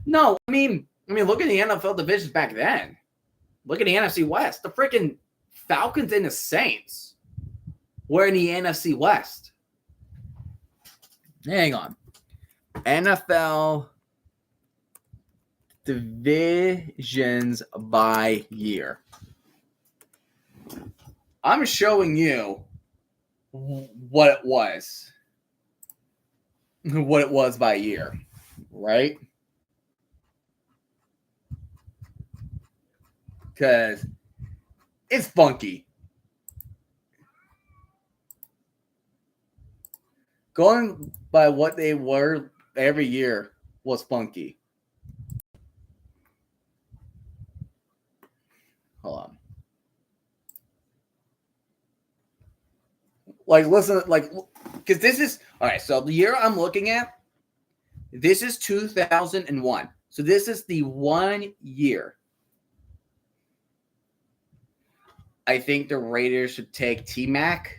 No, I mean, look at the NFL divisions back then. Look at the NFC West. The freaking Falcons and the Saints were in the NFC West. Hang on. NFL divisions by year. I'm showing you what it was. What it was by year, right? Because it's funky. Going by what they were every year was funky. Hold on. Like, listen, like, because this is, all right, so the year I'm looking at, this is 2001. So this is the 1 year. I think the Raiders should take T-Mac.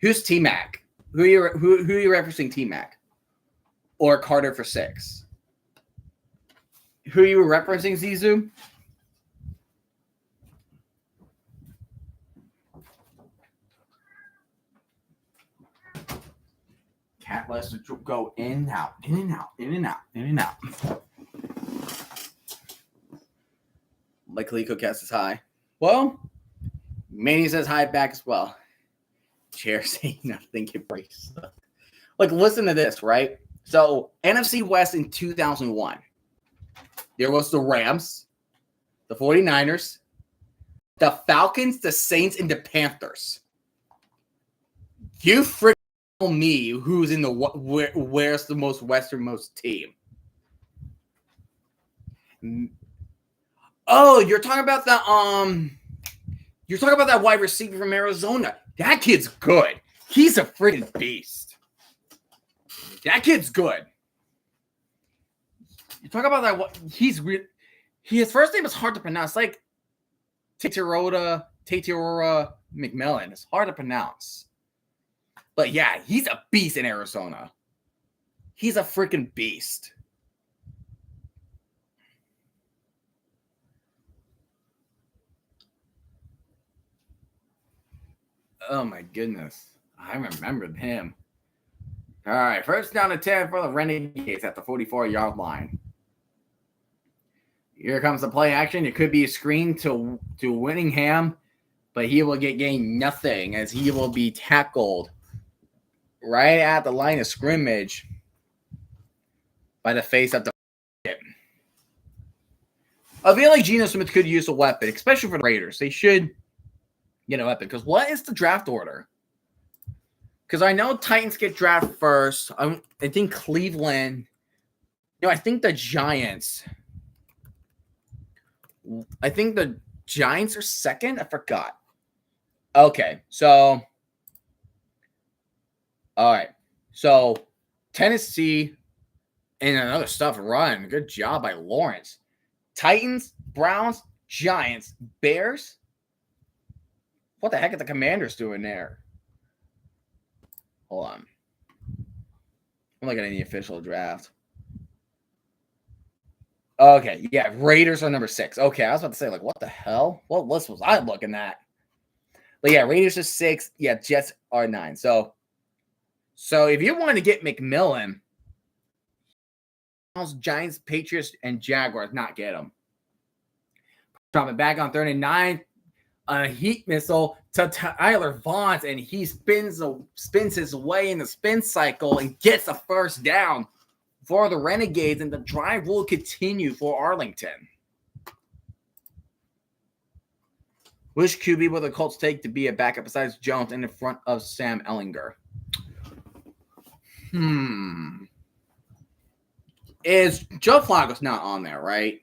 Who's T-Mac? Who are you referencing T-Mac? Or Carter for 6? Who are you referencing, Zizou? Cat lets it go in and out, in and out, in and out, in and out. Like Kaliko Cast is high. Well, Manny says hi back as well. Chair saying nothing can breaks. Like, listen to this, right? So, NFC West in 2001. There was the Rams, the 49ers, the Falcons, the Saints, and the Panthers. You freaking tell me who's in the where's the most westernmost team? Oh, you're talking about that wide receiver from Arizona. That kid's good. He's a freaking beast. That kid's good. You talk about that. His first name is hard to pronounce, like Titerota Tateora McMillan. It's hard to pronounce. But yeah, he's a beast in Arizona. He's a freaking beast. Oh my goodness. I remembered him. All right, first down to 10 for the Renegades at the 44-yard line. Here comes the play action. It could be a screen to Winningham, but he will gain nothing as he will be tackled right at the line of scrimmage by the face of the I feel like Geno Smith could use a weapon, especially for the Raiders. They should get a weapon. Because what is the draft order? Because I know Titans get drafted first. I think Cleveland. I think the Giants. I think the Giants are second. I forgot. Okay, so. All right. So, Tennessee and another stuff run. Good job by Lawrence. Titans, Browns, Giants, Bears. What the heck are the Commanders doing there? Hold on. I'm looking at the official draft. Okay, yeah, Raiders are number 6. Okay, I was about to say, like, what the hell? What list was I looking at? But yeah, Raiders are 6. Yeah, Jets are 9. So if you want to get McMillan, Giants, Patriots, and Jaguars not get him. Dropping back on 3rd and 9. A heat missile to Tyler Vaughn, and he spins his way in the spin cycle and gets a first down for the Renegades, and the drive will continue for Arlington. Which QB will the Colts take to be a backup besides Jones in the front of Sam Ehlinger? Is Joe Flacco's not on there, right?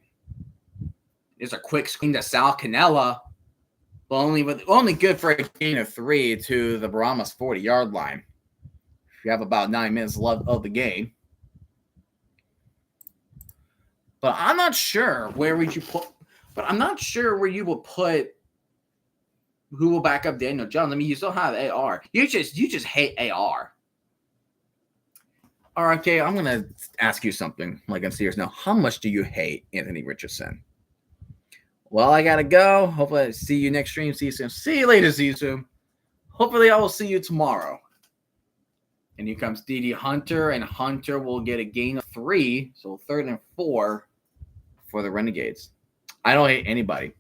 There's a quick screen to Sal Cannella, but only good for a gain of 3 to the Brahmas 40-yard line. You have about 9 minutes left of the game. But I'm not sure where would you put. But I'm not sure where you will put. Who will back up Daniel Jones? I mean, you still have AR. You just hate AR. All right, okay, I'm gonna ask you something. Like I'm serious now. How much do you hate Anthony Richardson? Well, I gotta go. Hopefully, I see you next stream. See you soon. See you later. See you soon. Hopefully, I will see you tomorrow. And here comes D.D. Hunter, and Hunter will get a gain of 3, so 3rd and 4 for the Renegades. I don't hate anybody.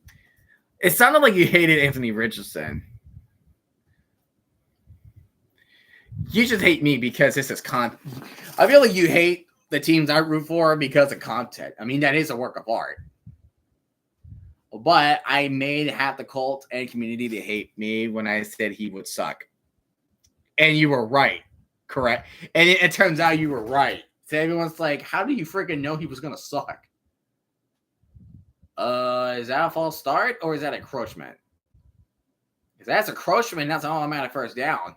It sounded like you hated Anthony Richardson. You just hate me because this is content. I feel like you hate the teams I root for because of content. I mean, that is a work of art. But I made half the cult and community to hate me when I said he would suck. And you were right. Correct. And it turns out you were right. So everyone's like, how do you freaking know he was going to suck? Is that a false start or is that encroachment? If that's encroachment, that's an automatic first down.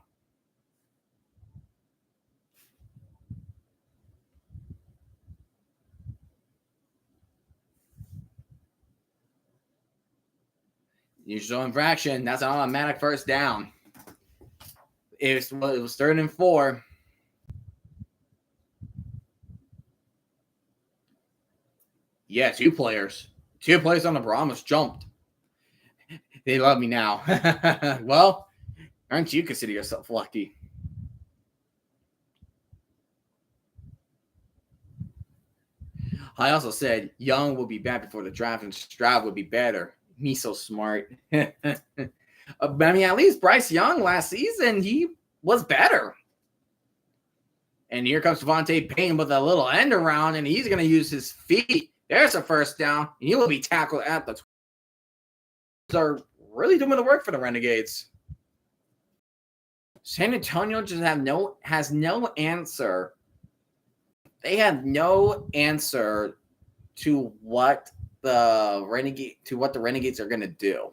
Usual infraction, that's an automatic first down. It was 3rd and 4. Yeah, 2 players. 2 players on the Brahmas jumped. They love me now. Well, aren't you consider yourself lucky? I also said Young will be back before the draft and Stroud would be better. Me so smart. I mean, at least Bryce Young last season, he was better. And here comes Devontae Payne with a little end around, and he's going to use his feet. There's a first down, and he will be tackled at the 20. Are really doing the work for the Renegades. San Antonio just has no answer. They have no answer to what the Renegades are going to do.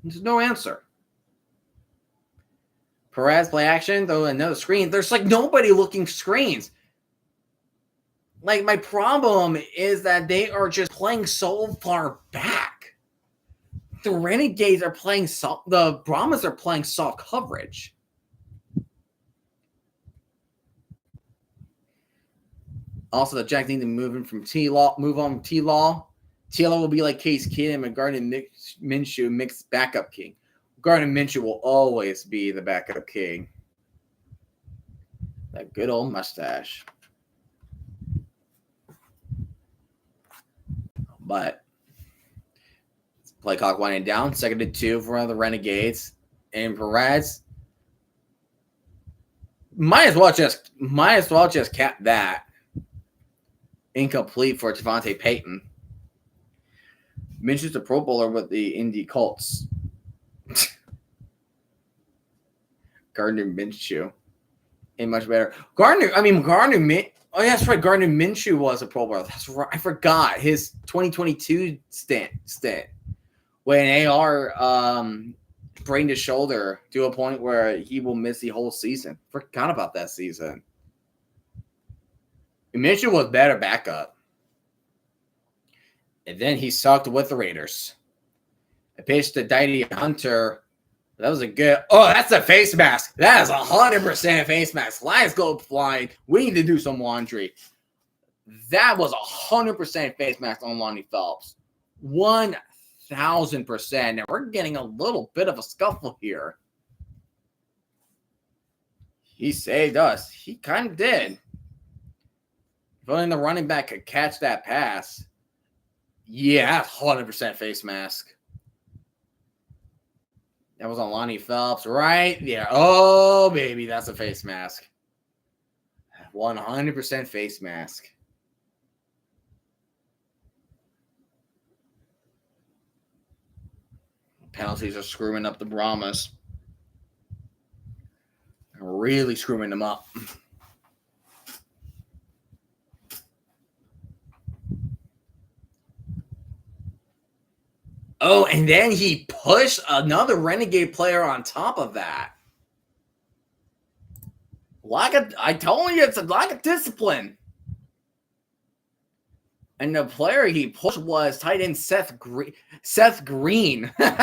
There's no answer. Perez play action, though another screen. There's like nobody looking screens. Like my problem is that they are just playing so far back. the Renegades are playing soft. The Brahmas are playing soft coverage. Also, the Jack need to move on from T-Law. T-Law will be like Case Keenum and Gardner Minshew mixed backup king. Gardner Minshew will always be the backup king. That good old mustache. But play clock winding down. 2nd and 2 for the Renegades. And Perez might as well just cap that. Incomplete for Javante Payton. Minshew's a Pro Bowler with the Indy Colts. Gardner Minshew ain't much better. Gardner Minshew was a Pro Bowler. That's right. I forgot his 2022 stint when AR sprained his shoulder to a point where he will miss the whole season. Forgot about that season. Minshew was better backup. And then he sucked with the Raiders. I pitched to Diddy Hunter. That was a good. Oh, that's a face mask. That is 100% face mask. Lions go flying. We need to do some laundry. That was 100% face mask on Lonnie Phelps. 1,000%. And we're getting a little bit of a scuffle here. He saved us. He kind of did. If only the running back could catch that pass. Yeah, that's 100% face mask. That was on Lonnie Phelps, right? Yeah. Oh, baby, that's a face mask. 100% face mask. Penalties are screwing up the Brahmas. Really screwing them up. Oh, and then he pushed another Renegade player on top of that. I told you it's a lack of discipline. And the player he pushed was tight end Seth Green. And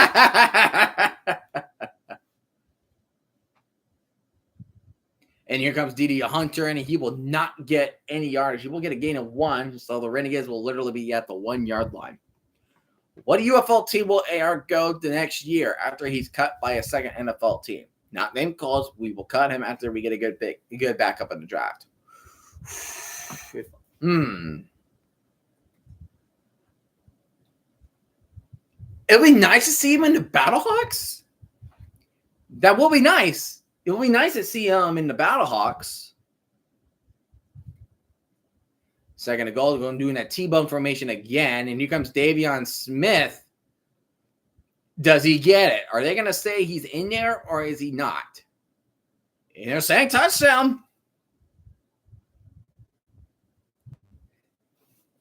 here comes Didi Hunter, and he will not get any yardage. He will get a gain of 1, so the Renegades will literally be at the 1-yard line. What UFL team will AR go the next year after he's cut by a second NFL team? Not name calls. We will cut him after we get a good backup in the draft. It'll be nice to see him in the Battlehawks. That will be nice. It will be nice to see him in the Battlehawks. 2nd and goal. We're going to do that T-bone formation again. And here comes Davion Smith. Does he get it? Are they going to say he's in there or is he not? And they're saying touchdown.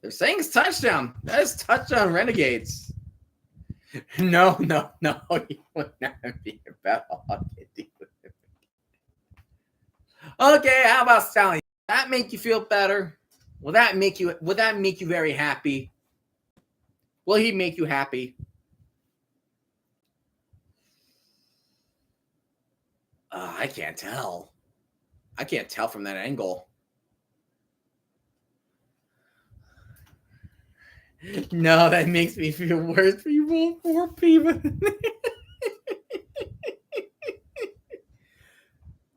They're saying it's touchdown. That is touchdown, Renegades. No. He would not be a Battlehawk. Okay, how about Sally? That make you feel better? Will that make you very happy? Will he make you happy? I can't tell. I can't tell from that angle. No, that makes me feel worse for you poor people.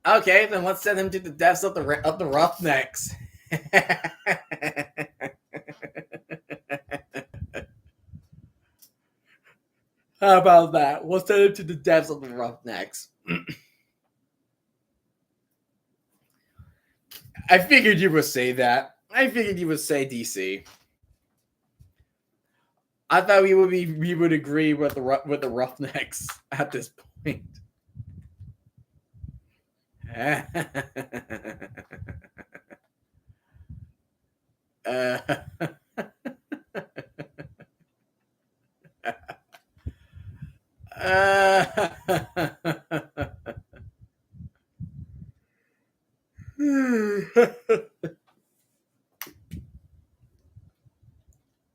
Okay, then let's send him to the depths of the Roughnecks. How about that? We'll send him to the depths of the Roughnecks. I figured you would say that. I figured you would say DC. I thought we would agree with the Roughnecks at this point.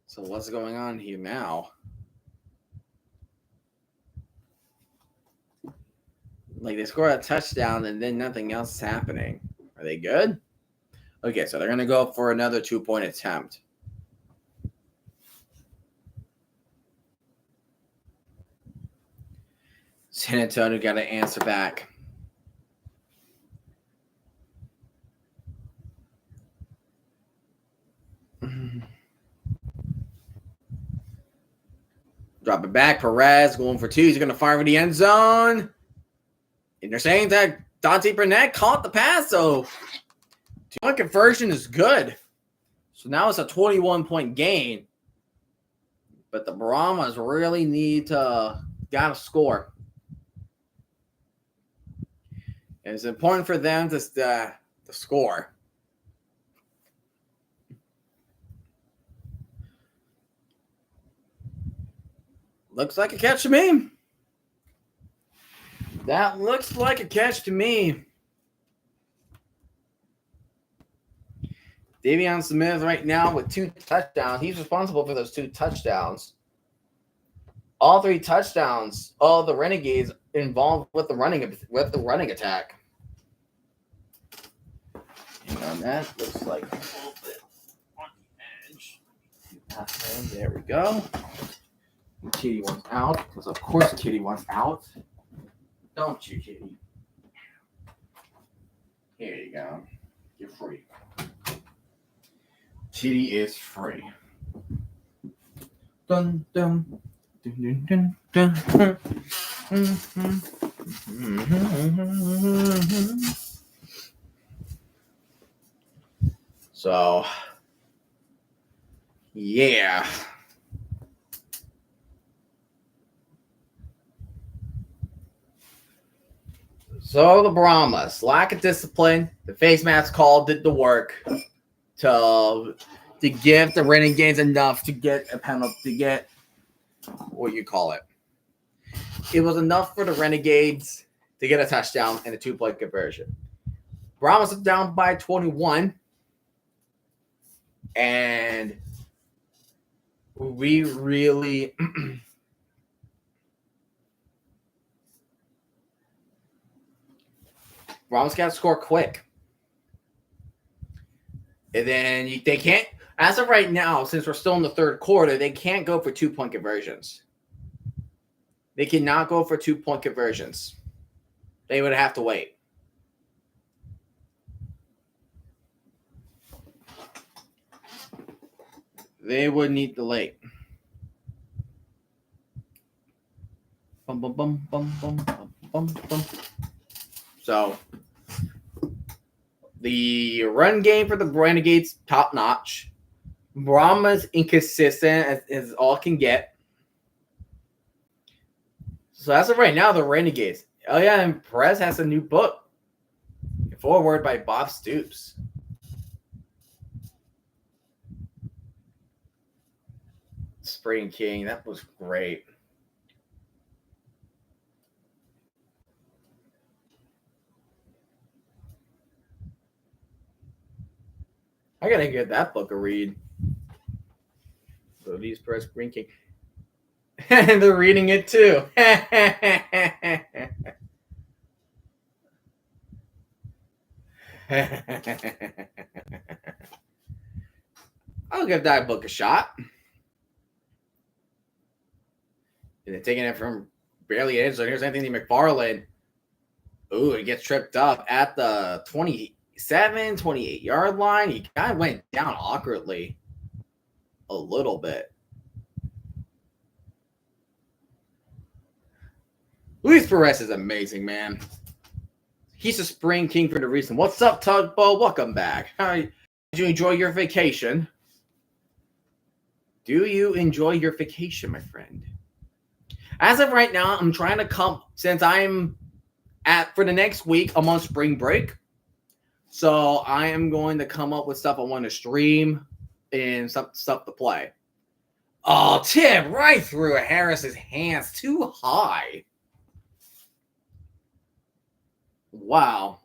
So what's going on here now? Like, they score a touchdown and then nothing else is happening. Are they good? Okay, so they're going to go for another 2-point attempt. San Antonio got to answer back. Drop it back. Perez going for 2. He's going to fire for the end zone. And they're saying that Dante Burnett caught the pass, so 2-point conversion is good. So now it's a 21-point gain. But the Brahmas really need to got to score. And it's important for them to score. Looks like a catch to me. That looks like a catch to me. Davion Smith right now with 2 touchdowns. He's responsible for those 2 touchdowns. All 3 touchdowns, all the Renegades involved with the running attack. And that looks like a little bit on the edge. There we go. Kitty wants out, because of course Kitty wants out. Don't you, Kitty? Here you go. You're free. Kitty is free. Dun dun dun dun dun dun. So, yeah. So the Brahmas, lack of discipline. The face mask call did the work to give the Renegades enough to get a penalty, to get what you call it. It was enough for the Renegades to get a touchdown and a 2-point conversion. Brahmas are down by 21. And we really Brahmas got to score quick. And then they can't, as of right now, since we're still in the 3rd quarter, they can't go for 2-point conversions. They cannot go for 2-point conversions. They would have to wait. They would need to wait. Bum, bum, bum, bum, bum, bum, bum, bum. So, the run game for the Renegades, top notch. Brahmas inconsistent as all can get. So as of right now, the Renegades. Oh yeah, and Perez has a new book. Forward by Bob Stoops. Spring King, that was great. I gotta give that book a read. So these Perez Spring King. And they're reading it too. I'll give that book a shot. And they're taking it from barely edge. So here's Anthony McFarland. Ooh, he gets tripped up at the 27, 28-yard line. He kind of went down awkwardly a little bit. Luis Perez is amazing, man. He's a spring king for the reason. What's up, Tugboat? Welcome back. Did you enjoy your vacation? Do you enjoy your vacation, my friend? As of right now, I'm trying to come, since I'm for the next week, I'm on spring break. So I am going to come up with stuff I want to stream and stuff to play. Oh, tip right through Harris's hands. Too high. Wow.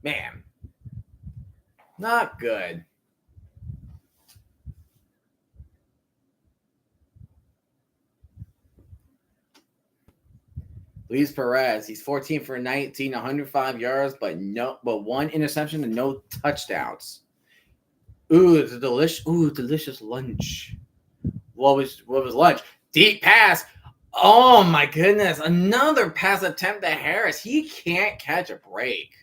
Man. Not good. Luis Perez, he's 14 for 19, 105 yards, but one interception and no touchdowns. Ooh, it's a delicious lunch. What was lunch? Deep pass. Oh my goodness. Another pass attempt to Harris. He can't catch a break.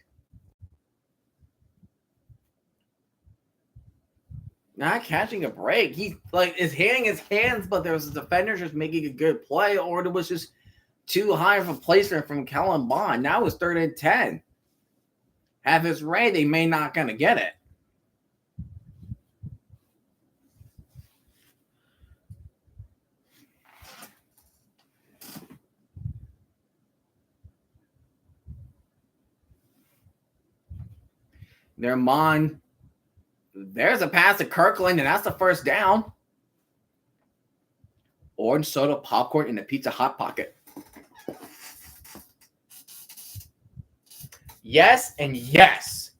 Not catching a break. He is hitting his hands, but there was a defender just making a good play, or it was just too high of a placement from Kellen Bond. Now it's 3rd and 10. Have his way, they may not gonna get it. There's a pass to Kirkland, and that's the first down. Orange soda, popcorn, and a Pizza Hot Pocket. Yes and yes.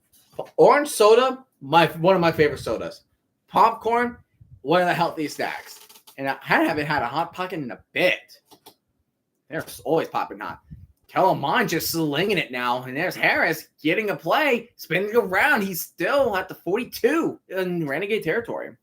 Orange soda, one of my favorite sodas. Popcorn, one of the healthiest snacks. And I haven't had a Hot Pocket in a bit. They're always popping hot. Kellerman just slinging it now. And there's Harris getting a play, spinning around. He's still at the 42 in Renegade territory.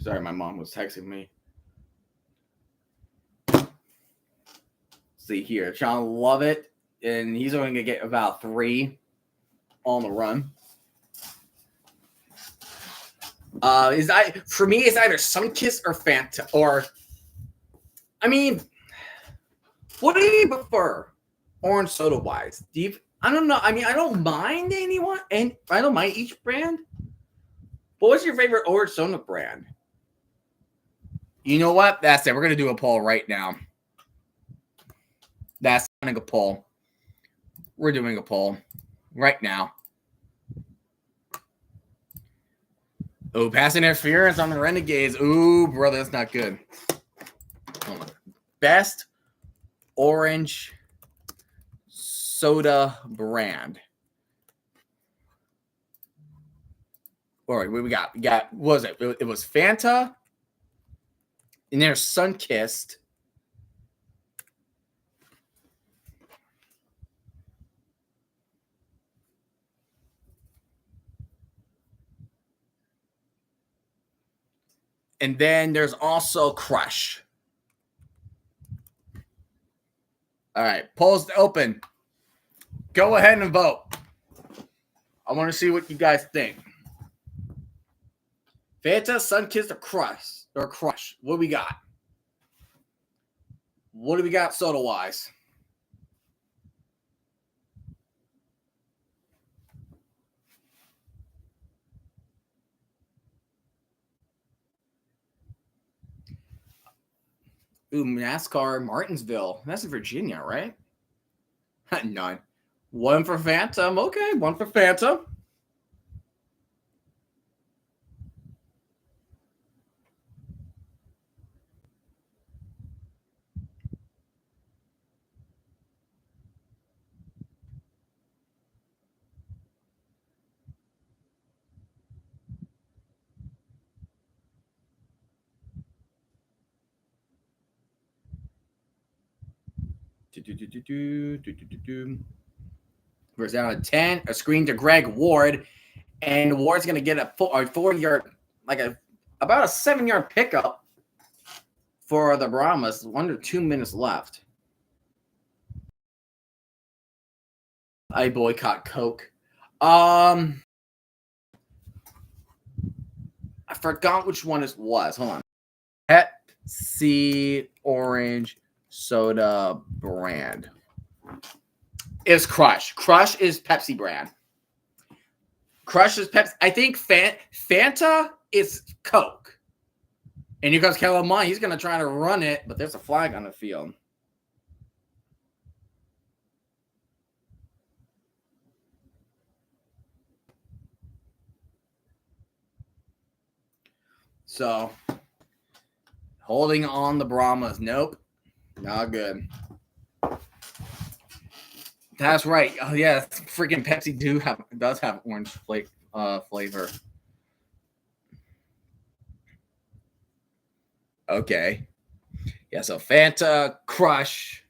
Sorry, my mom was texting me. See here, Sean Lovett, and he's only gonna get about 3 on the run. For me, it's either Sunkiss or Fanta. Or, I mean, what do you prefer, orange soda wise? I don't know. I mean, I don't mind anyone, and I don't mind each brand. But what's your favorite orange soda brand? You know what? That's it. We're gonna do a poll right now. That's a poll. We're doing a poll right now. Oh, pass interference on the Renegades. Ooh, brother, that's not good. Hold on. Best orange soda brand. All right, what we got? We got, what was it? It was Fanta. And there's Sunkissed. And then there's also Crush. All right, polls open. Go ahead and vote. I want to see what you guys think. Fanta, Sunkissed, or Crush. What do we got? What do we got soda-wise? Ooh, NASCAR, Martinsville. That's in Virginia, right? None. 1 for Phantom. Okay, 1 for Phantom. We're down to 10. A screen to Greg Ward. And Ward's going to get a 4-yard, about a 7-yard pickup for the Brahmas. 1 to 2 minutes left. I boycott Coke. I forgot which one it was. Hold on. Pepsi orange soda brand. It's Crush. Crush is Pepsi brand. Crush is Pepsi. I think Fanta is Coke. And here comes Kellerman. He's going to try to run it, but there's a flag on the field. So, Holding on the Brahmas. Nope. Not good. That's right. Oh yeah, freaking Pepsi does have orange flavor. Okay. Yeah, so Fanta, Crush,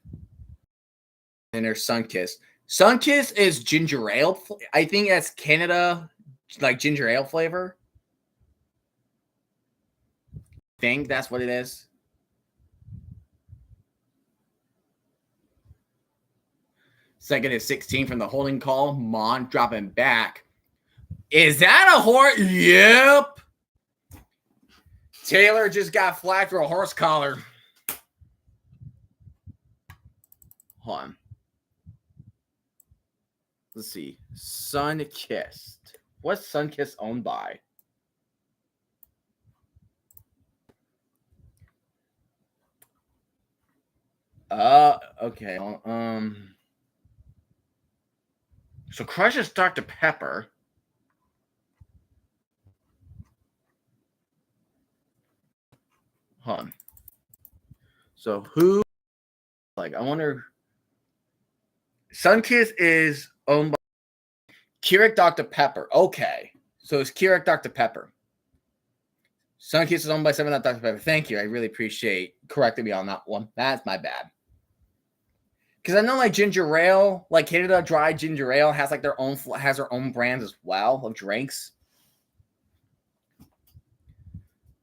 and there's Sunkiss. Sunkiss is ginger ale. I think that's Canada, like ginger ale flavor. I think that's what it is. Second is 16 from the holding call. Mon dropping back. Is that a horse? Yep. Taylor just got flagged for a horse collar. Hold on. Let's see. Sunkissed. What's Sunkissed owned by? Okay. So Crush is Dr. Pepper. Hold on. So who? Like, I wonder. Sunkissed is owned by Keurig Dr. Pepper. Okay. So it's Keurig Dr. Pepper. Sunkissed is owned by 7 Dr. Pepper. Thank you. I really appreciate correcting me on that one. That's my bad. Because I know like ginger ale, like Canada Dry Ginger Ale has like their own brands as well of drinks.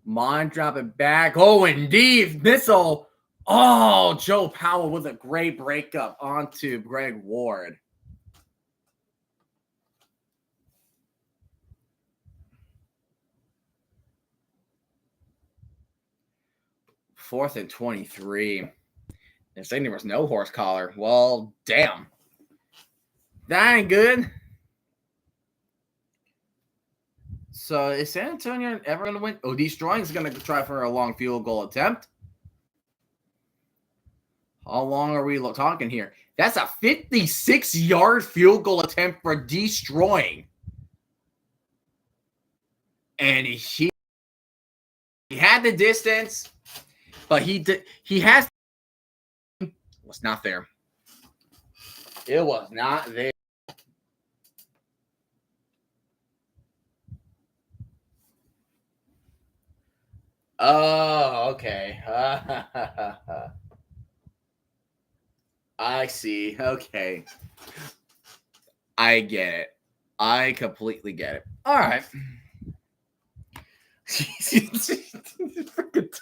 Mon dropping back. Oh, indeed. Missile. Oh, Joe Powell with a great breakup onto Greg Ward. Fourth and 23. They're saying there was no horse collar. Well, damn. That ain't good. So is San Antonio ever going to win? Oh, Destroying is going to try for a long field goal attempt. How long are we talking here? That's a 56-yard field goal attempt for Destroying. And he had the distance, but he has was not there. It was not there. Oh, okay. I see. Okay. I get it. I completely get it. All right. Freaking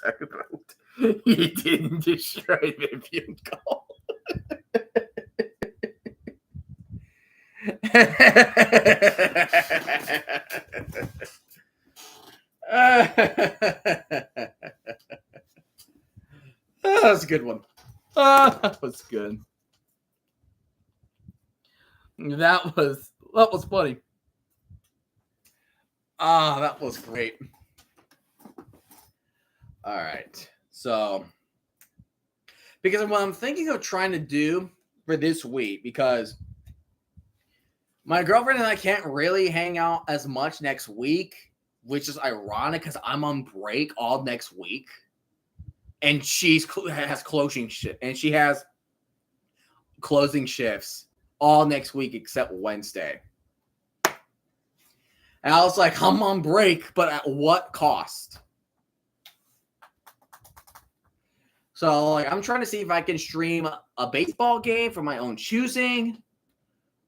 talk about he didn't destroy the field goal. That was a good one. That was good. That was funny. That was great. All right. So, because what I'm thinking of trying to do for this week, because my girlfriend and I can't really hang out as much next week, which is ironic because I'm on break all next week. And she has closing shifts, and she has closing shifts all next week except Wednesday. And I was like, I'm on break, but at what cost? So like, I'm trying to see if I can stream a baseball game for my own choosing.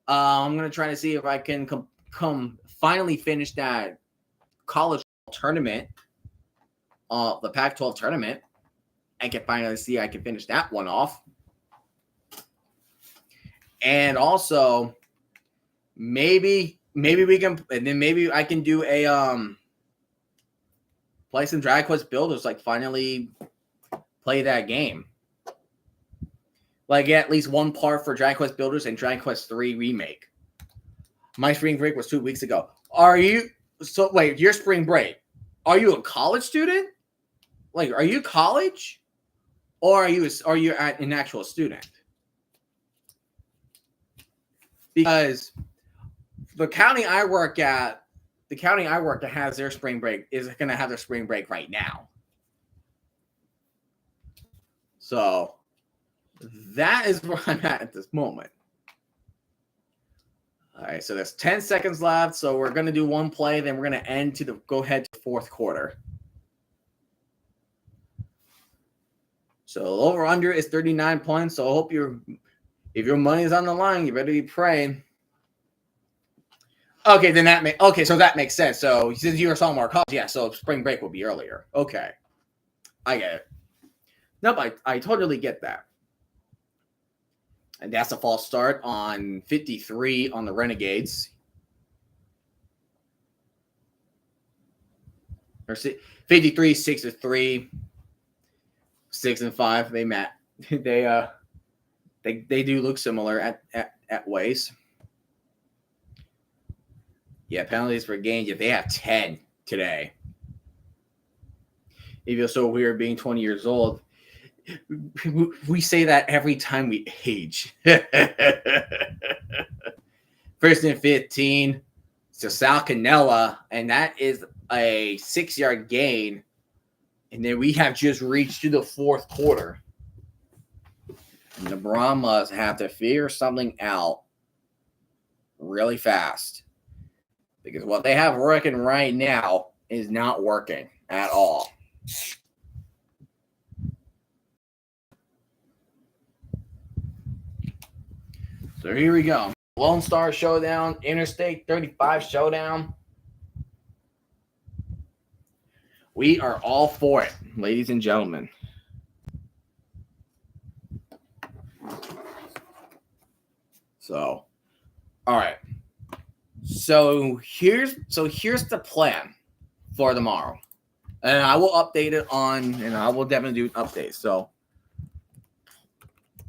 I'm going to try to see if I can come finally finish that college tournament, the Pac-12 tournament. I can finally see I can finish that one off. And also, maybe we can, and then maybe I can do a play some Dragon Quest Builders, like finally play that game. Like at least one part for Dragon Quest Builders and Dragon Quest 3 Remake. My spring break was 2 weeks ago. Wait, your spring break, are you a college student? Like, are you college? Or are you an actual student? Because the county I work at has their spring break, is going to have their spring break right now. So that is where I'm at this moment. All right, so there's 10 seconds left. So we're going to do one play, then we're going to end to go ahead to fourth quarter. So over under is 39 points. So I hope if your money is on the line, you better be praying. Okay, then so that makes sense. So since you were talking about college, yeah, so spring break will be earlier. Okay. I get it. Nope, I totally get that. And that's a false start on 53 on the Renegades. Or 53, 6-3, 6-5. They met. They do look similar at ways. Yeah, penalties for games. If they have 10 today, it feels so weird being 20 years old. We say that every time we age. First and 15 to Sal Canella, and that is a 6-yard gain. And then we have just reached to the fourth quarter. And the Brahmas have to figure something out really fast. Because what they have working right now is not working at all. So here we go. Lone Star Showdown, Interstate 35 Showdown. We are all for it, ladies and gentlemen. So, all right. So here's the plan for tomorrow. And I will update it and I will definitely do an update. So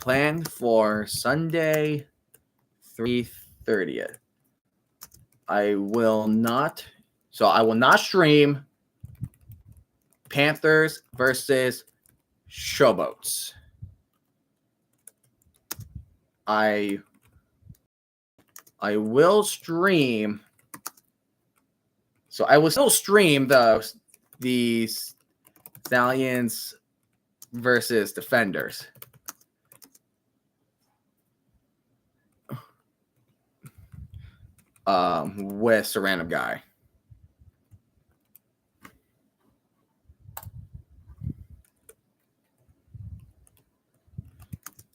plan for Sunday, 3/30th. I will not stream Panthers versus Showboats. I will stream. So I will still stream the Stallions versus Defenders. With Random Guy.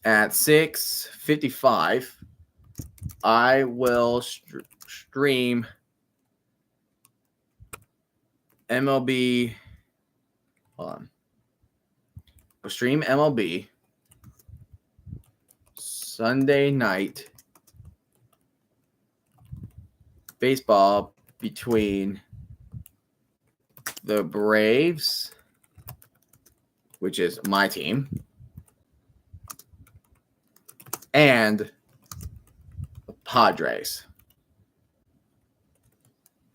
At 6:55, I will stream MLB. Hold on. I'll stream MLB Sunday night baseball between the Braves, which is my team, and the Padres.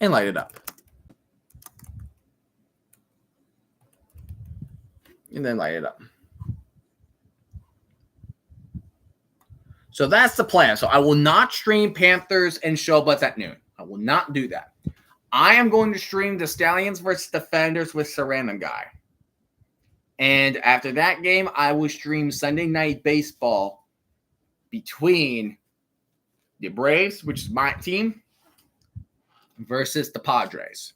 And light it up. And then light it up. So that's the plan. So I will not stream Panthers and Showbutts at noon. I will not do that. I am going to stream the Stallions versus Defenders with Random Guy. And after that game, I will stream Sunday Night Baseball between the Braves, which is my team, versus the Padres.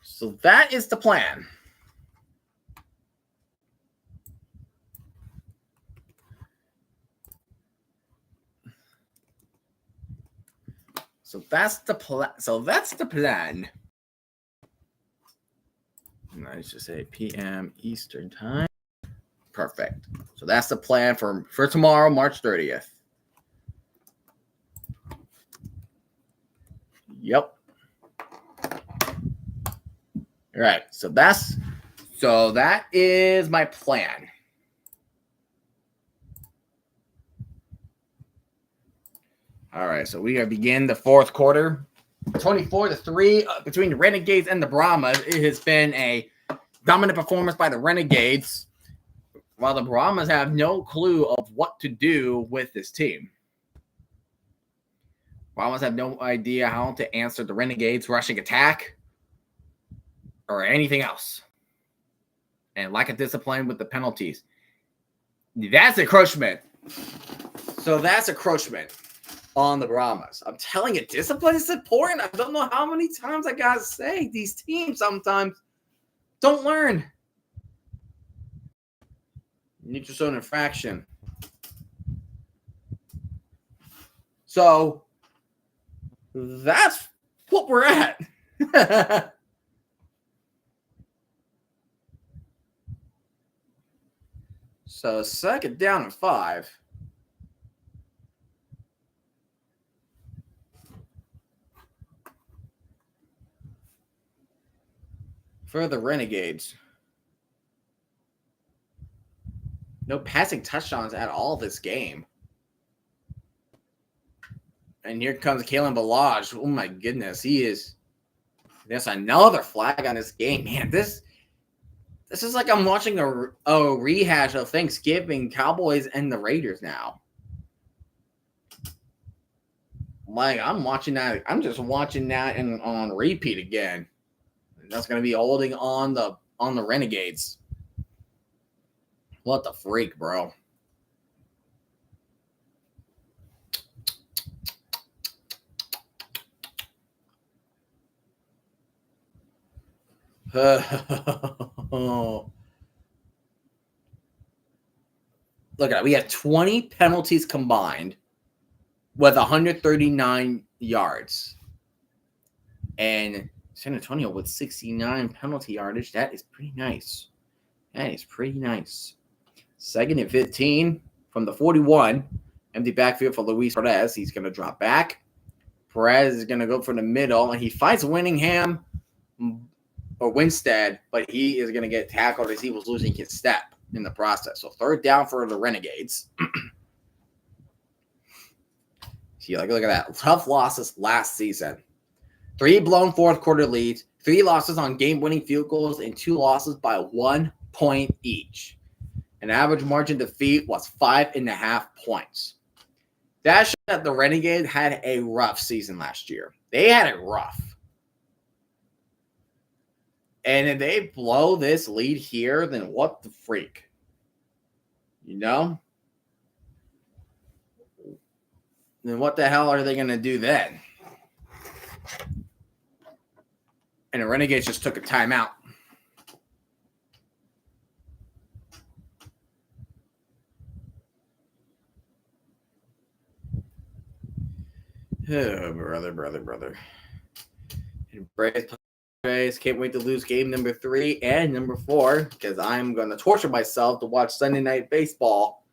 So that is the plan. So that's the plan. And I should say p.m. Eastern time. Perfect. So that's the plan for tomorrow, March 30th. Yep. All right. So that is my plan. All right, so we are begin the fourth quarter, 24-3 between the Renegades and the Brahmas. It has been a dominant performance by the Renegades, while the Brahmas have no clue of what to do with this team. Brahmas have no idea how to answer the Renegades' rushing attack. or anything else. And lack of discipline with the penalties. That's encroachment. So that's encroachment on the Brahmas. I'm telling you, discipline is important. I don't know how many times I gotta say these teams sometimes don't learn. Neutral zone infraction. So that's what we're at. So 2nd down and 5. For the Renegades. No passing touchdowns at all this game. And here comes Kalen Balaj. Oh my goodness, there's another flag on this game. Man, this is like I'm watching a rehash of Thanksgiving, Cowboys and the Raiders now. Like I'm watching that. I'm just watching that on repeat again. And that's gonna be holding on the Renegades. What the freak, bro? Look at it. We have 20 penalties combined with 139 yards. And San Antonio with 69 penalty yardage. That is pretty nice. That is pretty nice. 2nd and 15 from the 41. Empty backfield for Luis Perez. He's going to drop back. Perez is going to go for the middle, and he fights Winstead, but he is going to get tackled as he was losing his step in the process. So 3rd down for the Renegades. See, look at that. Tough losses last season. 3 blown 4th quarter leads, 3 losses on game-winning field goals, and 2 losses by 1 point each. An average margin defeat was 5.5 points. That showed that the Renegades had a rough season last year. They had it rough. And if they blow this lead here, then what the freak? You know? Then what the hell are they going to do then? And the Renegades just took a timeout. Oh, brother. And Braves can't wait to lose game number 3 and number 4 because I'm going to torture myself to watch Sunday Night Baseball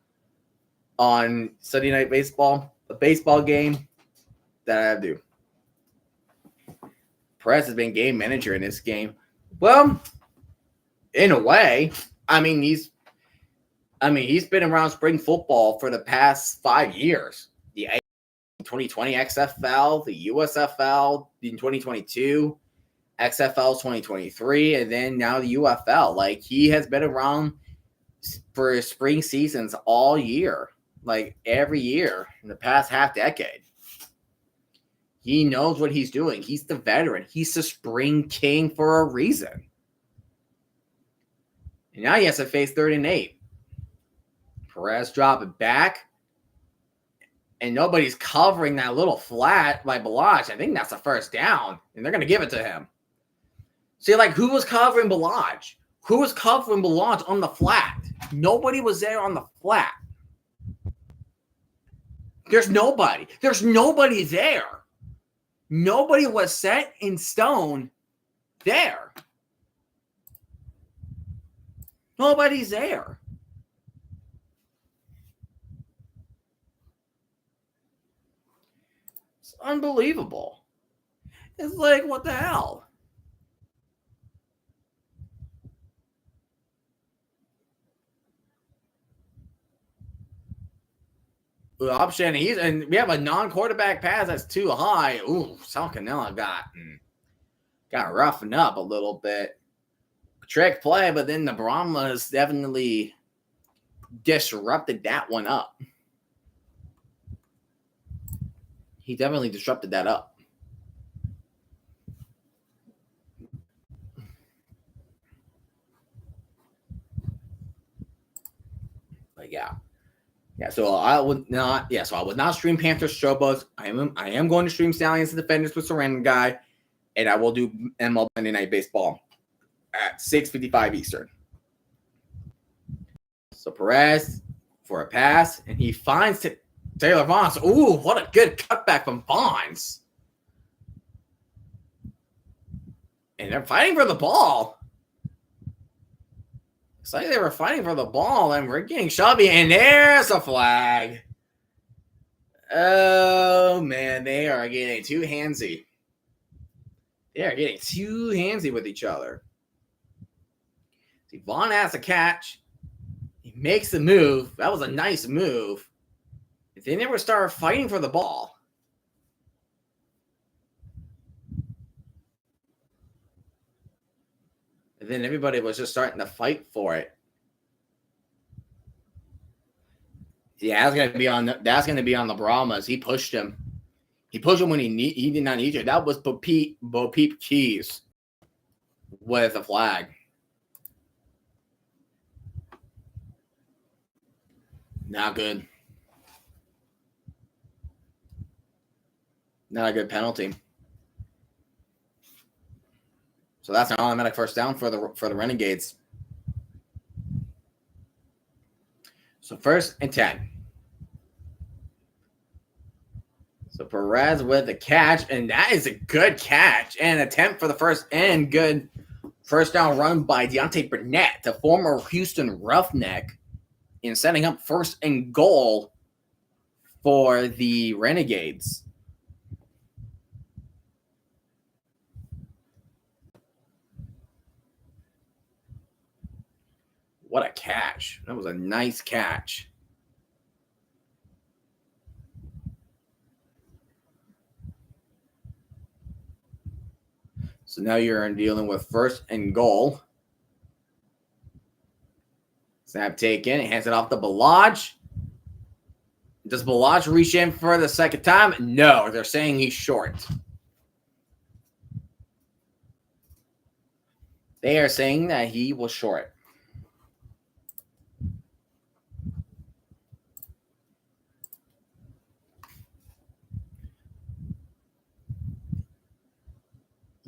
on Sunday Night Baseball, a baseball game that I have to do. Perez has been game manager in this game. Well, in a way, he's been around spring football for the past 5 years. The 2020 XFL, the USFL in 2022, XFL 2023, and then now the UFL. Like, he has been around for spring seasons all year, like every year in the past half decade. He knows what he's doing. He's the veteran. He's the spring king for a reason. And now he has to face 3rd and 8. Perez dropping back. And nobody's covering that little flat by Balaj. I think that's a 1st down. And they're going to give it to him. See, like, who was covering Balaj? Who was covering Balaj on the flat? Nobody was there on the flat. There's nobody. There's nobody there. Nobody was set in stone there. Nobody's there. It's unbelievable. It's like, what the hell? The option, and we have a non-quarterback pass that's too high. Ooh, Sal Cannella got roughened up a little bit. Trick play, but then the Brahmas definitely disrupted that one up. He definitely disrupted that up. Yeah, so I would not. Yeah, so I would not stream Panthers Showboats. I am going to stream Stallions and Defenders with Surrender Guy, and I will do ML Monday Night Baseball at 6:55 Eastern. So Perez for a pass, and he finds Taylor Vaughn. Ooh, what a good cutback from Vaughns. And they're fighting for the ball. It's like they were fighting for the ball, and we're getting shovey, and there's a flag. Oh, man, they are getting too handsy. They are getting too handsy with each other. See, Vaughn has a catch. He makes the move. That was a nice move. They never started fighting for the ball. And then everybody was just starting to fight for it. Yeah, that's gonna be on the Brahmas. He pushed him. He pushed him when he did not need to. That was Bo Peep Keys with a flag. Not good. Not a good penalty. So that's an automatic first down for the Renegades. So 1st and 10. So Perez with the catch, and that is a good catch and attempt for the first and good first down run by Deontay Burnett, the former Houston Roughneck, in setting up 1st and goal for the Renegades. What a catch. That was a nice catch. So now you're dealing with 1st and goal. Snap taken. Hands it off to Balaj. Does Balaj reach in for the second time? No, they're saying he's short. They are saying that he was short.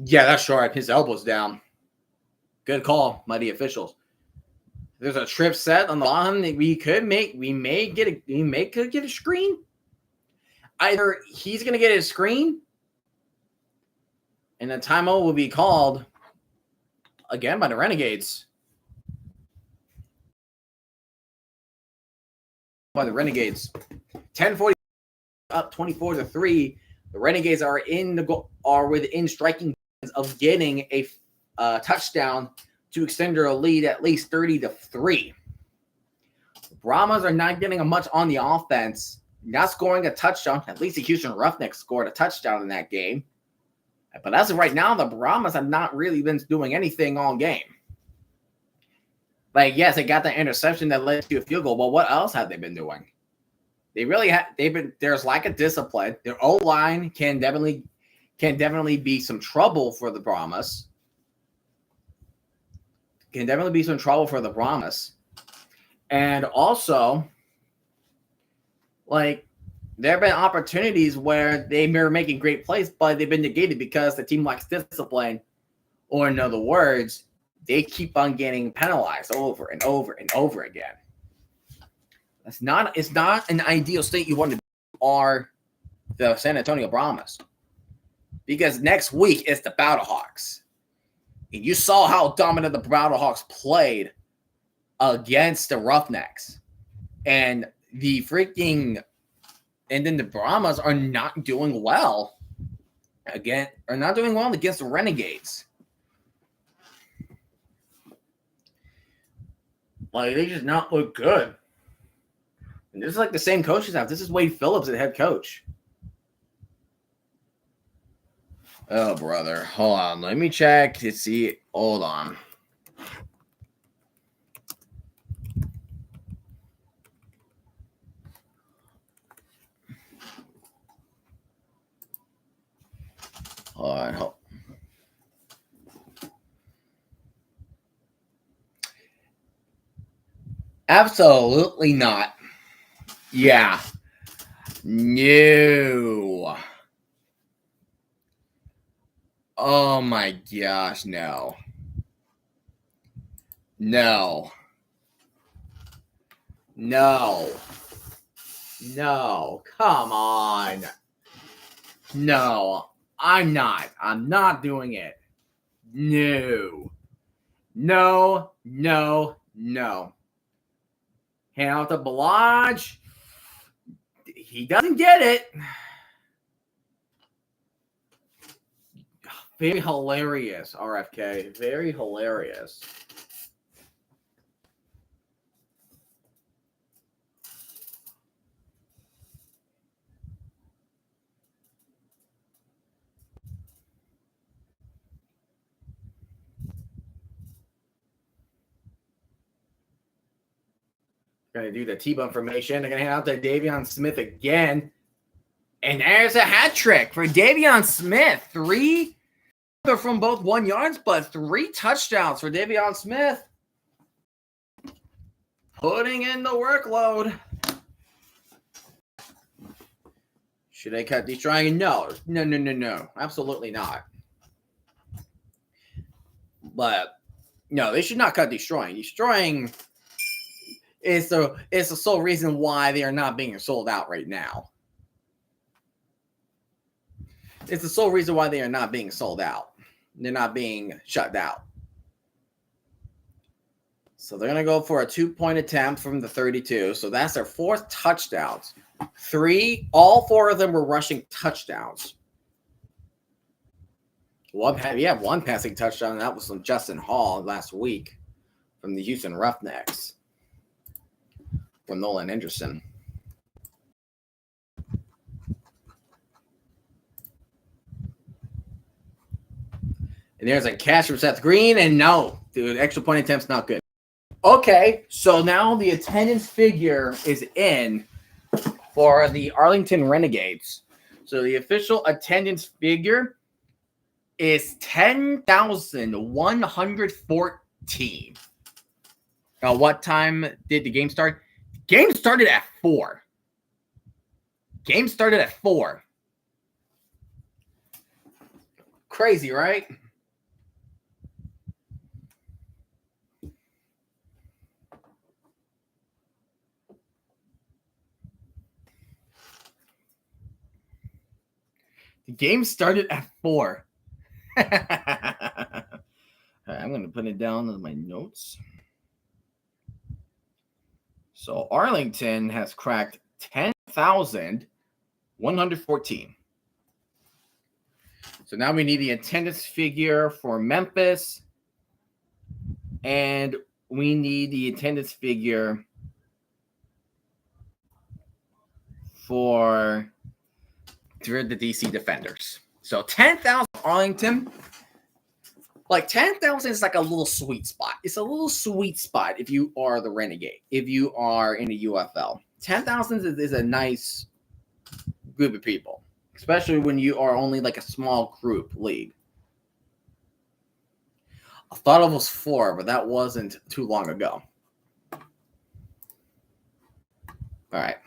Yeah, that's short. His elbow's down. Good call, mighty officials. There's a trip set on the bottom that we may get a screen. Either he's gonna get his screen, and the timeout will be called again by the Renegades. By the Renegades. 10:40 up 24-3. The Renegades are within striking of getting a touchdown to extend their lead at least 30-3. The Brahmas are not getting much on the offense, not scoring a touchdown. At least the Houston Roughnecks scored a touchdown in that game. But as of right now, the Brahmas have not really been doing anything all game. Like, yes, they got the interception that led to a field goal, but what else have they been doing? There's lack of discipline. Their O-line can definitely be some trouble for the Brahmas. Can definitely be some trouble for the Brahmas. And also, like, there have been opportunities where they were making great plays, but they've been negated because the team lacks discipline. Or in other words, they keep on getting penalized over and over and over again. It's not an ideal state you want to be, are the San Antonio Brahmas. Because next week is the Battlehawks. And you saw how dominant the Battlehawks played against the Roughnecks. And then the Brahmas are not doing well. Are not doing well against the Renegades. Like, they just not look good. And this is like the same coaching staff. This is Wade Phillips, the head coach. Oh, brother. Hold on. Let me check to see. Hold on. All right. Absolutely not. Yeah. No. Oh my gosh, no. No. No. No. Come on. No. I'm not. I'm not doing it. No. No. No. No. Hand out to Balaj. He doesn't get it. Very hilarious, RFK. Very hilarious. Going to do the T-bump formation. They're going to hand out to Davion Smith again. And there's a hat trick for Davion Smith. 3 from both 1 yards, but 3 touchdowns for Davion Smith. Putting in the workload. Should they cut destroying? No. No. Absolutely not. But no, they should not cut destroying. Destroying is the sole reason why they are not being sold out right now. It's the sole reason why they are not being sold out. They're not being shut out. So they're going to go for a 2-point attempt from the 32. So that's their 4th touchdowns. All 4 of them were rushing touchdowns. One passing touchdown, and that was from Justin Hall last week from the Houston Roughnecks from Nolan Anderson. And there's a catch from Seth Green, and no, the extra point attempt's not good. Okay, so now the attendance figure is in for the Arlington Renegades. So the official attendance figure is 10,114. Now, what time did the game start? The game started at 4. Crazy, right? The game started at 4. All right, I'm going to put it down in my notes. So Arlington has cracked 10,114. So now we need the attendance figure for Memphis. And we need the attendance figure for the DC Defenders. So 10,000 Arlington. Like 10,000 is like a little sweet spot. It's a little sweet spot if you are the Renegade, if you are in the UFL. 10,000 is a nice group of people, especially when you are only like a small group league. I thought it was 4, but that wasn't too long ago. All right.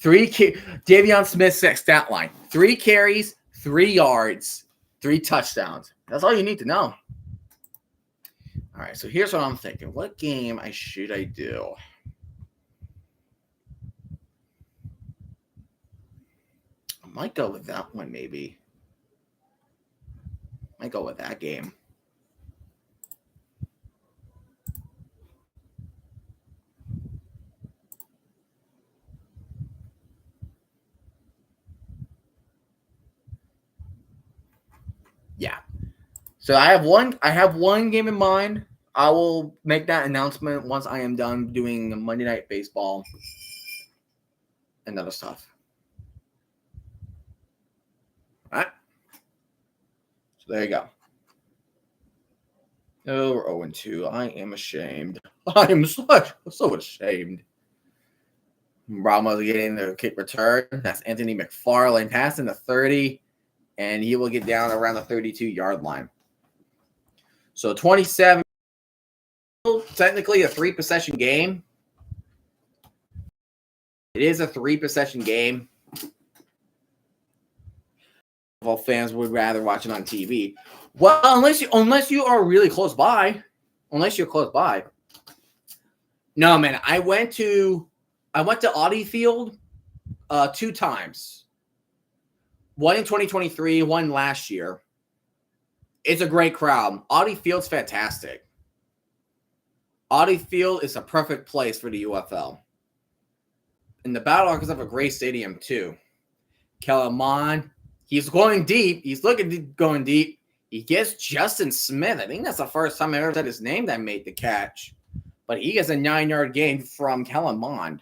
Davion Smith's stat line. 3 carries, 3 yards, 3 touchdowns. That's all you need to know. All right, so here's what I'm thinking. What game should I do? I might go with that one, maybe. Might go with that game. Yeah. So I have one game in mind. I will make that announcement once I am done doing Monday Night Baseball and other stuff. All right. So there you go. Oh, we're 0-2. I am ashamed. I am so ashamed. Brahmas getting the kick return. That's Anthony McFarlane passing the 30, and he will get down around the 32-yard line. So 27 technically a 3-possession game. It is a 3-possession game. All fans would rather watch it on TV. Well, unless you are really close by. Unless you're close by. No, man. I went to Audi Field 2 times. One in 2023, one last year. It's a great crowd. Audi Field's fantastic. Audi Field is a perfect place for the UFL. And the Battlehawks have a great stadium too. Kellen Mond, he's going deep. He's going deep. He gets Justin Smith. I think that's the first time I ever said his name that made the catch. But he gets a 9-yard gain from Kellen Mond.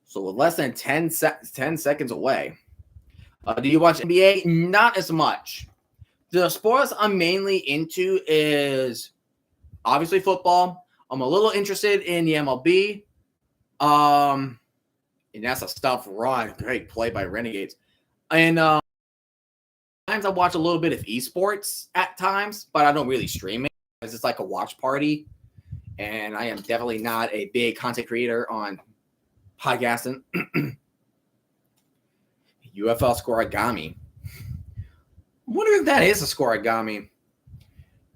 So with less than 10 seconds away. Do you watch NBA? Not as much. The sports I'm mainly into is obviously football. I'm a little interested in the MLB. And that's a stuff run. Great play by Renegades. And sometimes I watch a little bit of esports at times, but I don't really stream it because it's like a watch party. And I am definitely not a big content creator on podcasting. UFL Scoregami. I wonder if that is a Scoregami.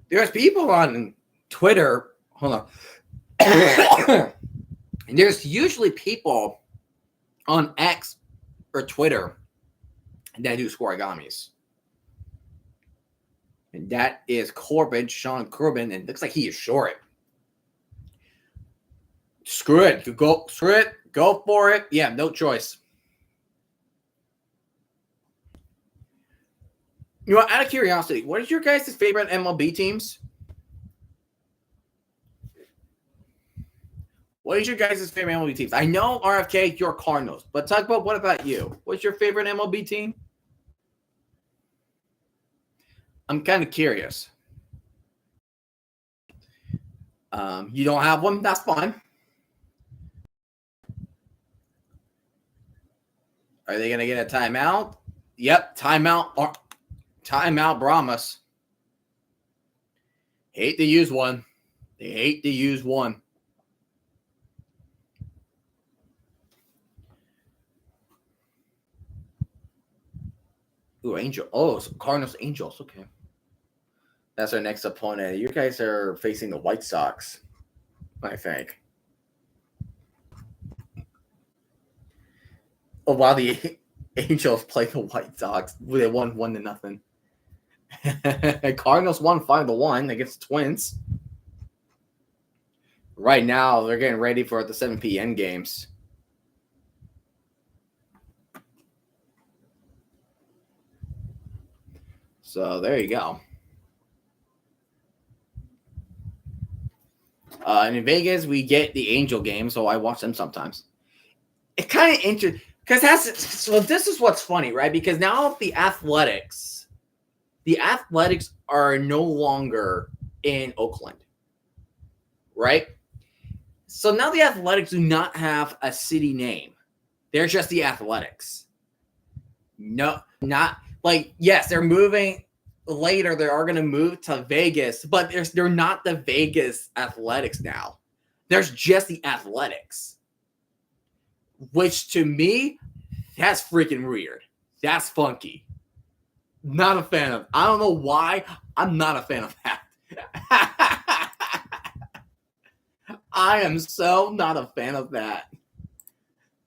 There's people on Twitter. Hold on. And there's usually people on X or Twitter that do Scoregamis. And that is Sean Corbin, and it looks like he is short. Screw it. Go for it. Yeah, no choice. You know, out of curiosity, what is your guys' favorite MLB teams? What is your guys' favorite MLB teams? I know RFK, you're Cardinals, but talk about what about you? What's your favorite MLB team? I'm kind of curious. You don't have one? That's fine. Are they going to get a timeout? Yep, timeout. Timeout, Brahmas. Hate to use one. They hate to use one. Ooh, Angel. Oh, Cardinals, Angels. Okay. That's our next opponent. You guys are facing the White Sox, I think. Oh, wow, the Angels play the White Sox. They won 1-0. Cardinals won 5-1 against the Twins. Right now, they're getting ready for the 7 p.m. games. So there you go. And in Vegas, we get the Angel game, so I watch them sometimes. It's kind of interesting because so this is what's funny, right? Because now the Athletics are no longer in Oakland, right? So now the Athletics do not have a city name. They're just the Athletics. No, not like, yes, they're moving later. They are going to move to Vegas, but they're not the Vegas Athletics now. There's just the Athletics. Which to me, that's freaking weird. That's funky. Not a fan of. I don't know why. I'm not a fan of that. I am so not a fan of that.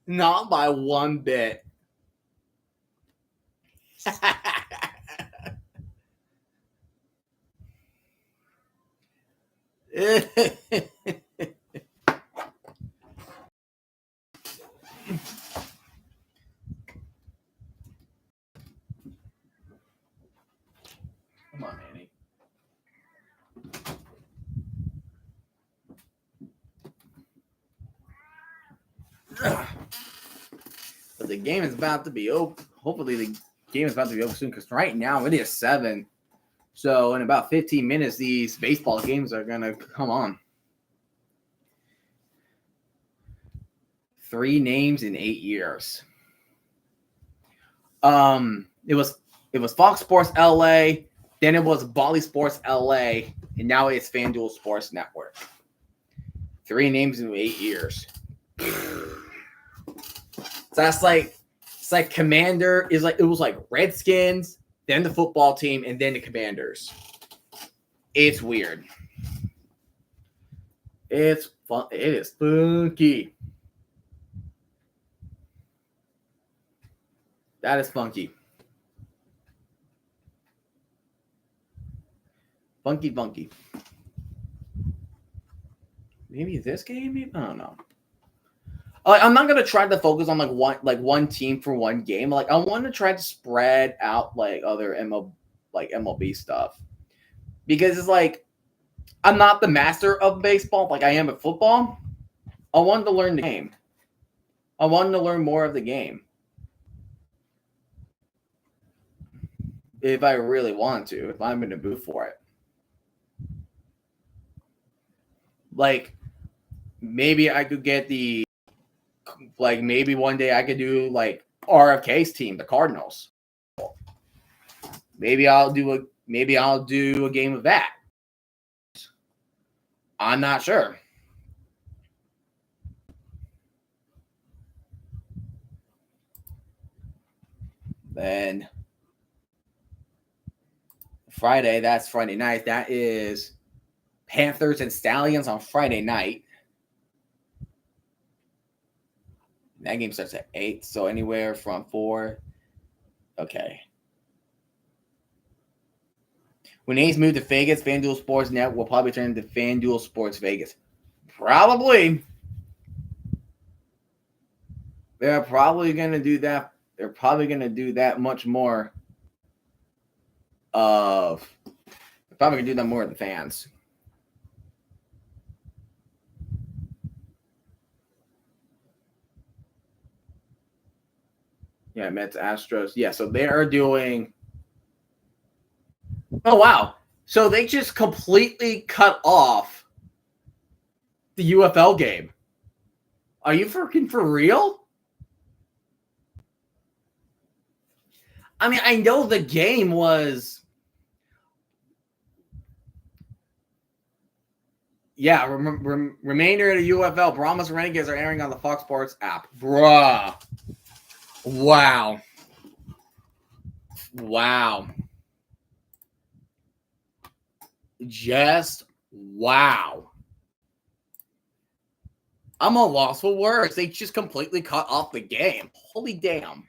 Not by one bit. Come on, Manny. But the game is about to be over. Hopefully, the game is about to be over soon because right now it is 7. So in about 15 minutes, these baseball games are going to come on. 3 names in 8 years. It was Fox Sports LA, Then it was Bally Sports LA, and now it's FanDuel Sports Network. 3 names in 8 years. So that's like, it's like Commander is like, it was like Redskins, then the football team, and then the Commanders. It's weird. It's fun. It is funky. That is funky. Funky. Maybe this game? Maybe? I don't know. I'm not gonna try to focus on one team for one game. Like I want to try to spread out like other MLB stuff because it's like I'm not the master of baseball like I am at football. I wanted to learn the game. I wanted to learn more of the game. If I really want to, if I'm in the mood for it. Like, maybe I could get maybe one day I could do, like, RFK's team, the Cardinals. Maybe I'll do a game of that. I'm not sure. Then Friday, that's Friday night. That is Panthers and Stallions on Friday night. That game starts at 8, so anywhere from 4. Okay. When A's move to Vegas, FanDuel Sports Net will probably turn into FanDuel Sports Vegas. Probably. They're probably going to do that. They're probably going to do that much more of. They're probably going to do that more of the fans. Yeah, Mets, Astros. Yeah, so they are doing. Oh, wow. So they just completely cut off the UFL game. Are you freaking for real? I mean, I know the game was. Yeah, remainder of the UFL. Brahmas Renegades are airing on the Fox Sports app. Bruh. Wow. Just wow. I'm a loss for words. They just completely cut off the game. Holy damn.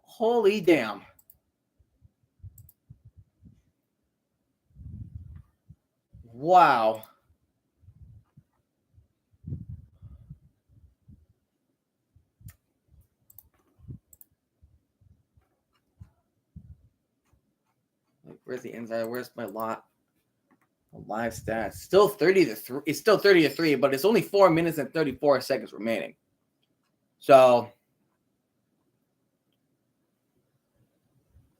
Holy damn. Wow. Like, where's the inside? Where's my live stats? Still 30-3. It's still 30-3, but it's only 4 minutes and 34 seconds remaining. So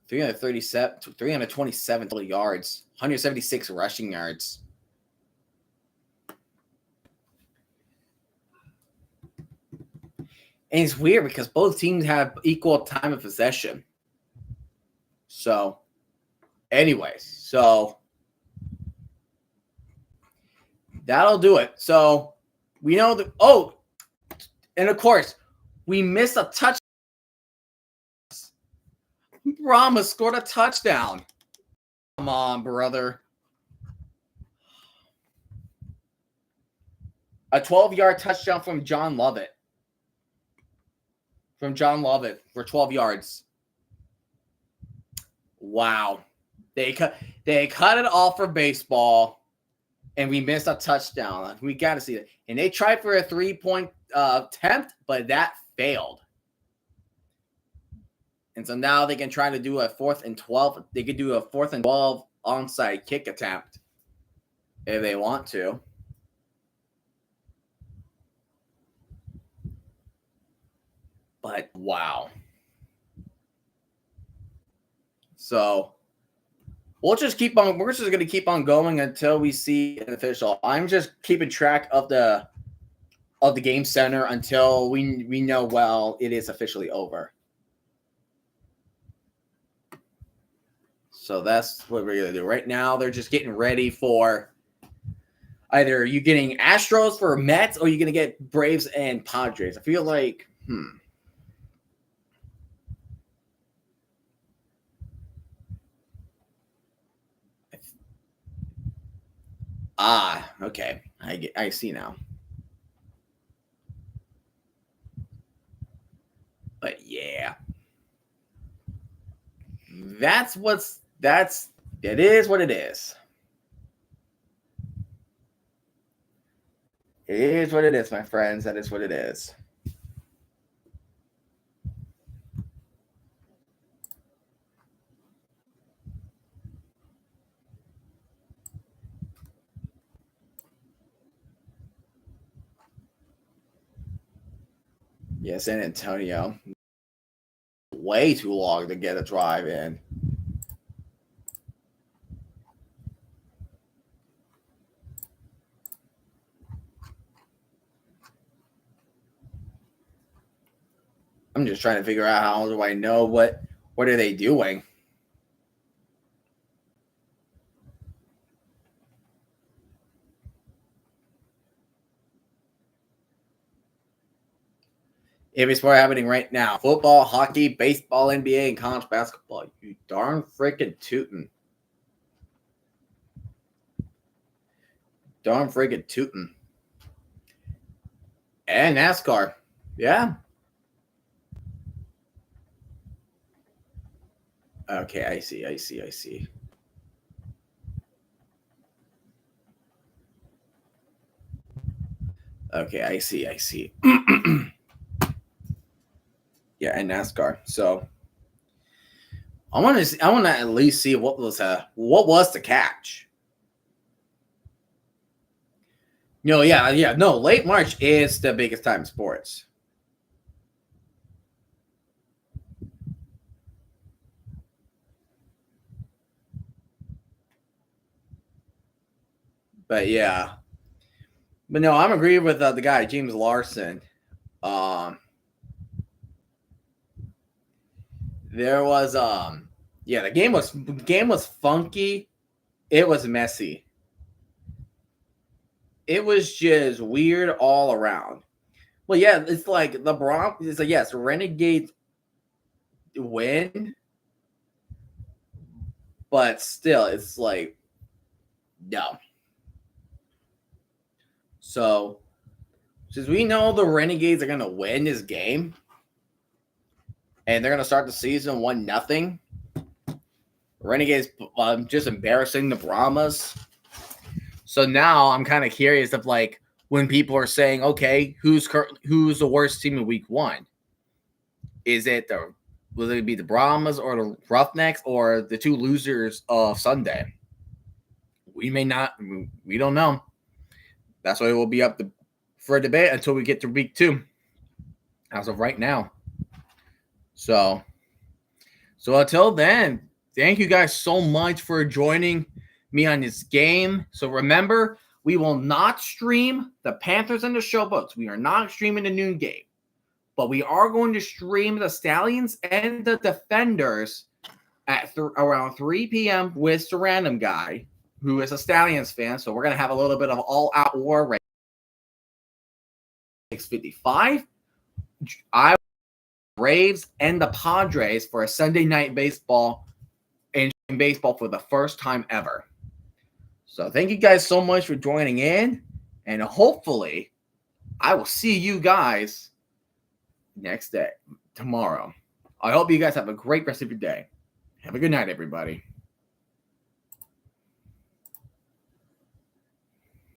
327 total yards, 176 rushing yards. And it's weird because both teams have equal time of possession. So, anyways, so that'll do it. So we know that. Oh, and of course, we missed a touchdown. Brahmas scored a touchdown. Come on, brother. A 12-yard touchdown from John Lovett. For 12 yards. Wow. They cut it off for baseball, and we missed a touchdown. We got to see it. And they tried for a 3-point attempt, but that failed. And so now they can try to do a 4th and 12. They could do a 4th and 12 onside kick attempt if they want to. But wow. So we're just going to keep on going until we see an official. I'm just keeping track of the of the game center until we know, well, it is officially over. So that's what we're going to do. Right now, they're just getting ready for either you getting Astros for Mets or you're going to get Braves and Padres. I feel like, okay. I see now. But yeah. It is what it is. It is what it is, my friends. That is what it is. Yeah, San Antonio. Way too long to get a drive in. I'm just trying to figure out how do I know what are they doing? Every sport happening right now. Football, hockey, baseball, NBA, and college basketball. You darn freaking tootin'. Darn freaking tootin'. And NASCAR. Yeah. Okay, I see. Okay, I see. Yeah, and NASCAR. So I want to at least see what was the catch. No, yeah. No, late March is the biggest time in sports. But yeah. But no, I'm agreeing with the guy, James Larson. There was the game was funky. It was messy. It was just weird all around. Well, yeah, it's like the Brahmas. It's like, yes, Renegades win, but still, it's like no. So, since we know the Renegades are gonna win this game, and they're gonna start the season 1-0. Renegades just embarrassing the Brahmas. So now I'm kind of curious of like when people are saying, okay, who's the worst team in week 1? Is it will it be the Brahmas or the Roughnecks or the two losers of Sunday? We don't know. That's why it will be up for a debate until we get to week 2, as of right now. So until then, thank you guys so much for joining me on this game. So remember, we will not stream the Panthers and the Showboats. We are not streaming the noon game. But we are going to stream the Stallions and the Defenders at around 3 p.m. with the random guy, who is a Stallions fan. So we're going to have a little bit of all-out war right 6:55. I Braves and the Padres for a Sunday night baseball and baseball for the first time ever. So thank you guys so much for joining in, and hopefully I will see you guys next day, tomorrow. I hope you guys have a great rest of your day. Have a good night, everybody.